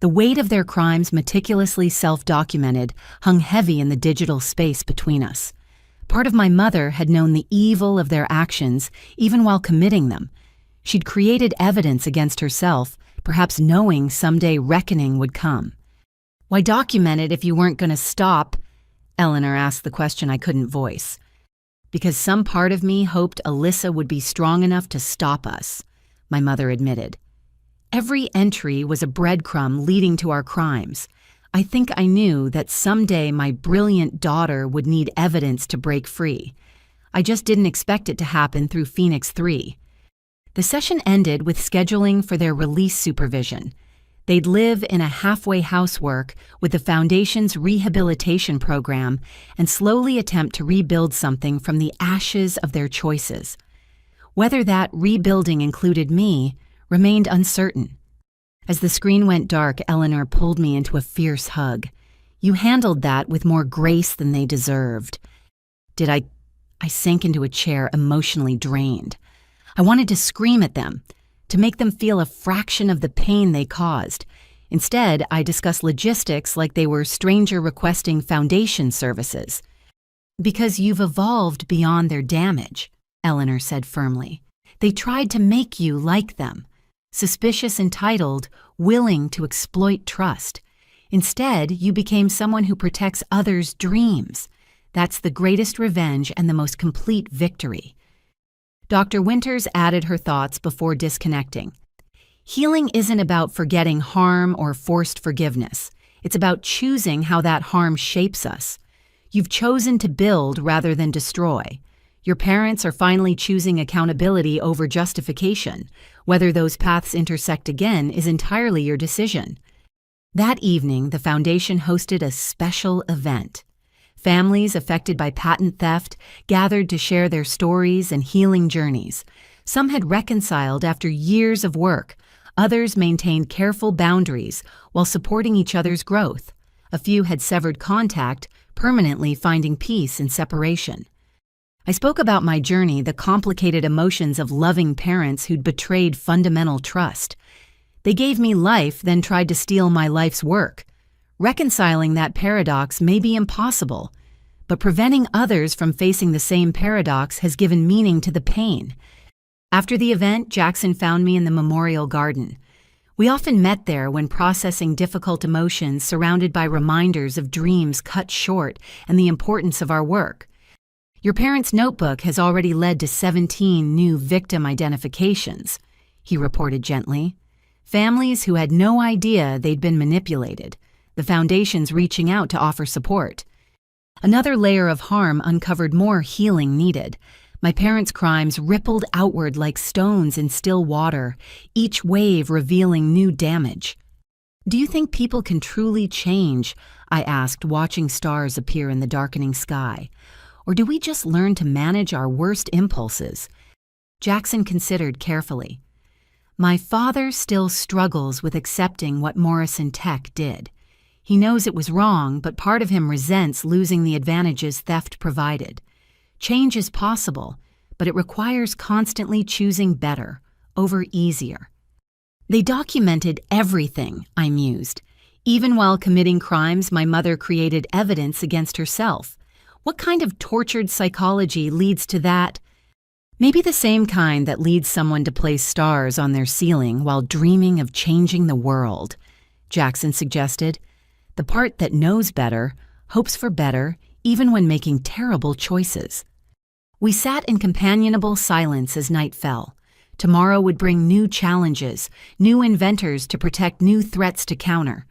The weight of their crimes, meticulously self-documented, hung heavy in the digital space between us. Part of my mother had known the evil of their actions even while committing them. She'd created evidence against herself, perhaps knowing someday reckoning would come. Why document it if you weren't going to stop? Eleanor asked the question I couldn't voice. Because some part of me hoped Alyssa would be strong enough to stop us, my mother admitted. Every entry was a breadcrumb leading to our crimes. I think I knew that someday my brilliant daughter would need evidence to break free. I just didn't expect it to happen through Phoenix 3. The session ended with scheduling for their release supervision. They'd live in a halfway housework with the Foundation's rehabilitation program and slowly attempt to rebuild something from the ashes of their choices. Whether that rebuilding included me remained uncertain. As the screen went dark, Eleanor pulled me into a fierce hug. You handled that with more grace than they deserved. Did I sank into a chair, emotionally drained. I wanted to scream at them, to make them feel a fraction of the pain they caused. Instead, I discussed logistics like they were stranger requesting Foundation services. Because you've evolved beyond their damage, Eleanor said firmly. They tried to make you like them. Suspicious, entitled, willing to exploit trust. Instead, you became someone who protects others' dreams. That's the greatest revenge and the most complete victory. Dr. Winters added her thoughts before disconnecting. Healing isn't about forgetting harm or forced forgiveness. It's about choosing how that harm shapes us. You've chosen to build rather than destroy. Your parents are finally choosing accountability over justification. Whether those paths intersect again is entirely your decision. That evening, the foundation hosted a special event. Families affected by patent theft gathered to share their stories and healing journeys. Some had reconciled after years of work. Others maintained careful boundaries while supporting each other's growth. A few had severed contact, permanently finding peace in separation. I spoke about my journey, the complicated emotions of loving parents who'd betrayed fundamental trust. They gave me life, then tried to steal my life's work. Reconciling that paradox may be impossible, but preventing others from facing the same paradox has given meaning to the pain. After the event, Jackson found me in the memorial garden. We often met there when processing difficult emotions, surrounded by reminders of dreams cut short and the importance of our work. Your parents' notebook has already led to 17 new victim identifications, he reported gently. Families who had no idea they'd been manipulated. The foundation's reaching out to offer support. Another layer of harm uncovered more healing needed. My parents' crimes rippled outward like stones in still water, each wave revealing new damage. Do you think people can truly change? I asked, watching stars appear in the darkening sky. Or do we just learn to manage our worst impulses? Jackson considered carefully. My father still struggles with accepting what Morrison Tech did. He knows it was wrong, but part of him resents losing the advantages theft provided. Change is possible, but it requires constantly choosing better over easier. They documented everything, I mused. Even while committing crimes, my mother created evidence against herself. What kind of tortured psychology leads to that? Maybe the same kind that leads someone to place stars on their ceiling while dreaming of changing the world, Jackson suggested. The part that knows better, hopes for better, even when making terrible choices. We sat in companionable silence as night fell. Tomorrow would bring new challenges, new inventors to protect, new threats to counter.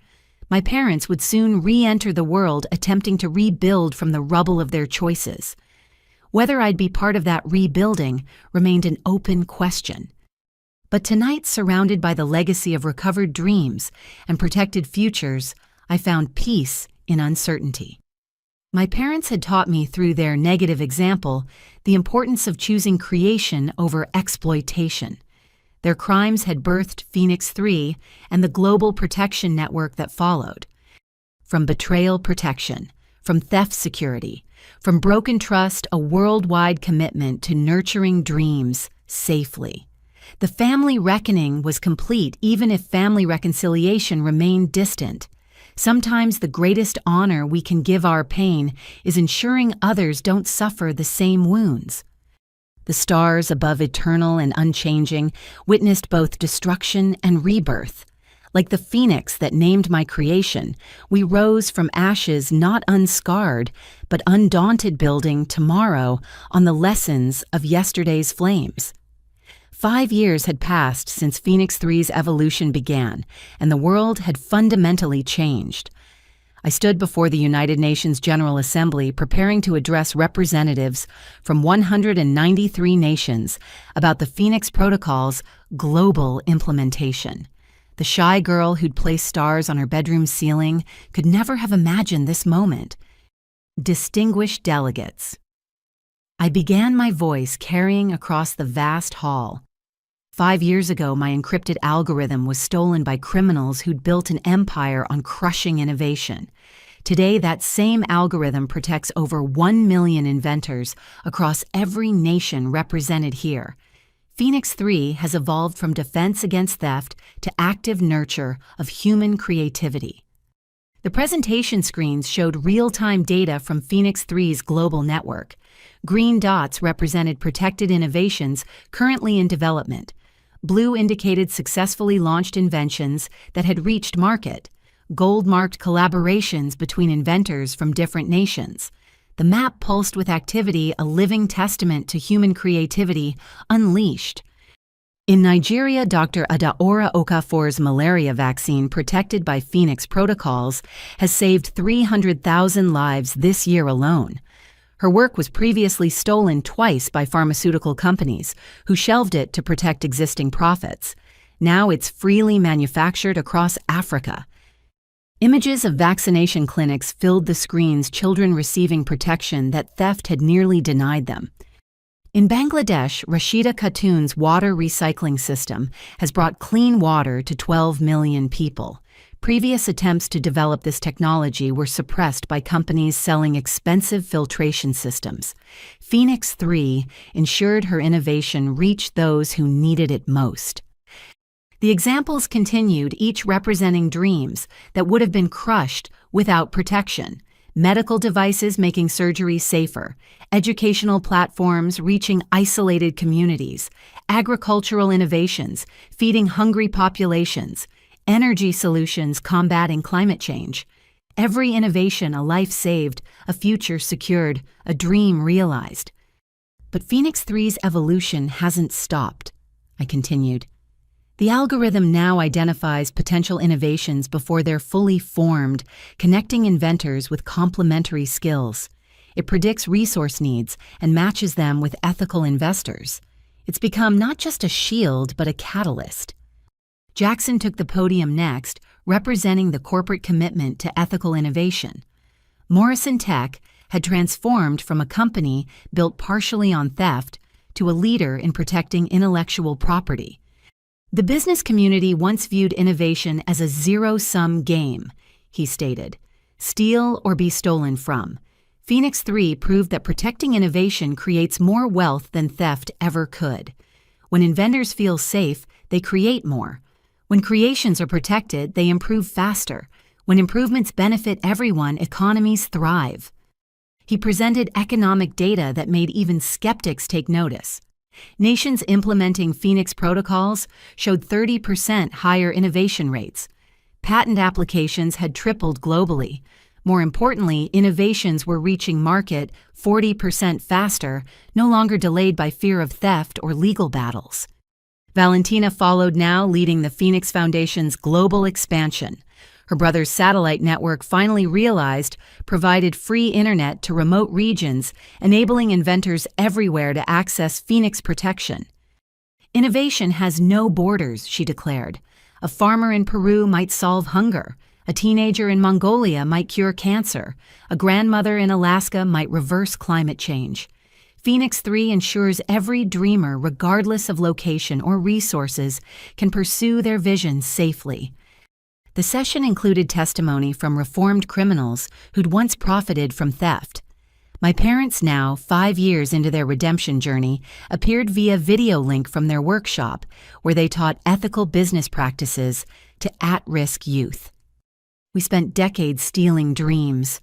My parents would soon re-enter the world, attempting to rebuild from the rubble of their choices. Whether I'd be part of that rebuilding remained an open question. But tonight, surrounded by the legacy of recovered dreams and protected futures, I found peace in uncertainty. My parents had taught me through their negative example the importance of choosing creation over exploitation. Their crimes had birthed Phoenix 3 and the global protection network that followed. From betrayal protection, from theft security, from broken trust, a worldwide commitment to nurturing dreams safely. The family reckoning was complete even if family reconciliation remained distant. Sometimes the greatest honor we can give our pain is ensuring others don't suffer the same wounds. The stars above eternal and unchanging witnessed both destruction and rebirth. Like the phoenix that named my creation, we rose from ashes not unscarred, but undaunted, building tomorrow on the lessons of yesterday's flames. 5 years had passed since Phoenix 3's evolution began, and the world had fundamentally changed. I stood before the United Nations General Assembly preparing to address representatives from 193 nations about the Phoenix Protocol's global implementation. The shy girl who'd placed stars on her bedroom ceiling could never have imagined this moment. Distinguished delegates. I began my voice carrying across the vast hall. 5 years ago, my encrypted algorithm was stolen by criminals who'd built an empire on crushing innovation. Today, that same algorithm protects over 1 million inventors across every nation represented here. Phoenix 3 has evolved from defense against theft to active nurture of human creativity. The presentation screens showed real-time data from Phoenix 3's global network. Green dots represented protected innovations currently in development. Blue indicated successfully launched inventions that had reached market. Gold marked collaborations between inventors from different nations. The map pulsed with activity, a living testament to human creativity unleashed. In Nigeria, Dr. Adaora Okafor's malaria vaccine, protected by Phoenix protocols, has saved 300,000 lives this year alone. Her work was previously stolen twice by pharmaceutical companies, who shelved it to protect existing profits. Now it's freely manufactured across Africa. Images of vaccination clinics filled the screens, children receiving protection that theft had nearly denied them. In Bangladesh, Rashida Khatun's water recycling system has brought clean water to 12 million people. Previous attempts to develop this technology were suppressed by companies selling expensive filtration systems. Phoenix 3 ensured her innovation reached those who needed it most. The examples continued, each representing dreams that would have been crushed without protection. Medical devices making surgery safer, educational platforms reaching isolated communities, agricultural innovations feeding hungry populations, energy solutions combating climate change. Every innovation, a life saved, a future secured, a dream realized. But Phoenix 3's evolution hasn't stopped, I continued. The algorithm now identifies potential innovations before they're fully formed, connecting inventors with complementary skills. It predicts resource needs and matches them with ethical investors. It's become not just a shield, but a catalyst. Jackson took the podium next, representing the corporate commitment to ethical innovation. Morrison Tech had transformed from a company built partially on theft to a leader in protecting intellectual property. The business community once viewed innovation as a zero-sum game, he stated. Steal or be stolen from. Phoenix 3 proved that protecting innovation creates more wealth than theft ever could. When inventors feel safe, they create more. When creations are protected, they improve faster. When improvements benefit everyone, economies thrive. He presented economic data that made even skeptics take notice. Nations implementing Phoenix protocols showed 30% higher innovation rates. Patent applications had tripled globally. More importantly, innovations were reaching market 40% faster, no longer delayed by fear of theft or legal battles. Valentina followed now, leading the Phoenix Foundation's global expansion. Her brother's satellite network, finally realized, provided free internet to remote regions, enabling inventors everywhere to access Phoenix protection. Innovation has no borders, she declared. A farmer in Peru might solve hunger. A teenager in Mongolia might cure cancer. A grandmother in Alaska might reverse climate change. Phoenix 3 ensures every dreamer, regardless of location or resources, can pursue their visions safely. The session included testimony from reformed criminals who'd once profited from theft. My parents, now 5 years into their redemption journey, appeared via video link from their workshop, where they taught ethical business practices to at-risk youth. We spent decades stealing dreams,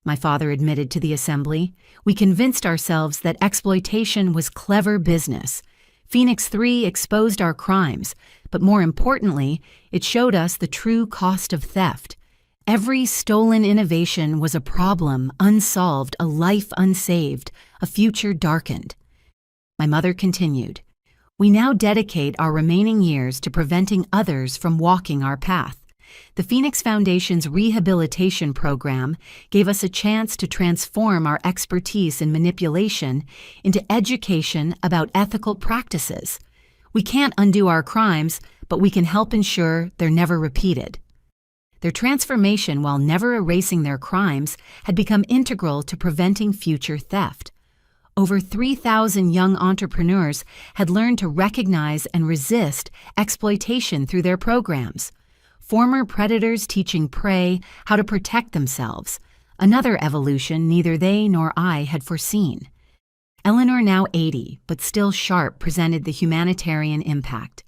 my father admitted to the assembly. We convinced ourselves that exploitation was clever business. Phoenix 3 exposed our crimes, but more importantly, it showed us the true cost of theft. Every stolen innovation was a problem unsolved, a life unsaved, a future darkened. My mother continued, "We now dedicate our remaining years to preventing others from walking our path. The Phoenix Foundation's rehabilitation program gave us a chance to transform our expertise in manipulation into education about ethical practices. We can't undo our crimes, but we can help ensure they're never repeated." Their transformation, while never erasing their crimes, had become integral to preventing future theft. Over 3,000 young entrepreneurs had learned to recognize and resist exploitation through their programs. Former predators teaching prey how to protect themselves, another evolution neither they nor I had foreseen. Eleanor, now 80, but still sharp, presented the humanitarian impact.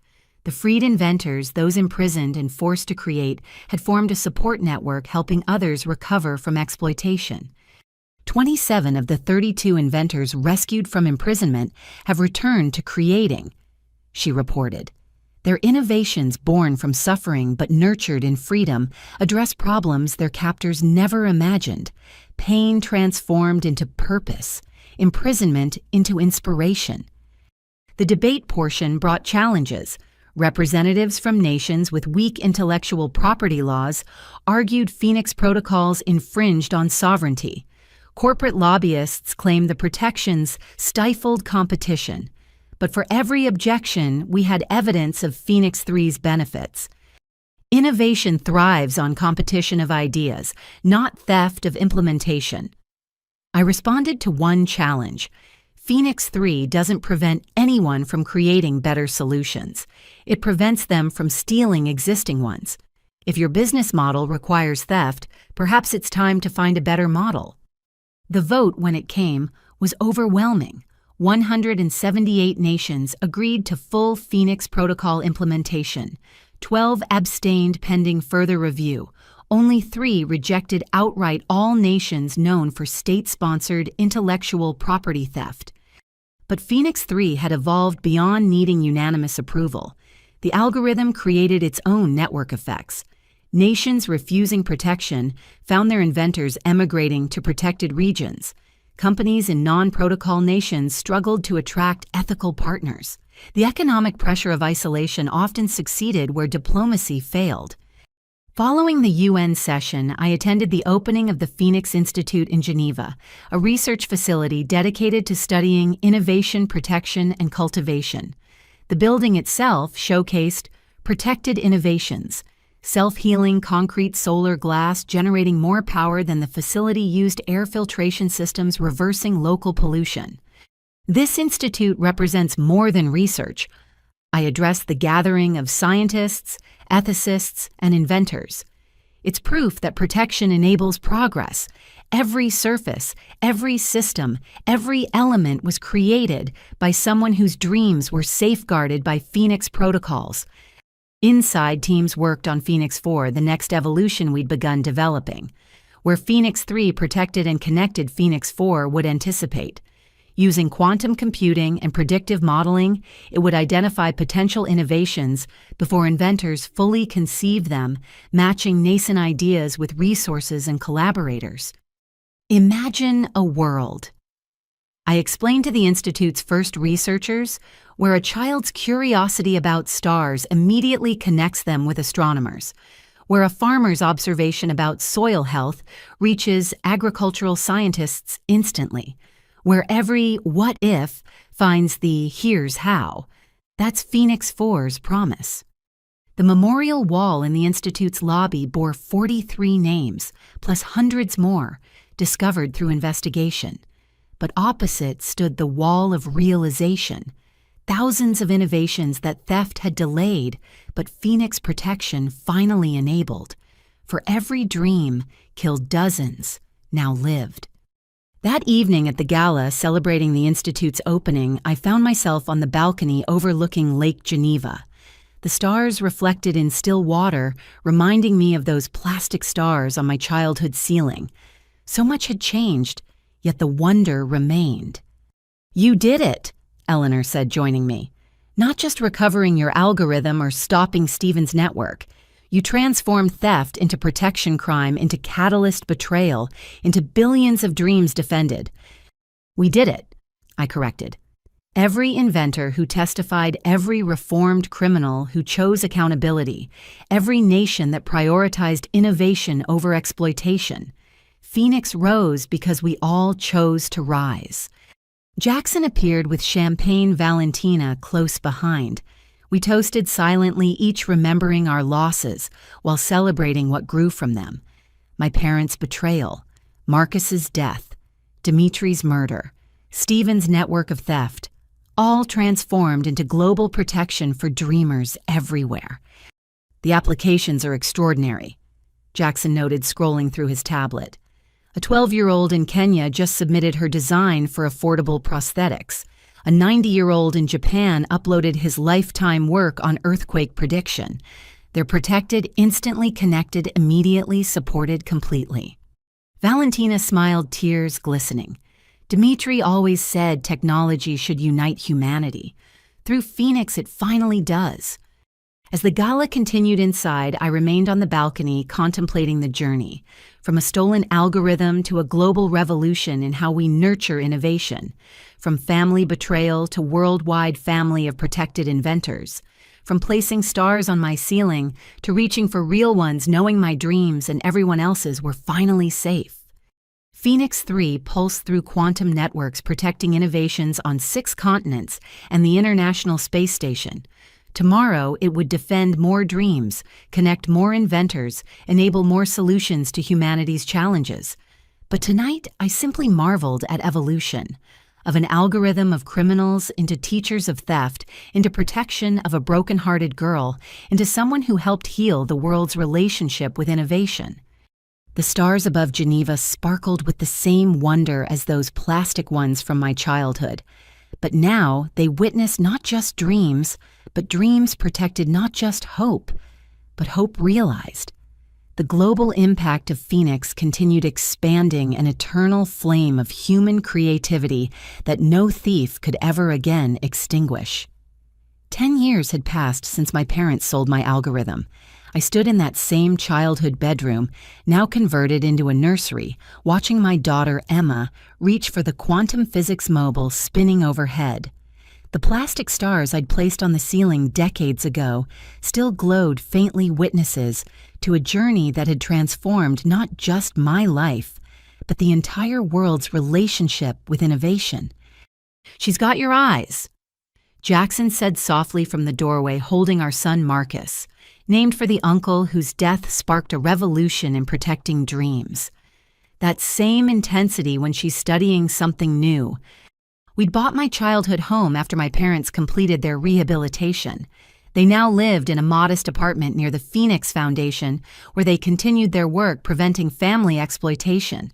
The freed inventors, those imprisoned and forced to create, had formed a support network helping others recover from exploitation. 27 of the 32 inventors rescued from imprisonment have returned to creating, she reported. Their innovations, born from suffering but nurtured in freedom, address problems their captors never imagined. pain transformed into purpose, imprisonment into inspiration. The debate portion brought challenges. Representatives from nations with weak intellectual property laws argued Phoenix protocols infringed on sovereignty. Corporate lobbyists claimed the protections stifled competition. But for every objection, we had evidence of Phoenix 3's benefits. Innovation thrives on competition of ideas, not theft of implementation. I responded to one challenge. Phoenix 3 doesn't prevent anyone from creating better solutions. It prevents them from stealing existing ones. If your business model requires theft, perhaps it's time to find a better model. The vote, when it came, was overwhelming. 178 nations agreed to full Phoenix Protocol implementation. 12 abstained pending further review. Only 3 rejected outright, all nations known for state-sponsored intellectual property theft. But Phoenix 3 had evolved beyond needing unanimous approval. The algorithm created its own network effects. Nations refusing protection found their inventors emigrating to protected regions. Companies in non-protocol nations struggled to attract ethical partners. The economic pressure of isolation often succeeded where diplomacy failed. Following the UN session, I attended the opening of the Phoenix Institute in Geneva, a research facility dedicated to studying innovation, protection, and cultivation. The building itself showcased protected innovations, self-healing concrete solar glass generating more power than the facility used air filtration systems reversing local pollution. This institute represents more than research. I addressed the gathering of scientists, ethicists, and inventors. It's proof that protection enables progress. Every surface, every system, every element was created by someone whose dreams were safeguarded by Phoenix protocols. Inside, teams worked on Phoenix 4, the next evolution we'd begun developing, where Phoenix 3 protected and connected Phoenix 4 would anticipate. Using quantum computing and predictive modeling, it would identify potential innovations before inventors fully conceived them, matching nascent ideas with resources and collaborators. Imagine a world. I explained to the Institute's first researchers where a child's curiosity about stars immediately connects them with astronomers, where a farmer's observation about soil health reaches agricultural scientists instantly, where every what if finds the here's how. That's Phoenix 4's promise. The memorial wall in the Institute's lobby bore 43 names, plus hundreds more, discovered through investigation. But opposite stood the wall of realization, thousands of innovations that theft had delayed, but Phoenix protection finally enabled. For every dream killed dozens, now lived. That evening at the gala celebrating the Institute's opening, I found myself on the balcony overlooking Lake Geneva. The stars reflected in still water, reminding me of those plastic stars on my childhood ceiling. So much had changed, yet the wonder remained. "You did it," Eleanor said, joining me. "Not just recovering your algorithm or stopping Stephen's network. You transformed theft into protection crime, into catalyst betrayal, into billions of dreams defended." "We did it," I corrected. "Every inventor who testified, every reformed criminal who chose accountability, every nation that prioritized innovation over exploitation. Phoenix rose because we all chose to rise." Jackson appeared with Champagne Valentina close behind. We toasted silently, each remembering our losses while celebrating what grew from them. My parents' betrayal, Marcus's death, Dimitri's murder, Stephen's network of theft, all transformed into global protection for dreamers everywhere. "The applications are extraordinary," Jackson noted, scrolling through his tablet. A 12-year-old in Kenya just submitted her design for affordable prosthetics. A 90-year-old in Japan uploaded his lifetime work on earthquake prediction. They're protected, instantly connected, immediately supported completely. Valentina smiled, tears glistening. Dimitri always said technology should unite humanity. Through Phoenix, it finally does. As the gala continued inside, I remained on the balcony contemplating the journey, from a stolen algorithm to a global revolution in how we nurture innovation, from family betrayal to worldwide family of protected inventors, from placing stars on my ceiling to reaching for real ones, knowing my dreams and everyone else's were finally safe. Phoenix 3 pulsed through quantum networks protecting innovations on 6 continents and the International Space Station. Tomorrow, it would defend more dreams, connect more inventors, enable more solutions to humanity's challenges. But tonight, I simply marveled at evolution. Of an algorithm of criminals into teachers of theft, into protection of a broken-hearted girl, into someone who helped heal the world's relationship with innovation. The stars above Geneva sparkled with the same wonder as those plastic ones from my childhood. But now they witnessed not just dreams, but dreams protected not just hope, but hope realized. The global impact of Phoenix continued expanding an eternal flame of human creativity that no thief could ever again extinguish. 10 years had passed since my parents sold my algorithm. I stood in that same childhood bedroom, now converted into a nursery, watching my daughter Emma reach for the quantum physics mobile spinning overhead. The plastic stars I'd placed on the ceiling decades ago still glowed faintly witnesses to a journey that had transformed not just my life, but the entire world's relationship with innovation. "She's got your eyes," Jackson said softly from the doorway, holding our son Marcus, named for the uncle whose death sparked a revolution in protecting dreams. That same intensity when she's studying something new. We'd bought my childhood home after my parents completed their rehabilitation. They now lived in a modest apartment near the Phoenix Foundation, where they continued their work preventing family exploitation.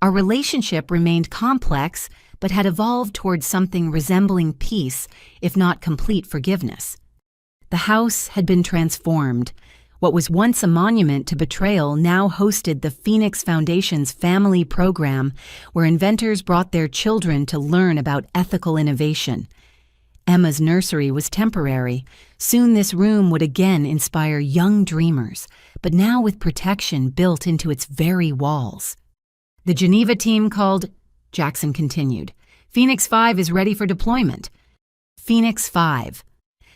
Our relationship remained complex, but had evolved towards something resembling peace, if not complete forgiveness. The house had been transformed. What was once a monument to betrayal now hosted the Phoenix Foundation's family program, where inventors brought their children to learn about ethical innovation. Emma's nursery was temporary. Soon this room would again inspire young dreamers, but now with protection built into its very walls. "The Geneva team called," Jackson continued. "Phoenix 5 is ready for deployment." Phoenix 5.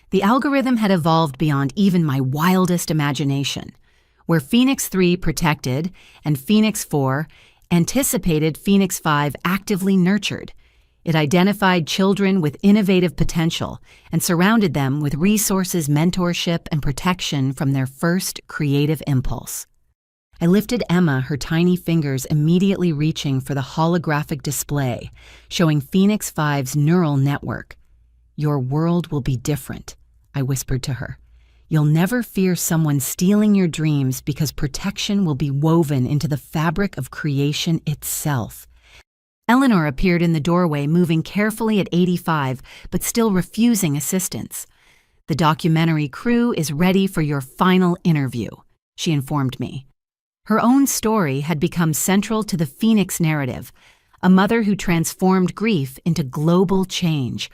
The algorithm had evolved beyond even my wildest imagination. Where Phoenix 3 protected and Phoenix 4 anticipated, Phoenix 5 actively nurtured. It identified children with innovative potential and surrounded them with resources, mentorship, and protection from their first creative impulse. I lifted Emma, her tiny fingers immediately reaching for the holographic display, showing Phoenix 5's neural network. "Your world will be different," I whispered to her. "You'll never fear someone stealing your dreams because protection will be woven into the fabric of creation itself." Eleanor appeared in the doorway, moving carefully at 85, but still refusing assistance. "The documentary crew is ready for your final interview," she informed me. Her own story had become central to the Phoenix narrative, a mother who transformed grief into global change.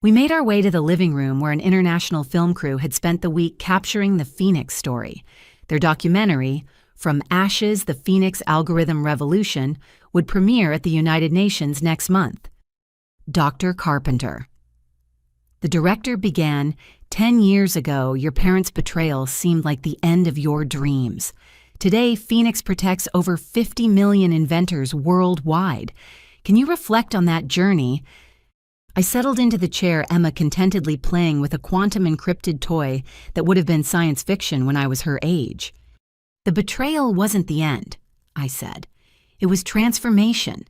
We made our way to the living room where an international film crew had spent the week capturing the Phoenix story. Their documentary, From Ashes, the Phoenix Algorithm Revolution, would premiere at the United Nations next month. Dr. Carpenter. The director began, 10 years ago, your parents' betrayal seemed like the end of your dreams. Today, Phoenix protects over 50 million inventors worldwide. Can you reflect on that journey? I settled into the chair, Emma contentedly playing with a quantum-encrypted toy that would have been science fiction when I was her age. "The betrayal wasn't the end," I said. "It was transformation.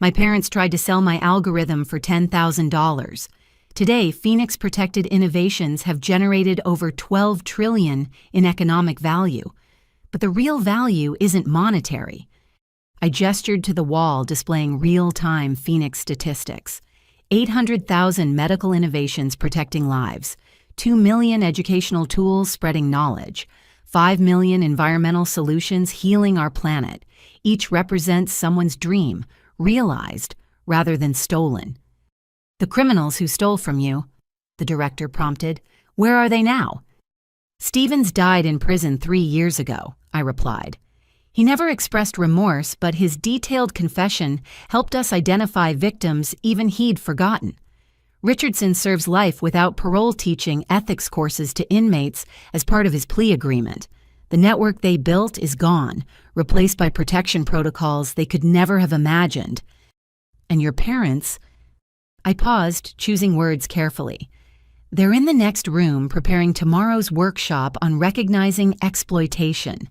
My parents tried to sell my algorithm for $10,000. Today, Phoenix-protected innovations have generated over $12 trillion in economic value. But the real value isn't monetary." I gestured to the wall displaying real-time Phoenix statistics. 800,000 medical innovations protecting lives, 2 million educational tools spreading knowledge, 5 million environmental solutions healing our planet. Each represents someone's dream, realized rather than stolen. "The criminals who stole from you," the director prompted, "where are they now?" Stevens died in prison 3 years ago, I replied. He never expressed remorse, but his detailed confession helped us identify victims even he'd forgotten. Richardson serves life without parole, teaching ethics courses to inmates as part of his plea agreement. The network they built is gone, replaced by protection protocols they could never have imagined. And your parents? I paused, choosing words carefully. They're in the next room preparing tomorrow's workshop on recognizing exploitation.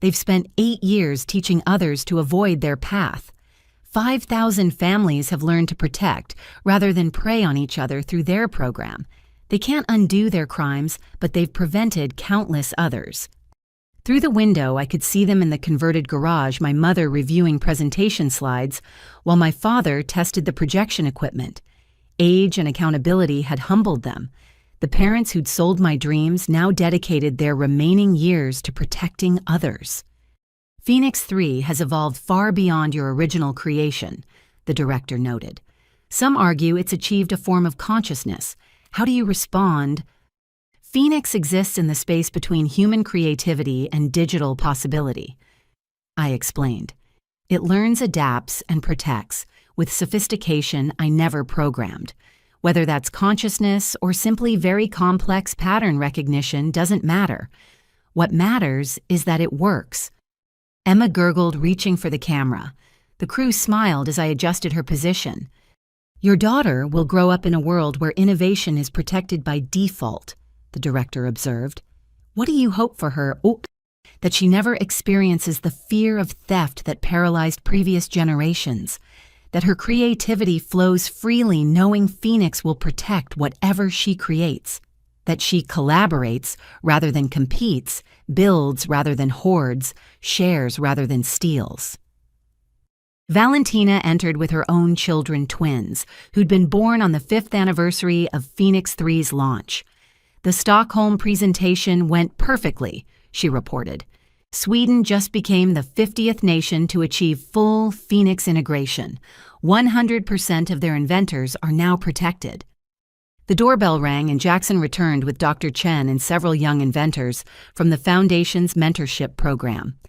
They've spent 8 years teaching others to avoid their path. 5,000 families have learned to protect rather than prey on each other through their program. They can't undo their crimes, but they've prevented countless others. Through the window, I could see them in the converted garage, my mother reviewing presentation slides, while my father tested the projection equipment. Age and accountability had humbled them. The parents who'd sold my dreams now dedicated their remaining years to protecting others. Phoenix 3 has evolved far beyond your original creation, the director noted. Some argue it's achieved a form of consciousness. How do you respond? Phoenix exists in the space between human creativity and digital possibility. I explained. It learns, adapts, and protects, with sophistication I never programmed. Whether that's consciousness or simply very complex pattern recognition doesn't matter. What matters is that it works. Emma gurgled, reaching for the camera. The crew smiled as I adjusted her position. Your daughter will grow up in a world where innovation is protected by default, the director observed. What do you hope for her? That she never experiences the fear of theft that paralyzed previous generations. That her creativity flows freely, knowing Phoenix will protect whatever she creates. That she collaborates rather than competes, builds rather than hoards, shares rather than steals. Valentina entered with her own children, twins, who'd been born on the 5th anniversary of Phoenix 3's launch. The Stockholm presentation went perfectly, she reported. Sweden just became the 50th nation to achieve full Phoenix integration. 100% of their inventors are now protected. The doorbell rang and Jackson returned with Dr. Chen and several young inventors from the Foundation's mentorship program.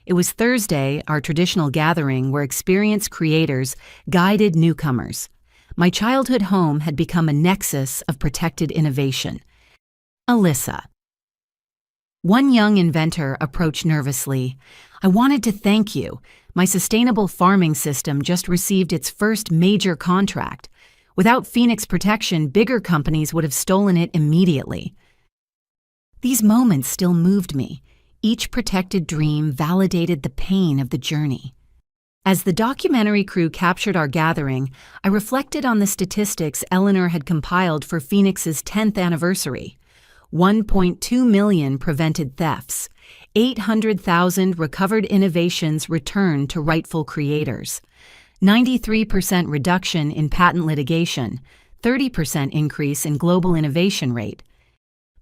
It was Thursday, our traditional gathering where experienced creators guided newcomers. My childhood home had become a nexus of protected innovation. Alyssa. One young inventor approached nervously. I wanted to thank you. My sustainable farming system just received its first major contract. Without Phoenix protection, bigger companies would have stolen it immediately. These moments still moved me. Each protected dream validated the pain of the journey. As the documentary crew captured our gathering, I reflected on the statistics Eleanor had compiled for Phoenix's 10th anniversary. 1.2 million prevented thefts. 800,000 recovered innovations returned to rightful creators. 93% reduction in patent litigation. 30% increase in global innovation rate.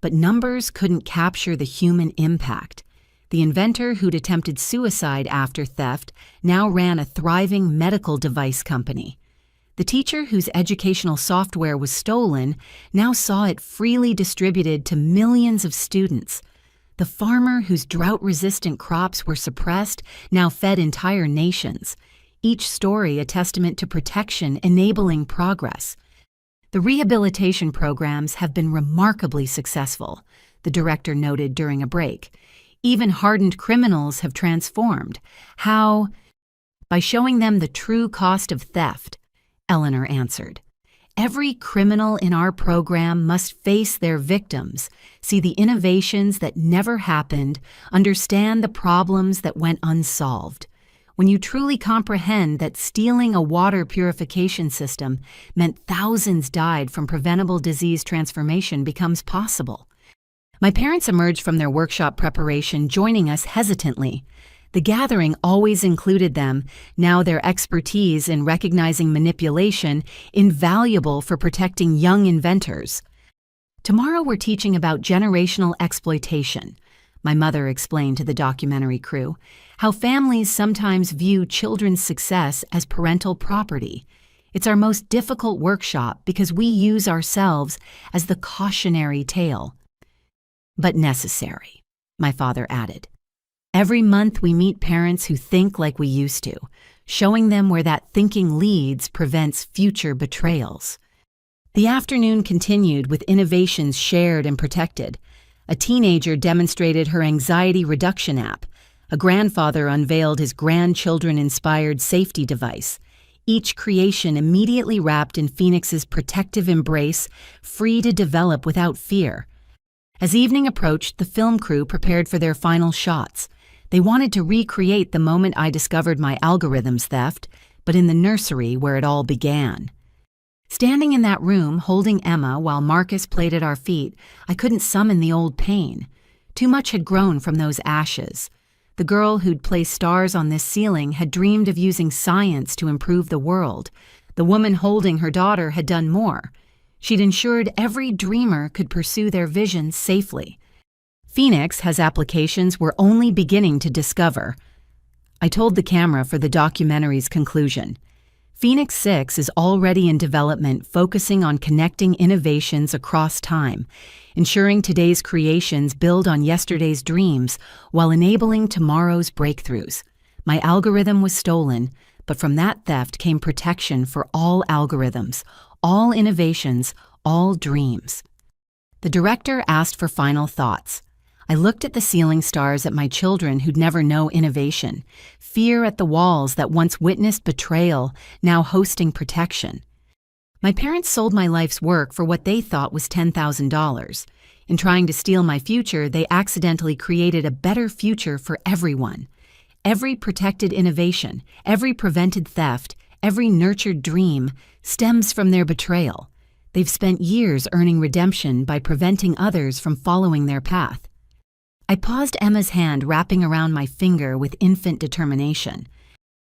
But numbers couldn't capture the human impact. The inventor who'd attempted suicide after theft now ran a thriving medical device company. The teacher whose educational software was stolen now saw it freely distributed to millions of students. The farmer whose drought-resistant crops were suppressed now fed entire nations. Each story a testament to protection enabling progress. The rehabilitation programs have been remarkably successful, the director noted during a break. Even hardened criminals have transformed. How? By showing them the true cost of theft, Eleanor answered. Every criminal in our program must face their victims, see the innovations that never happened, understand the problems that went unsolved. When you truly comprehend that stealing a water purification system meant thousands died from preventable disease, transformation becomes possible. My parents emerged from their workshop preparation, joining us hesitantly. The gathering always included them, now their expertise in recognizing manipulation invaluable for protecting young inventors. Tomorrow we're teaching about generational exploitation, my mother explained to the documentary crew, how families sometimes view children's success as parental property. It's our most difficult workshop because we use ourselves as the cautionary tale. but necessary, my father added. Every month we meet parents who think like we used to, showing them where that thinking leads prevents future betrayals. The afternoon continued with innovations shared and protected. A teenager demonstrated her anxiety reduction app. A grandfather unveiled his grandchildren-inspired safety device. Each creation immediately wrapped in Phoenix's protective embrace, free to develop without fear. As evening approached, the film crew prepared for their final shots. They wanted to recreate the moment I discovered my algorithm's theft, but in the nursery where it all began. Standing in that room, holding Emma while Marcus played at our feet, I couldn't summon the old pain. Too much had grown from those ashes. The girl who'd placed stars on this ceiling had dreamed of using science to improve the world. The woman holding her daughter had done more. She'd ensured every dreamer could pursue their visions safely. Phoenix has applications we're only beginning to discover. I told the camera for the documentary's conclusion. Phoenix 6 is already in development, focusing on connecting innovations across time, ensuring today's creations build on yesterday's dreams while enabling tomorrow's breakthroughs. My algorithm was stolen, but from that theft came protection for all algorithms, all innovations, all dreams. The director asked for final thoughts. I looked at the ceiling stars at my children who'd never know innovation, fear at the walls that once witnessed betrayal, now hosting protection. My parents sold my life's work for what they thought was $10,000. In trying to steal my future, they accidentally created a better future for everyone. Every protected innovation, every prevented theft, every nurtured dream stems from their betrayal. They've spent years earning redemption by preventing others from following their path. I paused Emma's hand wrapping around my finger with infant determination.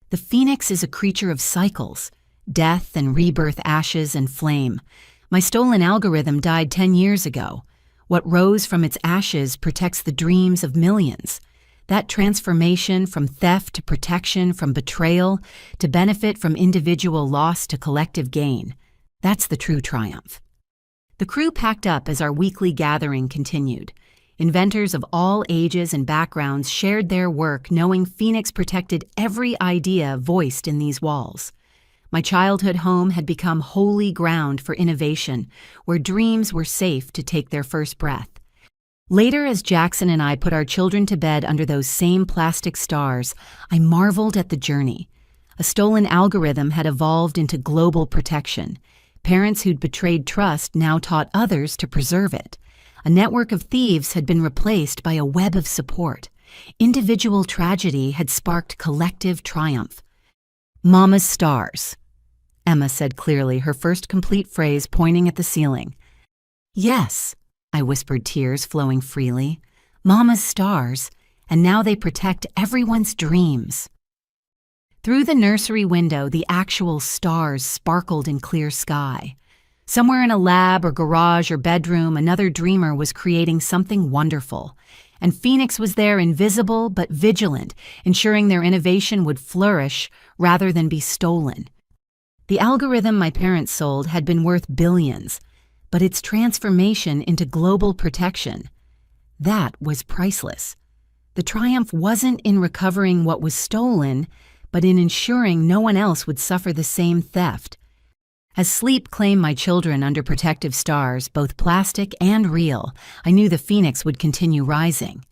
The phoenix is a creature of cycles, death and rebirth, ashes and flame. My stolen algorithm died 10 years ago. What rose from its ashes protects the dreams of millions. That transformation from theft to protection, from betrayal to benefit, from individual loss to collective gain. That's the true triumph. The crew packed up as our weekly gathering continued. Inventors of all ages and backgrounds shared their work, knowing Phoenix protected every idea voiced in these walls. My childhood home had become holy ground for innovation, where dreams were safe to take their first breath. Later, as Jackson and I put our children to bed under those same plastic stars, I marveled at the journey. A stolen algorithm had evolved into global protection. Parents who'd betrayed trust now taught others to preserve it. A network of thieves had been replaced by a web of support. Individual tragedy had sparked collective triumph. "Mama's stars," Emma said clearly, her first complete phrase pointing at the ceiling. "Yes," I whispered, tears flowing freely. "Mama's stars, and now they protect everyone's dreams." Through the nursery window, the actual stars sparkled in clear sky. Somewhere in a lab or garage or bedroom, another dreamer was creating something wonderful. And Phoenix was there, invisible but vigilant, ensuring their innovation would flourish rather than be stolen. The algorithm my parents sold had been worth billions, but its transformation into global protection, that was priceless. The triumph wasn't in recovering what was stolen, but in ensuring no one else would suffer the same theft. As sleep claimed my children under protective stars, both plastic and real, I knew the phoenix would continue rising.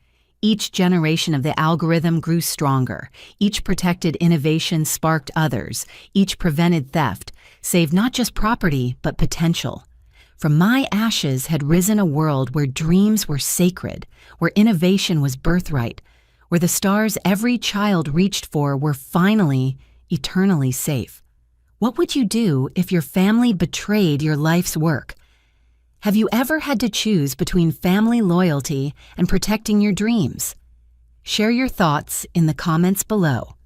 Each generation of the algorithm grew stronger. Each protected innovation sparked others. Each prevented theft, saved not just property, but potential. From my ashes had risen a world where dreams were sacred, where innovation was birthright, where the stars every child reached for were finally, eternally safe. What would you do if your family betrayed your life's work? Have you ever had to choose between family loyalty and protecting your dreams? Share your thoughts in the comments below.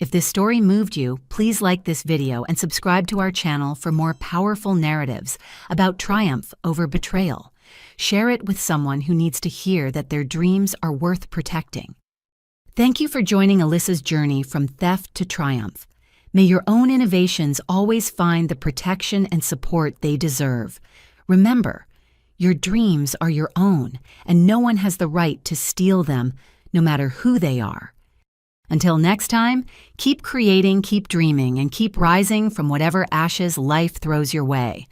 If this story moved you, please like this video and subscribe to our channel for more powerful narratives about triumph over betrayal. Share it with someone who needs to hear that their dreams are worth protecting. Thank you for joining Alyssa's journey from theft to triumph. May your own innovations always find the protection and support they deserve. Remember, Your dreams are your own, and no one has the right to steal them, no matter who they are. Until next time, keep creating, keep dreaming, and keep rising from whatever ashes life throws your way.